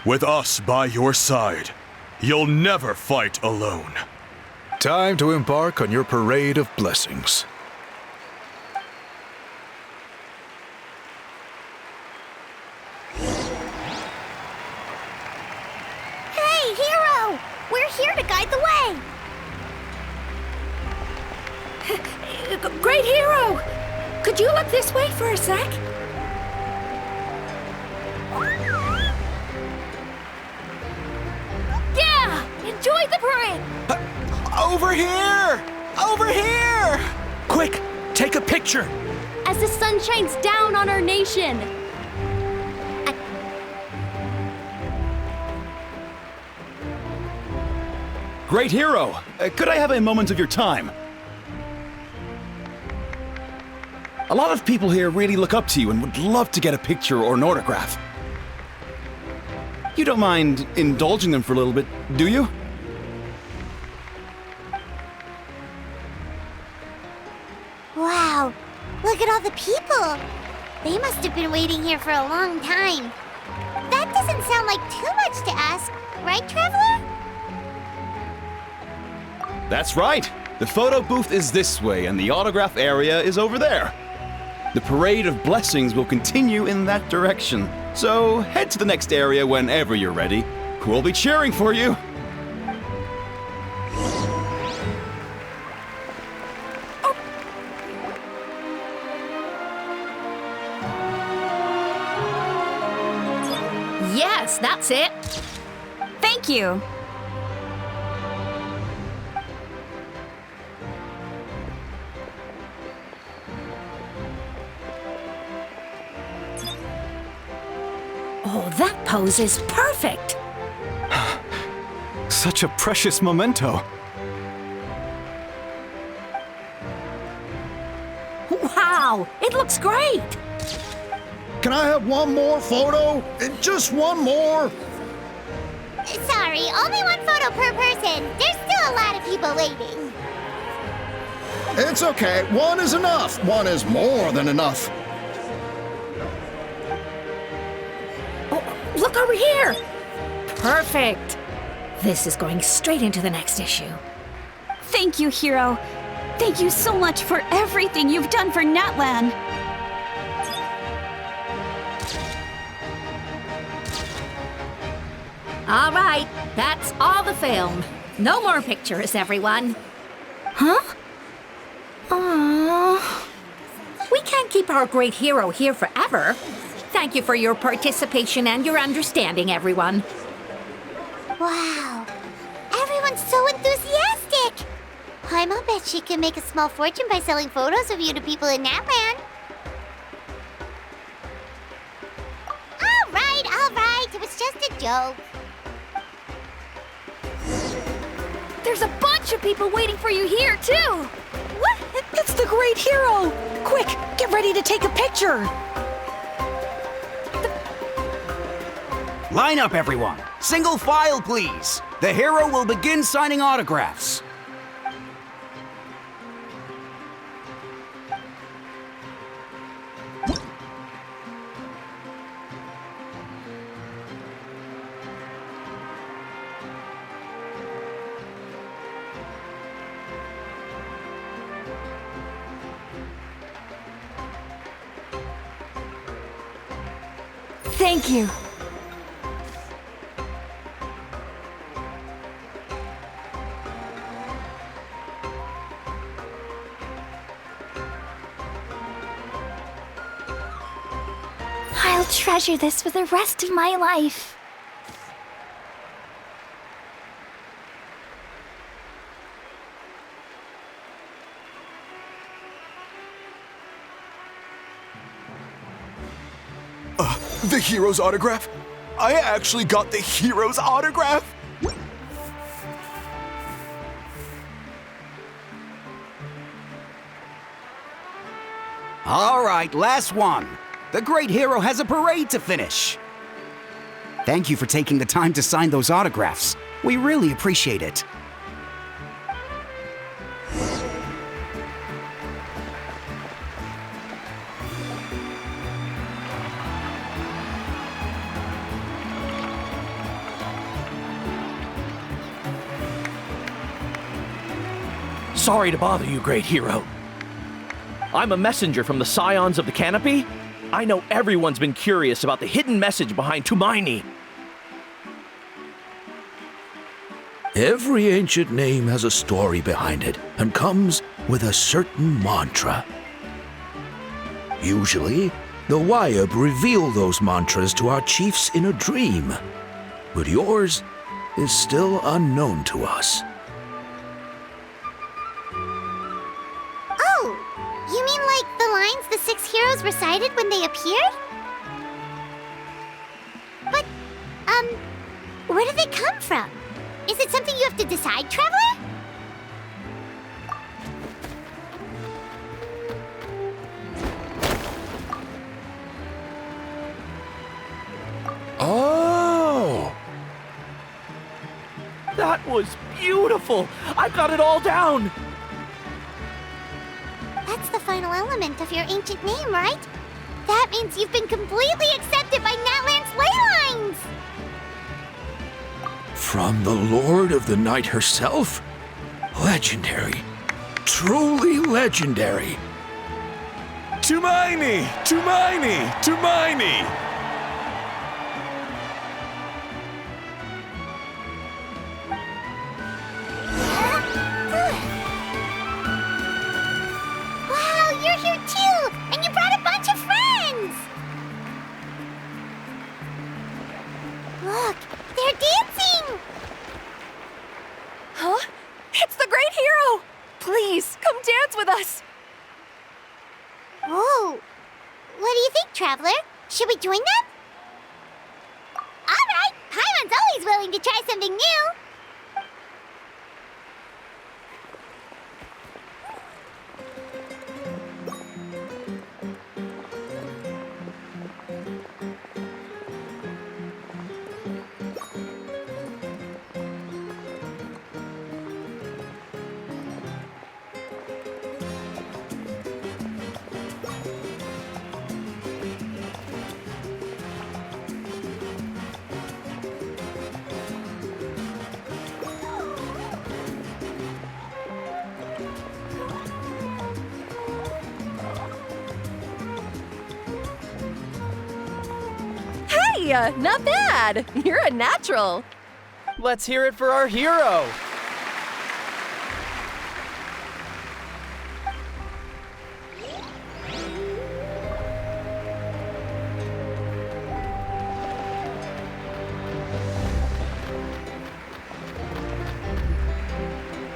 S2: With us by your side, you'll never fight alone.
S22: Time to embark on your parade of blessings.
S10: Hey, hero! We're here to guide the way!
S6: Great hero! Could you look this way for a sec?
S10: Yeah! Enjoy the parade!
S8: Over here! Over here! Quick, take a picture!
S11: As the sun shines down on our nation.
S8: Great hero! Could I have a moment of your time? A lot of people here really look up to you and would love to get a picture or an autograph. You don't mind indulging them for a little bit, do you?
S1: Wow, look at all the people. They must have been waiting here for a long time. That doesn't sound like too much to ask, right, Traveler?
S8: That's right. The photo booth is this way and the autograph area is over there. The parade of blessings will continue in that direction. So head to the next area whenever you're ready. We'll be cheering for you.
S6: Yes, that's it.
S11: Thank you.
S6: Oh, that pose is perfect.
S8: Such a precious memento.
S6: Wow, it looks great.
S13: Can I have one more photo? Just one more.
S1: Sorry, only one photo per person. There's still a lot of people waiting.
S13: It's okay. One is enough. One is more than enough.
S6: Look over here. Perfect. This is going straight into the next issue.
S11: Thank you, hero. Thank you so much for everything you've done for Natlan.
S6: All right, that's all the film. No more pictures, everyone.
S11: Huh?
S6: Aww. We can't keep our great hero here forever. Thank you for your participation and your understanding, everyone.
S1: Wow, everyone's so enthusiastic. I'll bet she can make a small fortune by selling photos of you to people in Natlan. All right, it was just a joke.
S10: There's a bunch of people waiting for you here, too!
S6: What? It's the great hero! Quick, get ready to take a picture!
S15: Line up, everyone. Single file, please. The hero will begin signing autographs.
S11: Thank you.
S10: I'll treasure this for the rest of my life.
S2: The hero's autograph? I actually got the hero's autograph?
S15: All right, last one. The great hero has a parade to finish. Thank you for taking the time to sign those autographs. We really appreciate it.
S12: Sorry to bother you, great hero. I'm a messenger from the Scions of the Canopy. I know everyone's been curious about the hidden message behind Tumaini.
S18: Every ancient name has a story behind it and comes with a certain mantra. Usually, the Wayab reveal those mantras to our chiefs in a dream, but yours is still unknown to us.
S1: Oh, you mean like the lines the 6 heroes recited when they appeared? But, where do they come from? Is it something you have to decide, Traveler?
S12: Oh! That was beautiful! I've got it all down!
S1: That's the final element of your ancient name, right? That means you've been completely accepted by Natlan's ley lines!
S18: From the Lord of the Night herself? Legendary. Truly legendary.
S2: Tumaini! Tumaini! Tumaini!
S1: Wow, you're here too! And you brought a bunch of friends! Look, they're dancing!
S20: Huh? It's the great hero! Please, come dance with us!
S1: Whoa! What do you think, Traveler? Should we join them? Alright! Paimon's always willing to try something new!
S20: Hey, not bad! You're a natural!
S5: Let's hear it for our hero!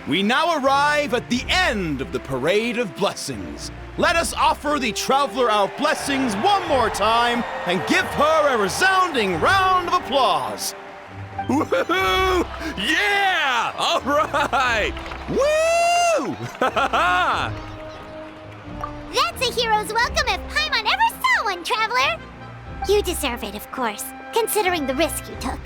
S24: We now arrive at the end of the Parade of Blessings. Let us offer the Traveler our blessings one more time and give her a resounding round of applause.
S18: Woohoo! Yeah! All right! Woo!
S1: That's a hero's welcome if Paimon ever saw one, Traveler! You deserve it, of course, considering the risk you took.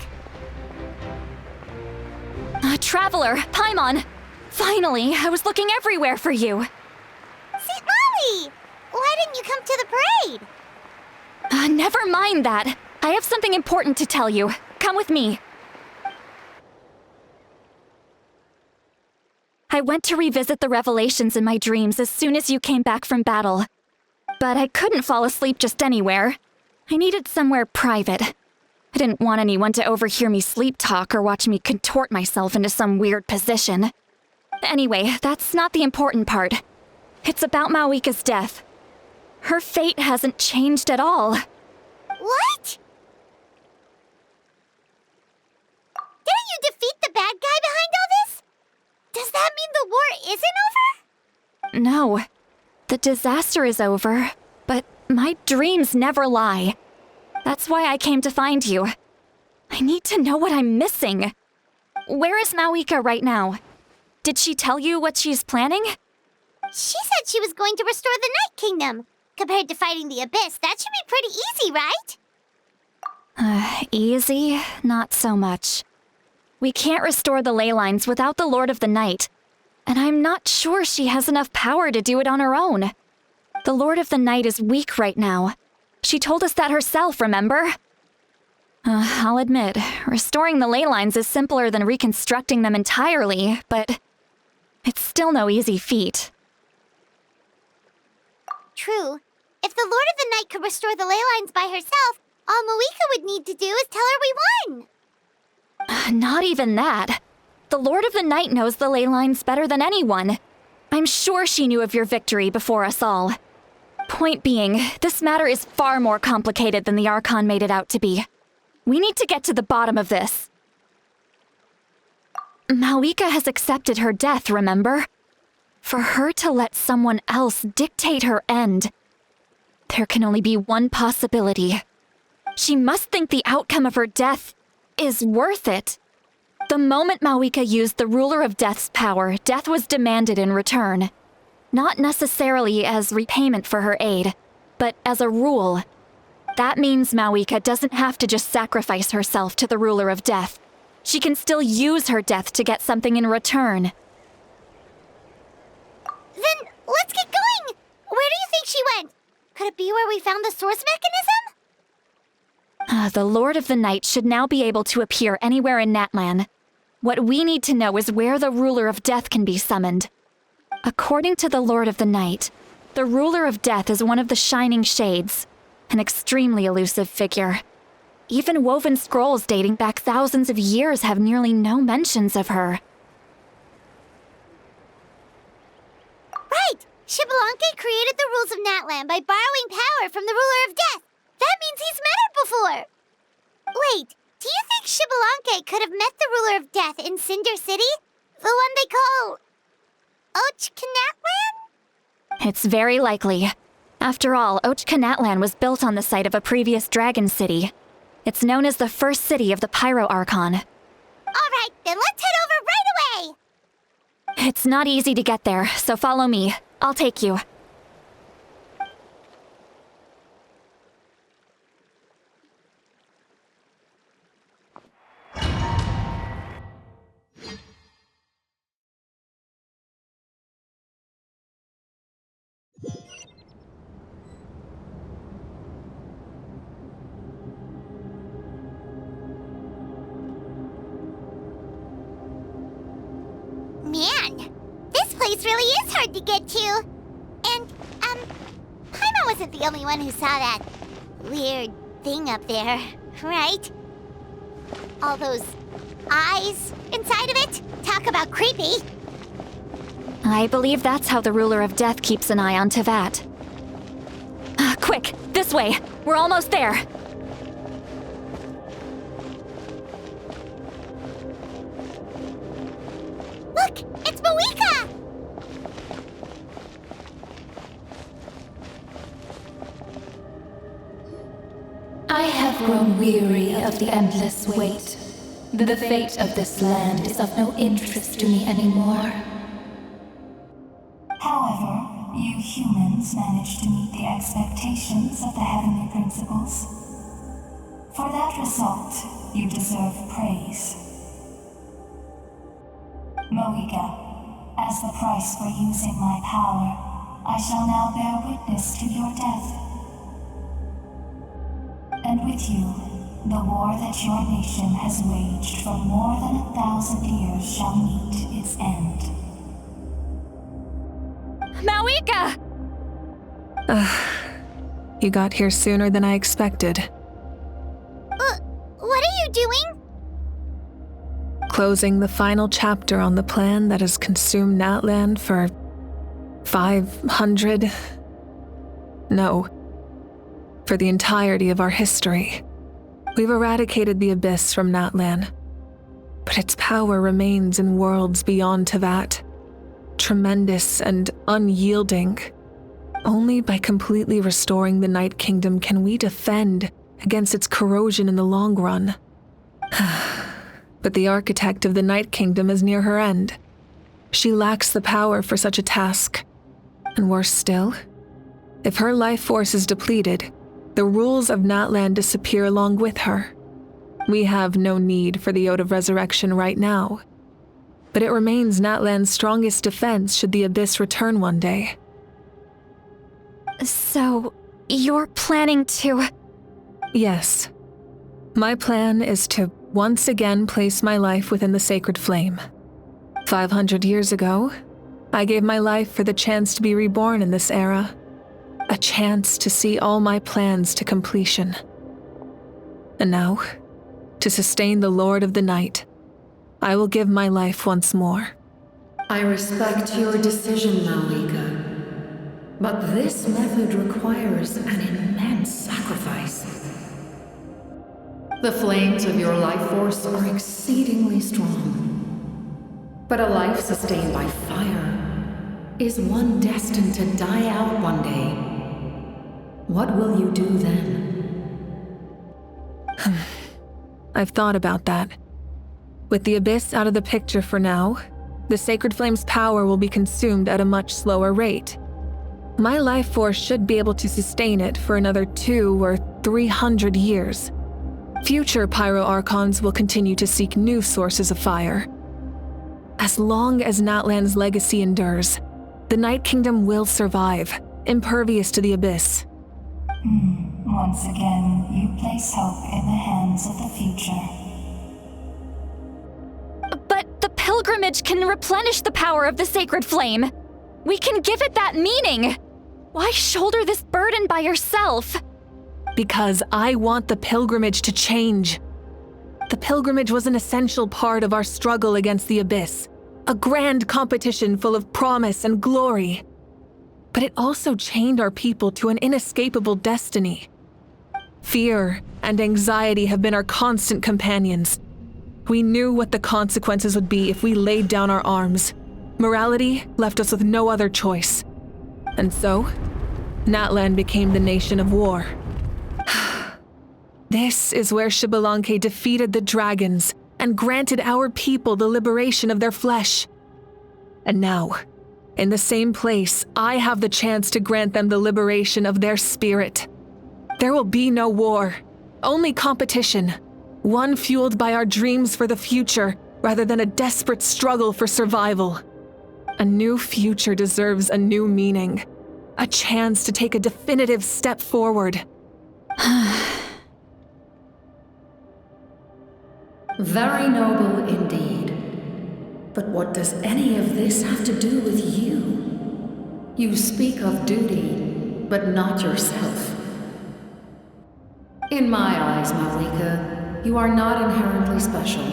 S20: Traveler, Paimon! Finally, I was looking everywhere for you!
S1: St. Molly! Why didn't you come to the parade?
S20: Never mind that. I have something important to tell you. Come with me. I went to revisit the revelations in my dreams as soon as you came back from battle. But I couldn't fall asleep just anywhere. I needed somewhere private. I didn't want anyone to overhear me sleep talk or watch me contort myself into some weird position. Anyway, that's not the important part. It's about Mavuika's death. Her fate hasn't changed at all.
S1: What? Didn't you defeat the bad guy behind all this? Does that mean the war isn't over?
S20: No. The disaster is over, but my dreams never lie. That's why I came to find you. I need to know what I'm missing. Where is Mavuika right now? Did she tell you what she's planning?
S1: She said she was going to restore the Night Kingdom. Compared to fighting the Abyss, that should be pretty easy, right?
S20: Easy? Not so much. We can't restore the ley lines without the Lord of the Night, and I'm not sure she has enough power to do it on her own. The Lord of the Night is weak right now. She told us that herself, remember? I'll admit, restoring the ley lines is simpler than reconstructing them entirely, but It's still no easy feat.
S1: True. If the Lord of the Night could restore the ley lines by herself, all Mavuika would need to do is tell her we won.
S20: Not even that. The Lord of the Night knows the ley lines better than anyone. I'm sure she knew of your victory before us all. Point being, this matter is far more complicated than the Archon made it out to be. We need to get to the bottom of this. Mavuika has accepted her death, remember? For her to let someone else dictate her end, there can only be one possibility. She must think the outcome of her death is worth it. The moment Mavuika used the Ruler of Death's power, death was demanded in return. Not necessarily as repayment for her aid, but as a rule. That means Mavuika doesn't have to just sacrifice herself to the Ruler of Death. She can still use her death to get something in return.
S1: Then let's get going! Where do you think she went? Could it be where we found the source mechanism?
S20: The Lord of the Night should now be able to appear anywhere in Natlan. What we need to know is where the Ruler of Death can be summoned. According to the Lord of the Night, the Ruler of Death is one of the Shining Shades, an extremely elusive figure. Even woven scrolls dating back thousands of years have nearly no mentions of her.
S1: Right! Xbalanque created the rules of Natlan by borrowing power from the Ruler of Death. That means he's met her before! Wait, do you think Xbalanque could have met the Ruler of Death in Cinder City? The one they call... Natlan?
S20: It's very likely. After all, Natlan was built on the site of a previous dragon city. It's known as the first city of the Pyro Archon.
S1: Alright, then let's head over right away!
S20: It's not easy to get there, so follow me. I'll take you.
S1: Man, this place really is hard to get to. And, Paimon wasn't the only one who saw that weird thing up there, right? All those eyes inside of it? Talk about creepy.
S20: I believe that's how the Ruler of Death keeps an eye on Teyvat. Quick, this way! We're almost there!
S1: Look! It's Mavuika!
S9: I have grown weary of the endless wait. The fate of this land is of no interest to me anymore.
S19: However, you humans managed to meet the expectations of the heavenly principles. For that result, you deserve praise. Mavuika, as the price for using my power, I shall now bear witness to your death. And with you, the war that your nation has waged for more than 1,000 years shall meet its end.
S20: Mavuika!
S4: You got here sooner than I expected.
S1: What are you doing?
S4: Closing the final chapter on the plan that has consumed Natlan for 500... No. For the entirety of our history. We've eradicated the Abyss from Natlan, but its power remains in worlds beyond Teyvat. Tremendous and unyielding. Only by completely restoring the Night Kingdom can we defend against its corrosion in the long run. But the architect of the Night Kingdom is near her end. She lacks the power for such a task. And worse still, if her life force is depleted, the rules of Natlan disappear along with her. We have no need for the Ode of Resurrection right now. But it remains Natlan's strongest defense should the Abyss return one day.
S20: So, you're planning to...
S4: Yes. My plan is to once again place my life within the sacred flame. 500 years ago, I gave my life for the chance to be reborn in this era. A chance to see all my plans to completion. And now, to sustain the Lord of the Night, I will give my life once more.
S6: I respect your decision, Mavuika. But this method requires an immense sacrifice. The flames of your life force are exceedingly strong. But a life sustained by fire is one destined to die out one day. What will you do then?
S4: I've thought about that. With the Abyss out of the picture for now, the Sacred Flame's power will be consumed at a much slower rate. My life force should be able to sustain it for another 200 or 300 years. Future Pyro Archons will continue to seek new sources of fire. As long as Natlan's legacy endures, the Night Kingdom will survive, impervious to the Abyss.
S19: Once again, you place hope in the hands of the future.
S20: But the pilgrimage can replenish the power of the sacred flame. We can give it that meaning. Why shoulder this burden by yourself?
S4: Because I want the pilgrimage to change. The pilgrimage was an essential part of our struggle against the Abyss, a grand competition full of promise and glory. But it also chained our people to an inescapable destiny. Fear and anxiety have been our constant companions. We knew what the consequences would be if we laid down our arms. Morality left us with no other choice. And so, Natlan became the nation of war. This is where Xbalanque defeated the dragons and granted our people the liberation of their flesh. And now, in the same place, I have the chance to grant them the liberation of their spirit. There will be no war, only competition, one fueled by our dreams for the future rather than a desperate struggle for survival. A new future deserves a new meaning, a chance to take a definitive step forward.
S6: Very noble indeed. But what does any of this have to do with you? You speak of duty, but not yourself. In my eyes, Mavuika, you are not inherently special.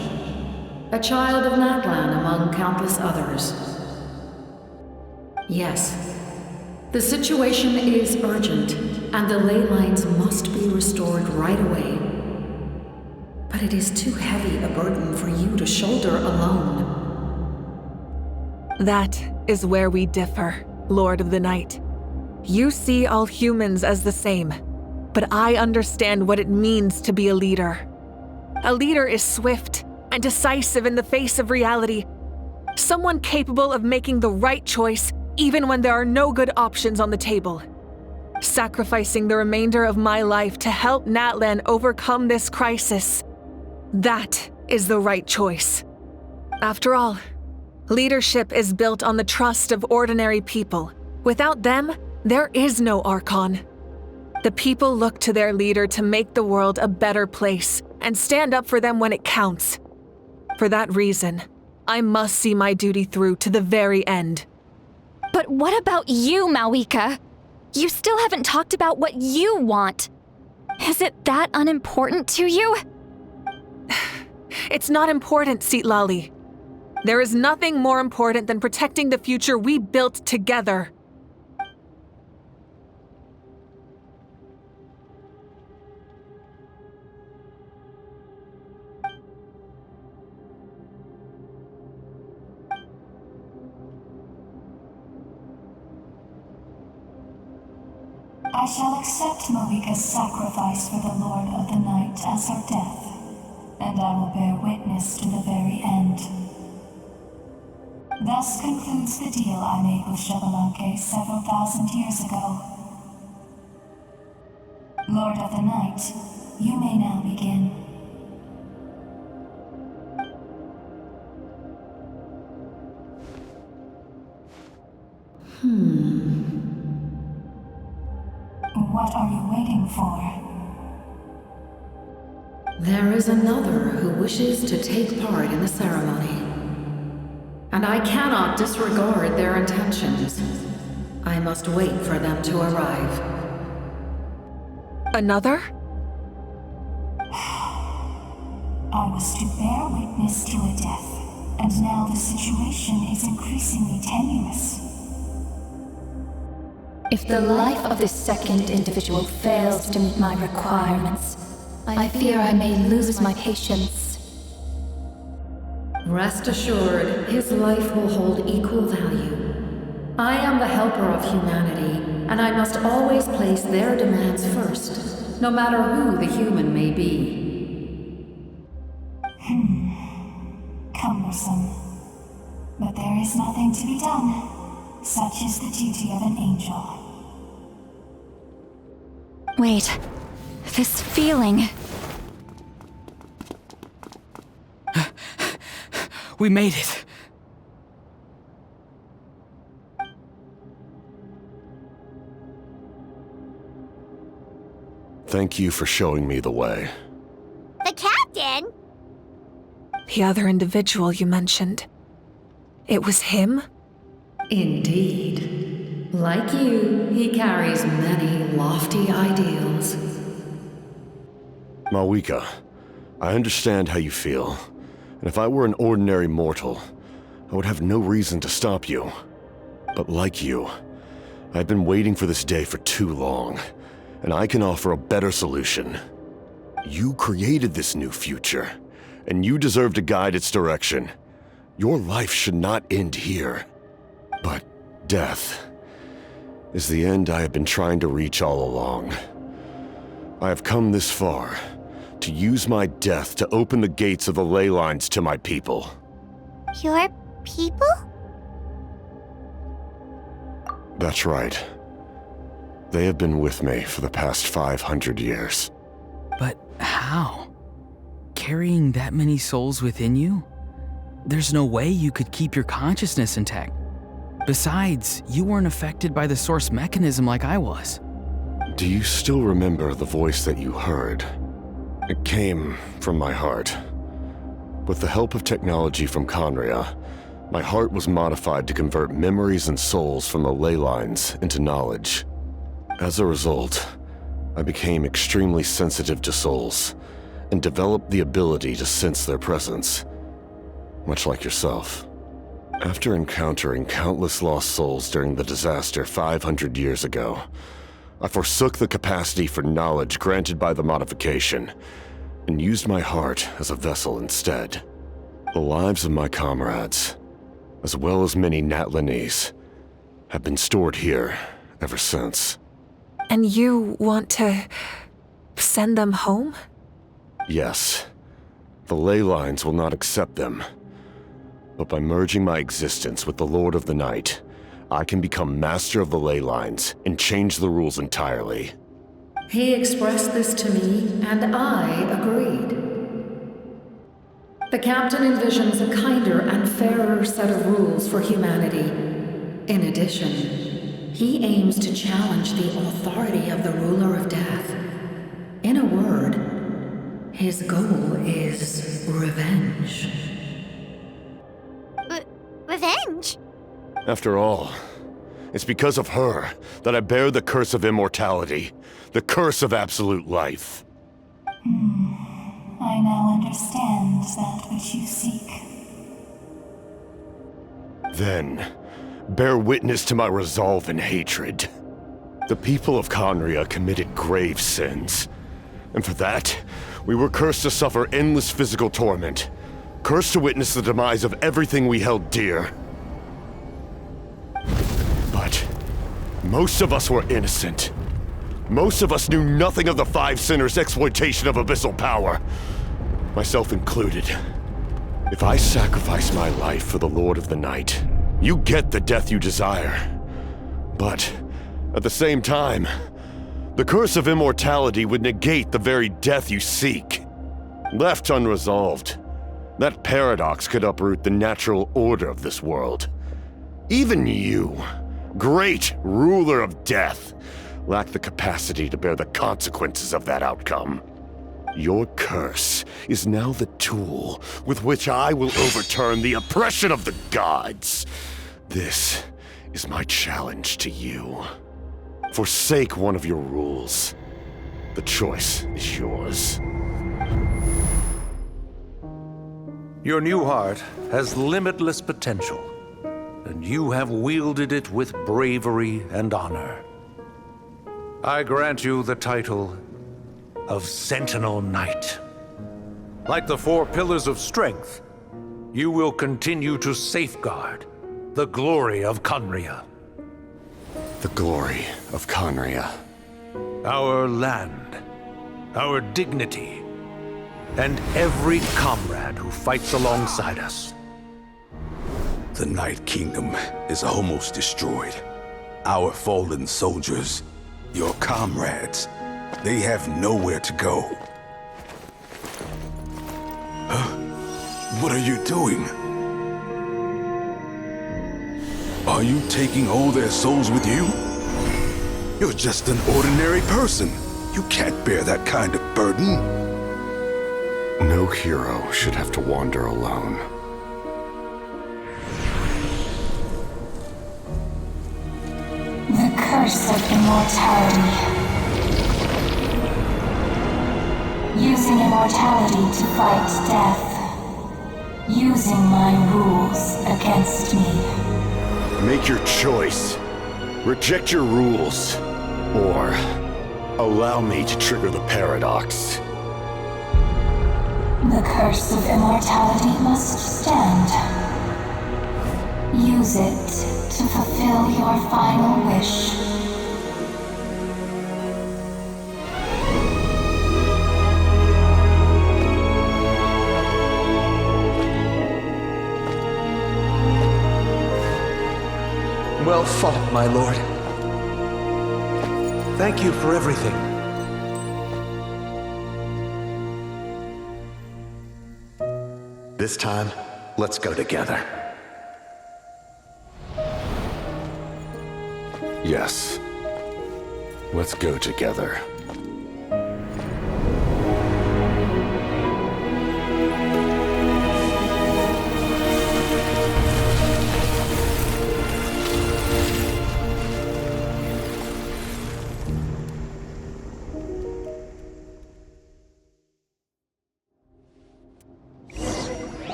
S6: A child of Natlan among countless others. Yes, the situation is urgent, and the ley lines must be restored right away. But it is too heavy a burden for you to shoulder alone.
S4: That is where we differ, Lord of the Night. You see all humans as the same, but I understand what it means to be a leader. A leader is swift and decisive in the face of reality. Someone capable of making the right choice even when there are no good options on the table. Sacrificing the remainder of my life to help Natlan overcome this crisis. That is the right choice. After all, leadership is built on the trust of ordinary people. Without them, there is no Archon. The people look to their leader to make the world a better place and stand up for them when it counts. For that reason, I must see my duty through to the very end.
S20: But what about you, Mavuika? You still haven't talked about what you want. Is it that unimportant to you?
S4: It's not important, Setelah. There is nothing more important than protecting the future we built together.
S19: I shall accept Mavuika's sacrifice for the Lord of the Night as her death, and I will bear witness to the very end. Thus concludes the deal I made with Xbalanque several thousand years ago. Lord of the Night, you may now begin. What are you waiting for?
S6: There is another who wishes to take part in the ceremony. and I cannot disregard their intentions. I must wait for them to arrive.
S4: Another?
S19: I was to bear witness to a death, and now the situation is increasingly tenuous.
S9: If the life of this second individual fails to meet my requirements, I fear I may lose my patience.
S6: Rest assured, his life will hold equal value. I am the helper of humanity, and I must always place their demands first, no matter who the human may be.
S19: Cumbersome. But there is nothing to be done. Such is the duty of an angel.
S20: Wait, this feeling.
S8: We made it.
S2: Thank you for showing me the way.
S1: The captain?
S4: The other individual you mentioned. It was him?
S6: Indeed. Like you, he carries many lofty ideals.
S2: Mavuika, I understand how you feel. And if I were an ordinary mortal, I would have no reason to stop you. But like you, I've been waiting for this day for too long, and I can offer a better solution. You created this new future, and you deserve to guide its direction. Your life should not end here. But death is the end I have been trying to reach all along. I have come this far to use my death to open the gates of the ley lines to my people.
S1: Your people?
S2: That's right. They have been with me for the past 500 years.
S8: But how? Carrying that many souls within you? There's no way you could keep your consciousness intact. Besides, you weren't affected by the source mechanism like I was.
S2: Do you still remember the voice that you heard? It came from my heart. With the help of technology from Khaenri'ah, my heart was modified to convert memories and souls from the ley lines into knowledge. As a result, I became extremely sensitive to souls, and developed the ability to sense their presence, much like yourself. After encountering countless lost souls during the disaster 500 years ago, I forsook the capacity for knowledge granted by the modification, and used my heart as a vessel instead. The lives of my comrades, as well as many Natlanese, have been stored here ever since.
S4: And you want to send them home?
S2: Yes. The ley lines will not accept them. But by merging my existence with the Lord of the Night, I can become master of the ley lines and change the rules entirely.
S6: He expressed this to me, and I agreed. The captain envisions a kinder and fairer set of rules for humanity. In addition, he aims to challenge the authority of the ruler of death. In a word, his goal is revenge.
S1: Revenge?
S2: After all, it's because of her that I bear the curse of immortality, the curse of absolute life.
S19: I now understand that which you seek.
S2: Then, bear witness to my resolve and hatred. The people of Khaenri'ah committed grave sins, and for that, we were cursed to suffer endless physical torment, cursed to witness the demise of everything we held dear. But most of us were innocent. Most of us knew nothing of the Five Sinners' exploitation of abyssal power, myself included. If I sacrifice my life for the Lord of the Night, you get the death you desire. But at the same time, the curse of immortality would negate the very death you seek. Left unresolved, that paradox could uproot the natural order of this world. Even you, great ruler of death, lack the capacity to bear the consequences of that outcome. Your curse is now the tool with which I will overturn the oppression of the gods. This is my challenge to you. Forsake one of your rules. The choice is yours.
S18: Your new heart has limitless potential, and you have wielded it with bravery and honor. I grant you the title of Sentinel Knight. Like the 4 pillars of strength, you will continue to safeguard the glory of Khaenri'ah.
S2: The glory of Khaenri'ah.
S18: Our land, our dignity, and every comrade who fights alongside us.
S3: The Night Kingdom is almost destroyed. Our fallen soldiers, your comrades, they have nowhere to go. What are you doing? Are you taking all their souls with you? You're just an ordinary person. You can't bear that kind of burden.
S2: No hero should have to wander alone.
S19: The curse of immortality. Using immortality to fight death. Using my rules against me.
S2: Make your choice. Reject your rules. Or allow me to trigger the paradox.
S19: The curse of immortality must stand. Use it to fulfill your final wish.
S18: Well fought, my lord. Thank you for everything.
S17: This time, let's go together.
S2: Yes. Let's go together.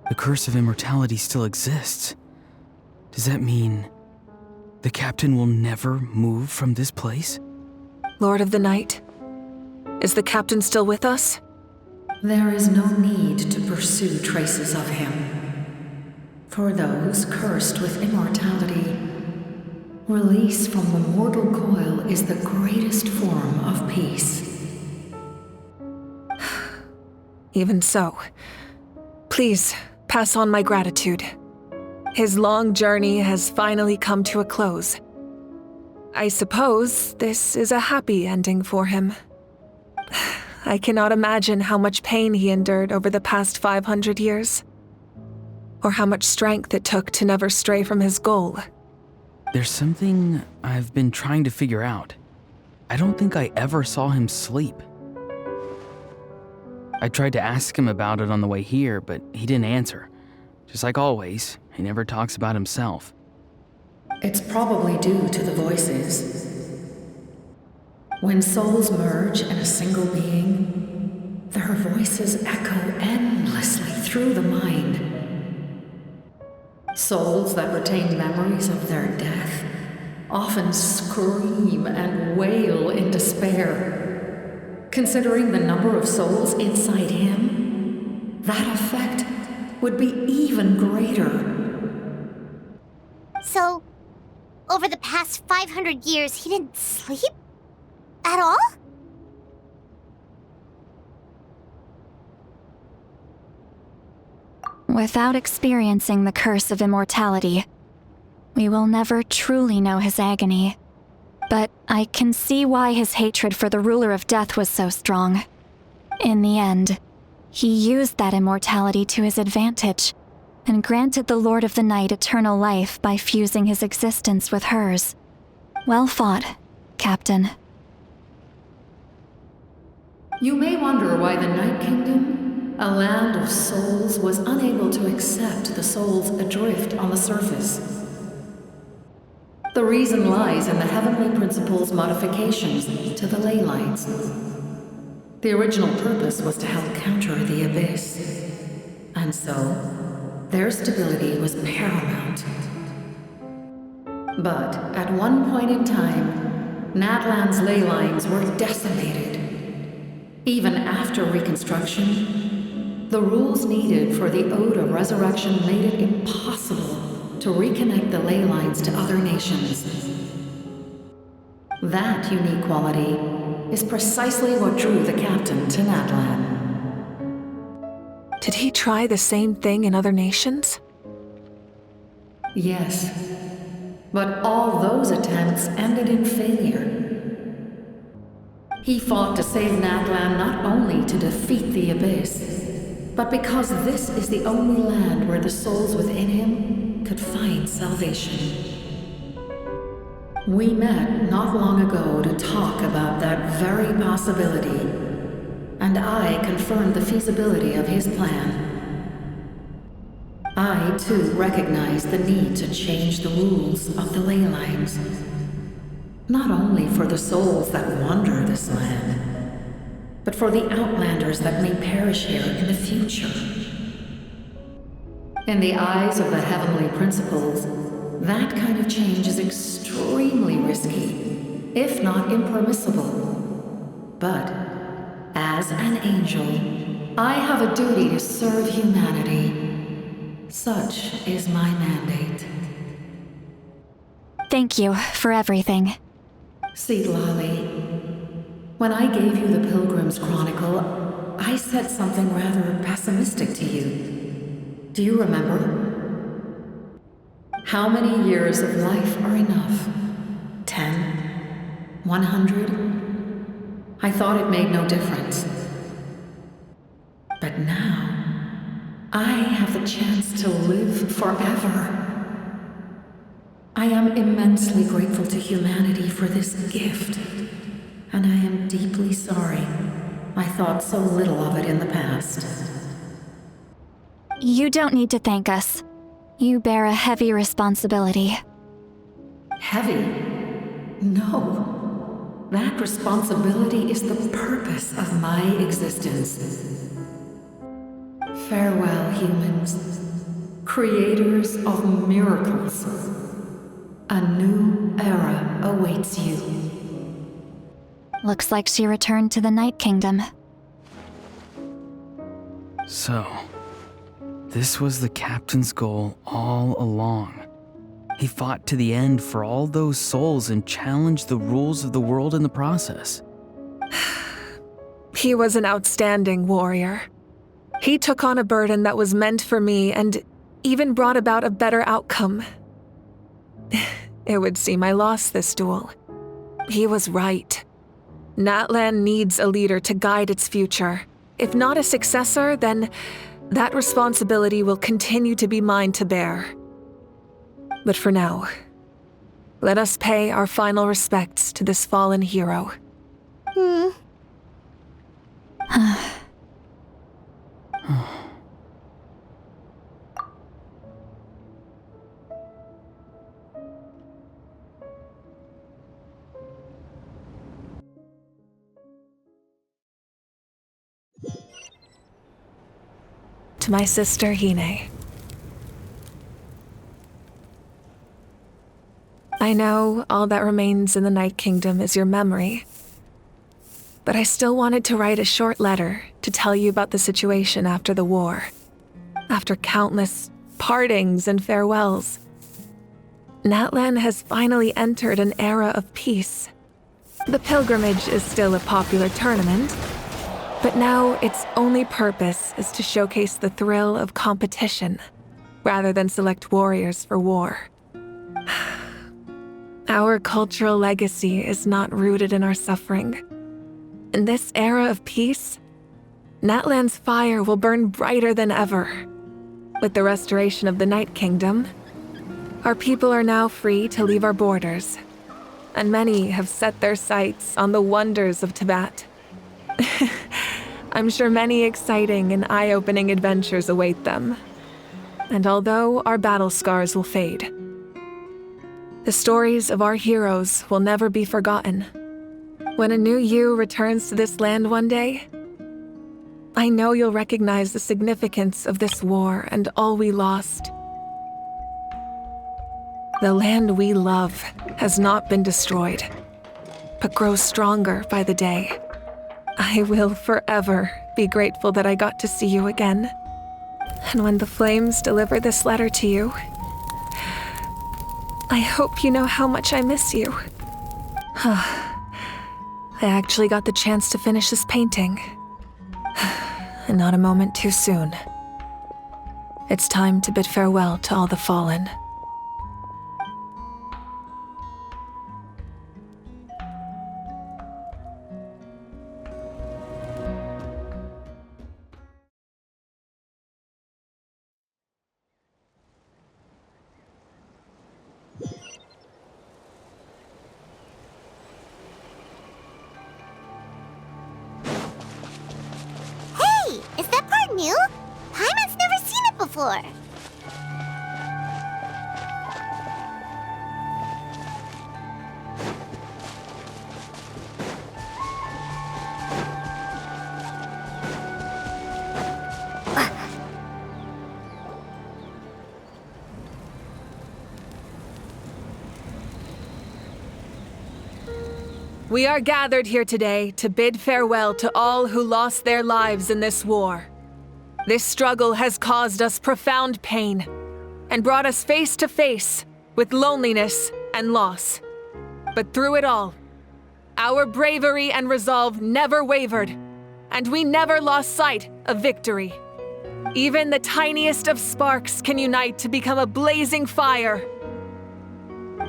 S8: The curse of immortality still exists. Does that mean the captain will never move from this place?
S4: Lord of the Night, is the captain still with us?
S6: There is no need to pursue traces of him. For those cursed with immortality, release from the mortal coil is the greatest form of peace.
S4: Even so, please pass on my gratitude. His long journey has finally come to a close. I suppose this is a happy ending for him. I cannot imagine how much pain he endured over the past 500 years, or how much strength it took to never stray from his goal.
S8: There's something I've been trying to figure out. I don't think I ever saw him sleep. I tried to ask him about it on the way here, but he didn't answer. Just like always, he never talks about himself.
S6: It's probably due to the voices. When souls merge in a single being, their voices echo endlessly through the mind. Souls that retain memories of their death often scream and wail in despair. Considering the number of souls inside him, that effect would be even greater.
S1: So, over the past 500 years, he didn't sleep? At all?
S20: Without experiencing the curse of immortality, we will never truly know his agony. But I can see why his hatred for the ruler of death was so strong. In the end, he used that immortality to his advantage, and granted the Lord of the Night eternal life by fusing his existence with hers. Well fought, Captain.
S6: You may wonder why the Night Kingdom, a land of souls, was unable to accept the souls adrift on the surface. The reason lies in the heavenly principle's modifications to the ley lines. The original purpose was to help counter the abyss, and so their stability was paramount. But at one point in time, Natlan's ley lines were decimated. Even after reconstruction, the rules needed for the Ode of Resurrection made it impossible to reconnect the ley lines to other nations. That unique quality is precisely what drew the captain to Natlan.
S4: Did he try the same thing in other nations?
S6: Yes, but all those attempts ended in failure. He fought to save Natlan not only to defeat the Abyss, but because this is the only land where the souls within him could find salvation. We met not long ago to talk about that very possibility, and I confirmed the feasibility of his plan. I, too, recognize the need to change the rules of the ley lines, not only for the souls that wander this land, but for the outlanders that may perish here in the future. In the eyes of the heavenly principles, that kind of change is extremely risky, if not impermissible. But, as an angel, I have a duty to serve humanity. Such is my mandate.
S20: Thank you for everything.
S6: Setelah, when I gave you the Pilgrim's Chronicle, I said something rather pessimistic to you. Do you remember? How many years of life are enough? 10? 100? I thought it made no difference. But now, I have the chance to live forever. I am immensely grateful to humanity for this gift, and I am deeply sorry I thought so little of it in the past.
S20: You don't need to thank us. You bear a heavy responsibility.
S6: Heavy? No. That responsibility is the purpose of my existence. Farewell, humans. Creators of miracles. A new era awaits you.
S20: Looks like she returned to the Night Kingdom.
S8: So, this was the captain's goal all along. He fought to the end for all those souls and challenged the rules of the world in the process.
S4: He was an outstanding warrior. He took on a burden that was meant for me and even brought about a better outcome. It would seem I lost this duel. He was right. Natlan needs a leader to guide its future. If not a successor, then that responsibility will continue to be mine to bear. But for now, let us pay our final respects to this fallen hero. To my sister, Hine. I know all that remains in the Night Kingdom is your memory, but I still wanted to write a short letter to tell you about the situation after the war. After countless partings and farewells, Natlan has finally entered an era of peace. The pilgrimage is still a popular tournament, but now its only purpose is to showcase the thrill of competition, rather than select warriors for war. Our cultural legacy is not rooted in our suffering. In this era of peace, Natlan's fire will burn brighter than ever. With the restoration of the Night Kingdom, our people are now free to leave our borders, and many have set their sights on the wonders of Tibet. I'm sure many exciting and eye-opening adventures await them. And although our battle scars will fade, the stories of our heroes will never be forgotten. When a new you returns to this land one day, I know you'll recognize the significance of this war and all we lost. The land we love has not been destroyed, but grows stronger by the day. I will forever be grateful that I got to see you again. And when the flames deliver this letter to you, I hope you know how much I miss you. I actually got the chance to finish this painting. And not a moment too soon. It's time to bid farewell to all the fallen.
S1: Is that part new? Paimon's never seen it before.
S4: We are gathered here today to bid farewell to all who lost their lives in this war. This struggle has caused us profound pain and brought us face to face with loneliness and loss. But through it all, our bravery and resolve never wavered, and we never lost sight of victory. Even the tiniest of sparks can unite to become a blazing fire.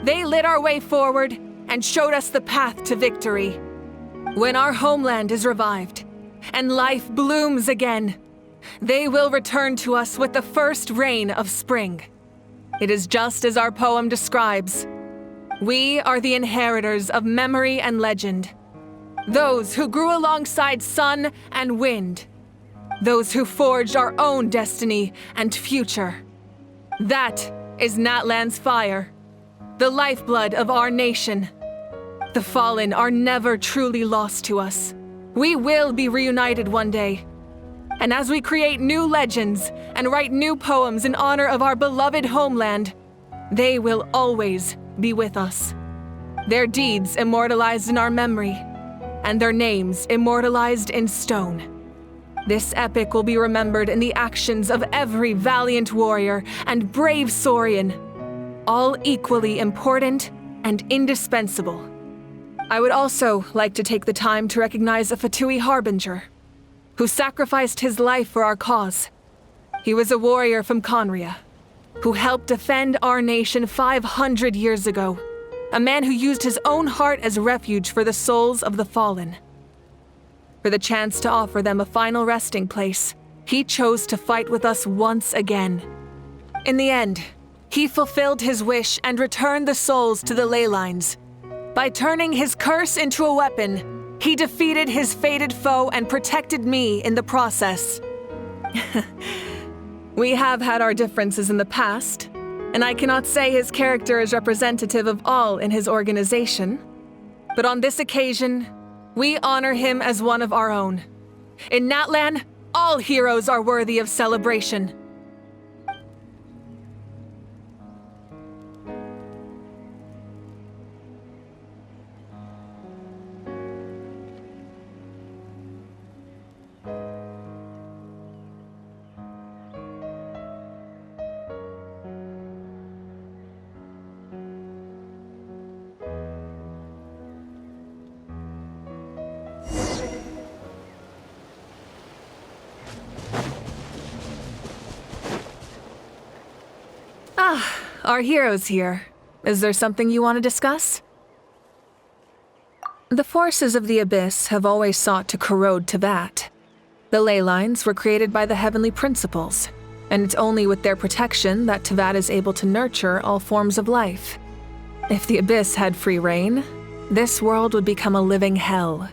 S4: They lit our way forward and showed us the path to victory. When our homeland is revived and life blooms again, they will return to us with the first rain of spring. It is just as our poem describes. We are the inheritors of memory and legend. Those who grew alongside sun and wind. Those who forged our own destiny and future. That is Natlan's fire, the lifeblood of our nation. The fallen are never truly lost to us. We will be reunited one day. And as we create new legends and write new poems in honor of our beloved homeland, they will always be with us. Their deeds immortalized in our memory, and their names immortalized in stone. This epic will be remembered in the actions of every valiant warrior and brave Saurian, all equally important and indispensable. I would also like to take the time to recognize a Fatui harbinger, who sacrificed his life for our cause. He was a warrior from Conria, who helped defend our nation 500 years ago, a man who used his own heart as refuge for the souls of the fallen. For the chance to offer them a final resting place, he chose to fight with us once again. In the end, he fulfilled his wish and returned the souls to the ley lines. By turning his curse into a weapon, he defeated his fated foe and protected me in the process. We have had our differences in the past, and I cannot say his character is representative of all in his organization. But on this occasion, we honor him as one of our own. In Natlan, all heroes are worthy of celebration. Our heroes here. Is there something you want to discuss? The forces of the Abyss have always sought to corrode Tibet. The ley lines were created by the heavenly principles, and it's only with their protection that Tevat is able to nurture all forms of life. If the Abyss had free reign, this world would become a living hell.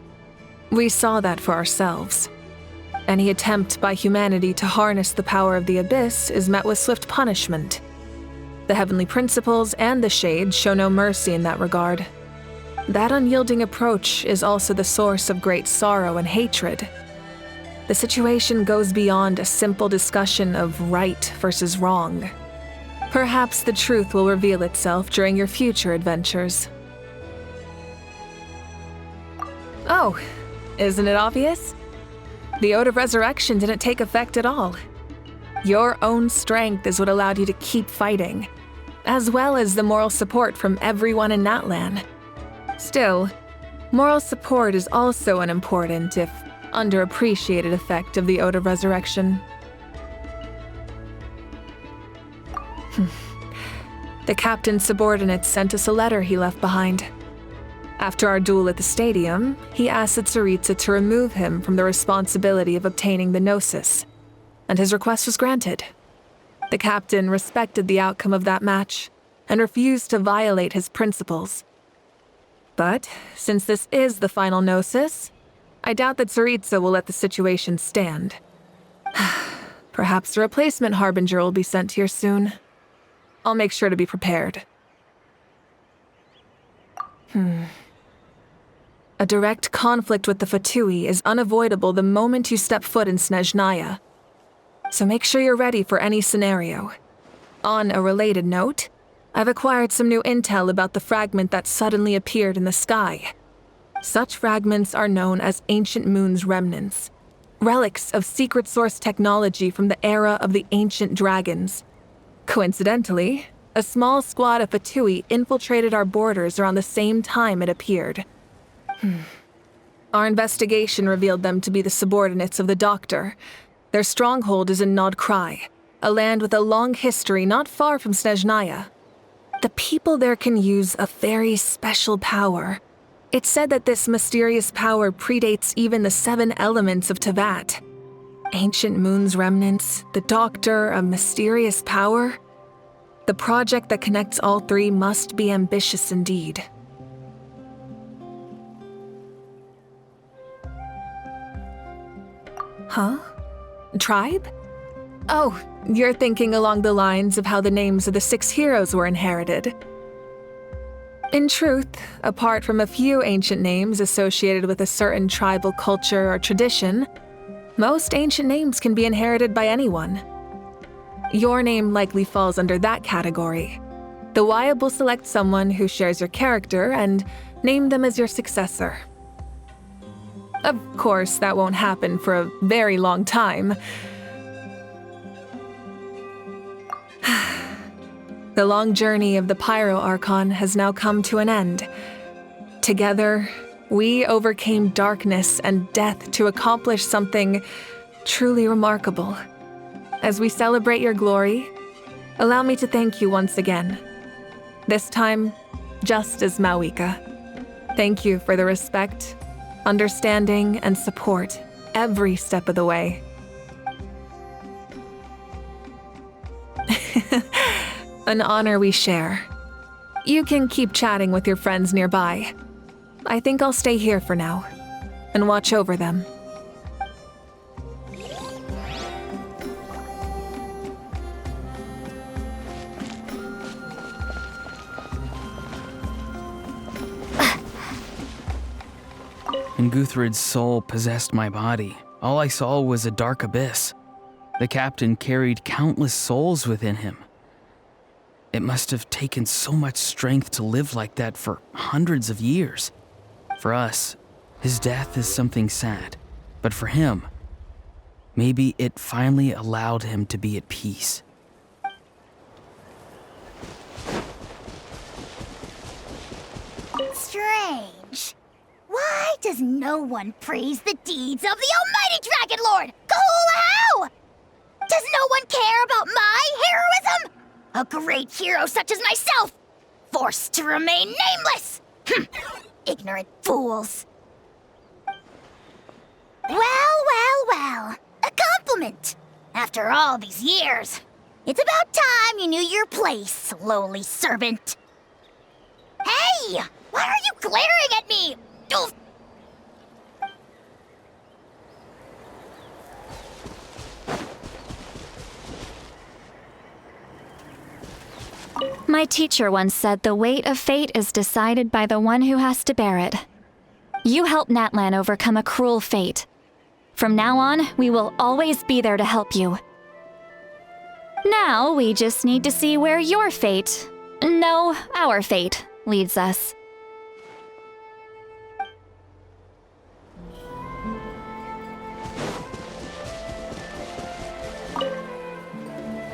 S4: We saw that for ourselves. Any attempt by humanity to harness the power of the Abyss is met with swift punishment. The Heavenly Principles and the Shades show no mercy in that regard. That unyielding approach is also the source of great sorrow and hatred. The situation goes beyond a simple discussion of right versus wrong. Perhaps the truth will reveal itself during your future adventures. Oh, isn't it obvious? The Ode of Resurrection didn't take effect at all. Your own strength is what allowed you to keep fighting, as well as the moral support from everyone in Natlan. Still, moral support is also an important, if underappreciated, effect of the Ode of Resurrection. The captain's subordinates sent us a letter he left behind. After our duel at the stadium, he asked Tsaritsa to remove him from the responsibility of obtaining the Gnosis, and his request was granted. The captain respected the outcome of that match and refused to violate his principles. But since this is the final Gnosis, I doubt that Tsaritsa will let the situation stand. Perhaps a replacement Harbinger will be sent here soon. I'll make sure to be prepared. A direct conflict with the Fatui is unavoidable the moment you step foot in Snezhnaya. So make sure you're ready for any scenario. On a related note, I've acquired some new intel about the fragment that suddenly appeared in the sky. Such fragments are known as Ancient Moon's remnants, relics of secret source technology from the era of the ancient dragons. Coincidentally, a small squad of Fatui infiltrated our borders around the same time it appeared. Our investigation revealed them to be the subordinates of the Doctor. Their stronghold is in Nod Krai, a land with a long history not far from Snezhnaya. The people there can use a very special power. It's said that this mysterious power predates even the 7 elements of Tevat. Ancient Moon's remnants, the Doctor, a mysterious power. The project that connects all 3 must be ambitious indeed. Huh? Tribe? Oh, you're thinking along the lines of how the names of the 6 heroes were inherited. In truth, apart from a few ancient names associated with a certain tribal culture or tradition, most ancient names can be inherited by anyone. Your name likely falls under that category. The Wyab will select someone who shares your character and name them as your successor. Of course, that won't happen for a very long time. The long journey of the Pyro Archon has now come to an end. Together, we overcame darkness and death to accomplish something truly remarkable. As we celebrate your glory, allow me to thank you once again. This time, just as Mavuika. Thank you for the respect, understanding, and support every step of the way. An honor we share. You can keep chatting with your friends nearby. I think I'll stay here for now and watch over them.
S8: When Guthred's soul possessed my body, all I saw was a dark abyss. The captain carried countless souls within him. It must have taken so much strength to live like that for hundreds of years. For us, his death is something sad, but for him, maybe it finally allowed him to be at peace.
S1: Strange. Why does no one praise the deeds of the almighty Dragon Lord, Kahulahau? Does no one care about my heroism? A great hero such as myself, forced to remain nameless! Ignorant fools. Well, well, well. A compliment.
S14: After all these years, it's about time you knew your place, lowly servant. Hey! Why are you glaring at me? Oof.
S20: My teacher once said the weight of fate is decided by the one who has to bear it. You helped Natlan overcome a cruel fate. From now on, we will always be there to help you. Now, we just need to see where your fate, no, our fate, leads us.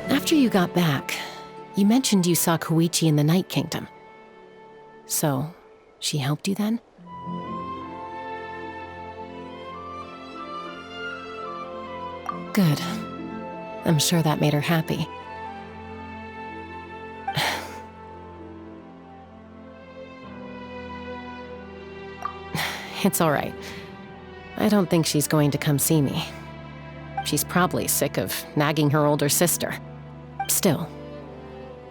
S7: After you got back, you mentioned you saw Koichi in the Night Kingdom. So, she helped you then? Good. I'm sure that made her happy. It's all right. I don't think she's going to come see me. She's probably sick of nagging her older sister. Still,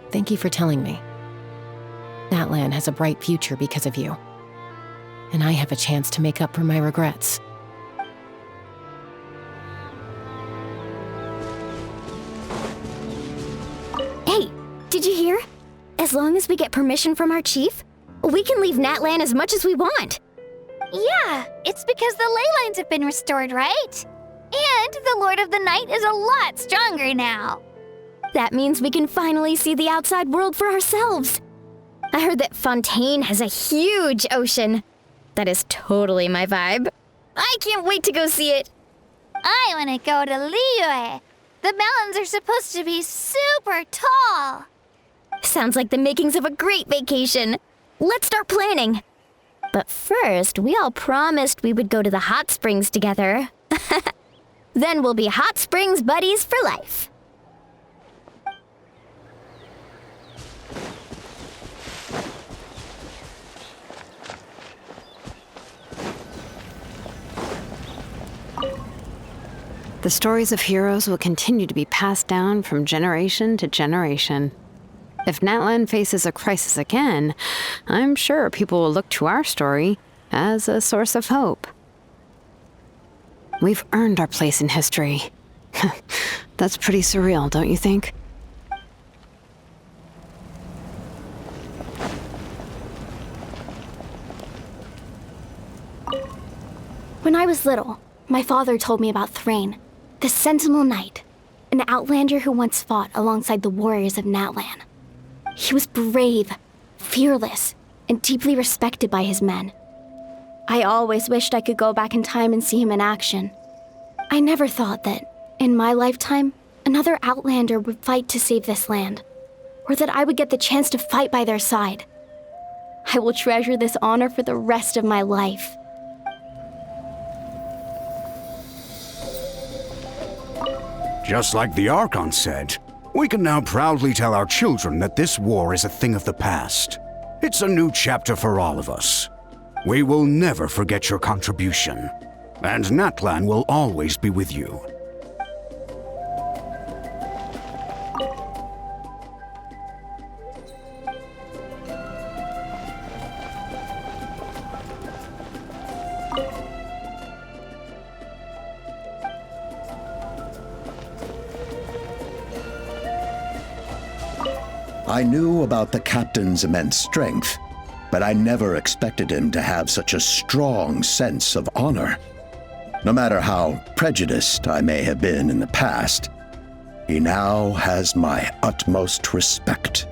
S7: thank you for telling me. Natlan has a bright future because of you. And I have a chance to make up for my regrets.
S11: Hey, did you hear? As long as we get permission from our chief, we can leave Natlan as much as we want.
S10: Yeah, it's because the ley lines have been restored, right? And the Lord of the Night is a lot stronger now.
S11: That means we can finally see the outside world for ourselves. I heard that Fontaine has a huge ocean. That is totally my vibe. I can't wait to go see it.
S10: I want to go to Liyue. The mountains are supposed to be super tall.
S11: Sounds like the makings of a great vacation. Let's start planning. But first, we all promised we would go to the hot springs together. Then we'll be hot springs buddies for life.
S16: The stories of heroes will continue to be passed down from generation to generation. If Natlan faces a crisis again, I'm sure people will look to our story as a source of hope. We've earned our place in history. That's pretty surreal, don't you think?
S11: When I was little, my father told me about Thrain, the Sentinel Knight, an outlander who once fought alongside the warriors of Natlan. He was brave, fearless, and deeply respected by his men. I always wished I could go back in time and see him in action. I never thought that, in my lifetime, another outlander would fight to save this land, or that I would get the chance to fight by their side. I will treasure this honor for the rest of my life.
S15: Just like the Archon said, we can now proudly tell our children that this war is a thing of the past. It's a new chapter for all of us. We will never forget your contribution, and Natlan will always be with you.
S21: I knew about the captain's immense strength, but I never expected him to have such a strong sense of honor. No matter how prejudiced I may have been in the past, he now has my utmost respect.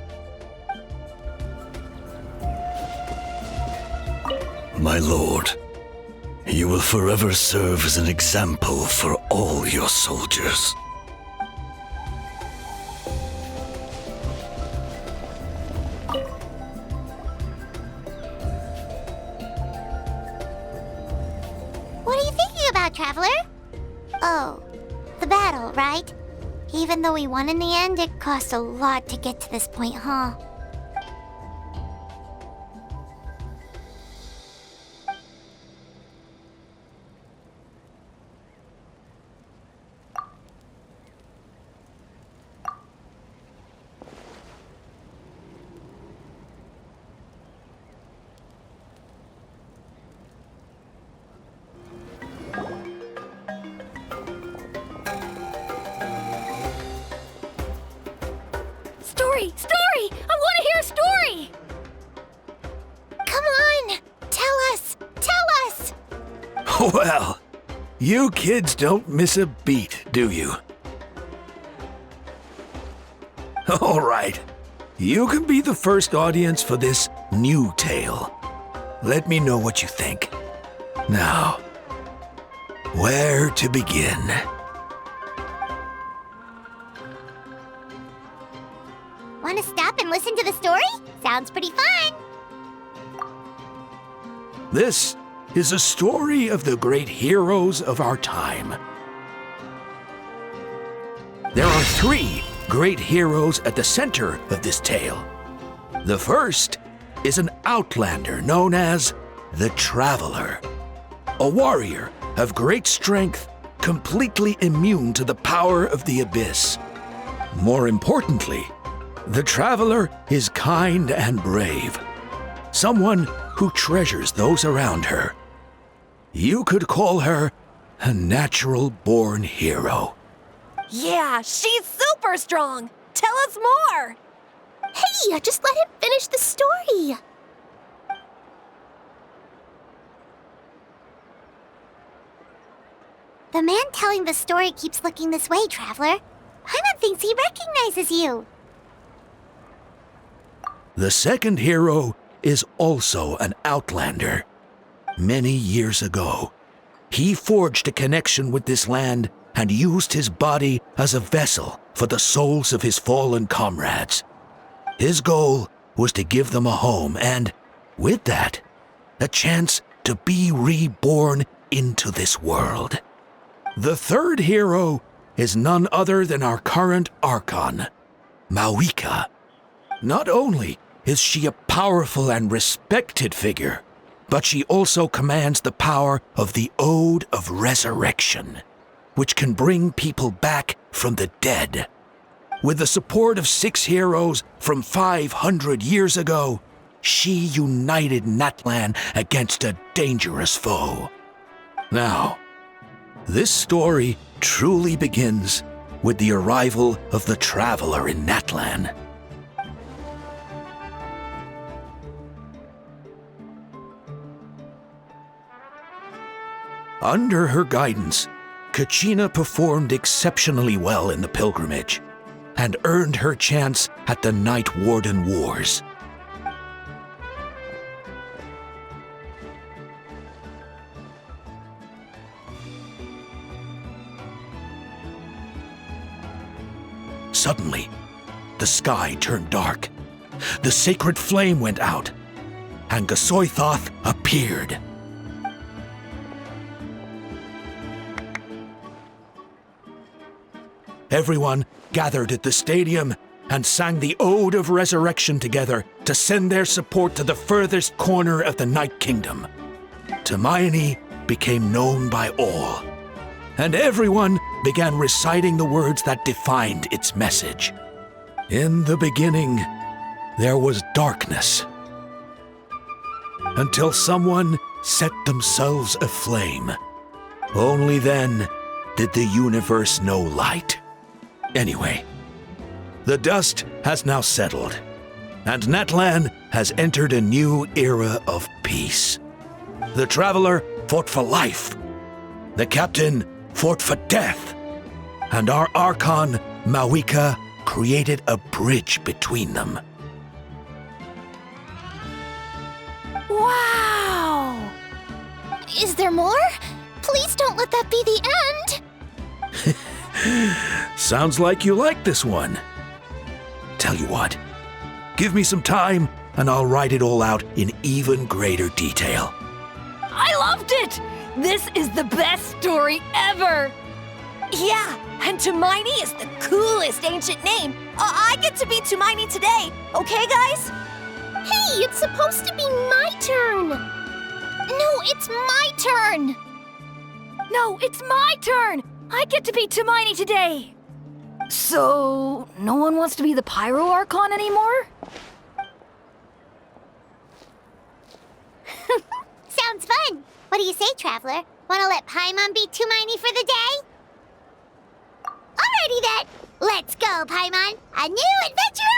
S23: My lord, you will forever serve as an example for all your soldiers.
S1: What are you thinking about, Traveler? Oh, the battle, right? Even though we won in the end, it cost a lot to get to this point, huh?
S10: Story! Story! I want to hear a story!
S1: Come on! Tell us! Tell us!
S5: Well, you kids don't miss a beat, do you? All right. You can be the first audience for this new tale. Let me know what you think. Now, where to begin?
S1: Want to stop and listen to the story? Sounds pretty fun.
S5: This is a story of the great heroes of our time. There are 3 great heroes at the center of this tale. The first is an outlander known as the Traveler, a warrior of great strength, completely immune to the power of the abyss. More importantly, the Traveler is kind and brave, someone who treasures those around her. You could call her a natural-born hero.
S12: Yeah, she's super strong! Tell us more!
S11: Hey, just let him finish the story!
S1: The man telling the story keeps looking this way, Traveler. Paimon thinks he recognizes you.
S5: The second hero is also an outlander. Many years ago, he forged a connection with this land and used his body as a vessel for the souls of his fallen comrades. His goal was to give them a home and, with that, a chance to be reborn into this world. The third hero is none other than our current Archon, Mavuika. Not only is she a powerful and respected figure, but she also commands the power of the Ode of Resurrection, which can bring people back from the dead. With the support of 6 heroes from 500 years ago, she united Natlan against a dangerous foe. Now, this story truly begins with the arrival of the Traveler in Natlan. Under her guidance, Kachina performed exceptionally well in the pilgrimage and earned her chance at the Night Warden Wars. Suddenly, the sky turned dark. The sacred flame went out, and Gasoithoth appeared. Everyone gathered at the stadium and sang the Ode of Resurrection together to send their support to the furthest corner of the Night Kingdom. Hermione became known by all, and everyone began reciting the words that defined its message. In the beginning, there was darkness, until someone set themselves aflame. Only then did the universe know light. Anyway, the dust has now settled, and Natlan has entered a new era of peace. The Traveler fought for life, the Captain fought for death, and our Archon, Mavuika, created a bridge between them.
S10: Wow! Is there more? Please don't let that be the end!
S5: Sounds like you like this one. Tell you what, give me some time and I'll write it all out in even greater detail.
S12: I loved it! This is the best story ever! Yeah, and Hermione is the coolest ancient name. I get to be Hermione today, okay guys?
S11: Hey, it's supposed to be my turn!
S10: No, it's my turn!
S12: No, it's my turn! I get to be Hermione today! So, no one wants to be the Pyro Archon anymore?
S1: Sounds fun. What do you say, Traveler? Want to let Paimon be Hermione for the day? Alrighty then. Let's go, Paimon. A new adventure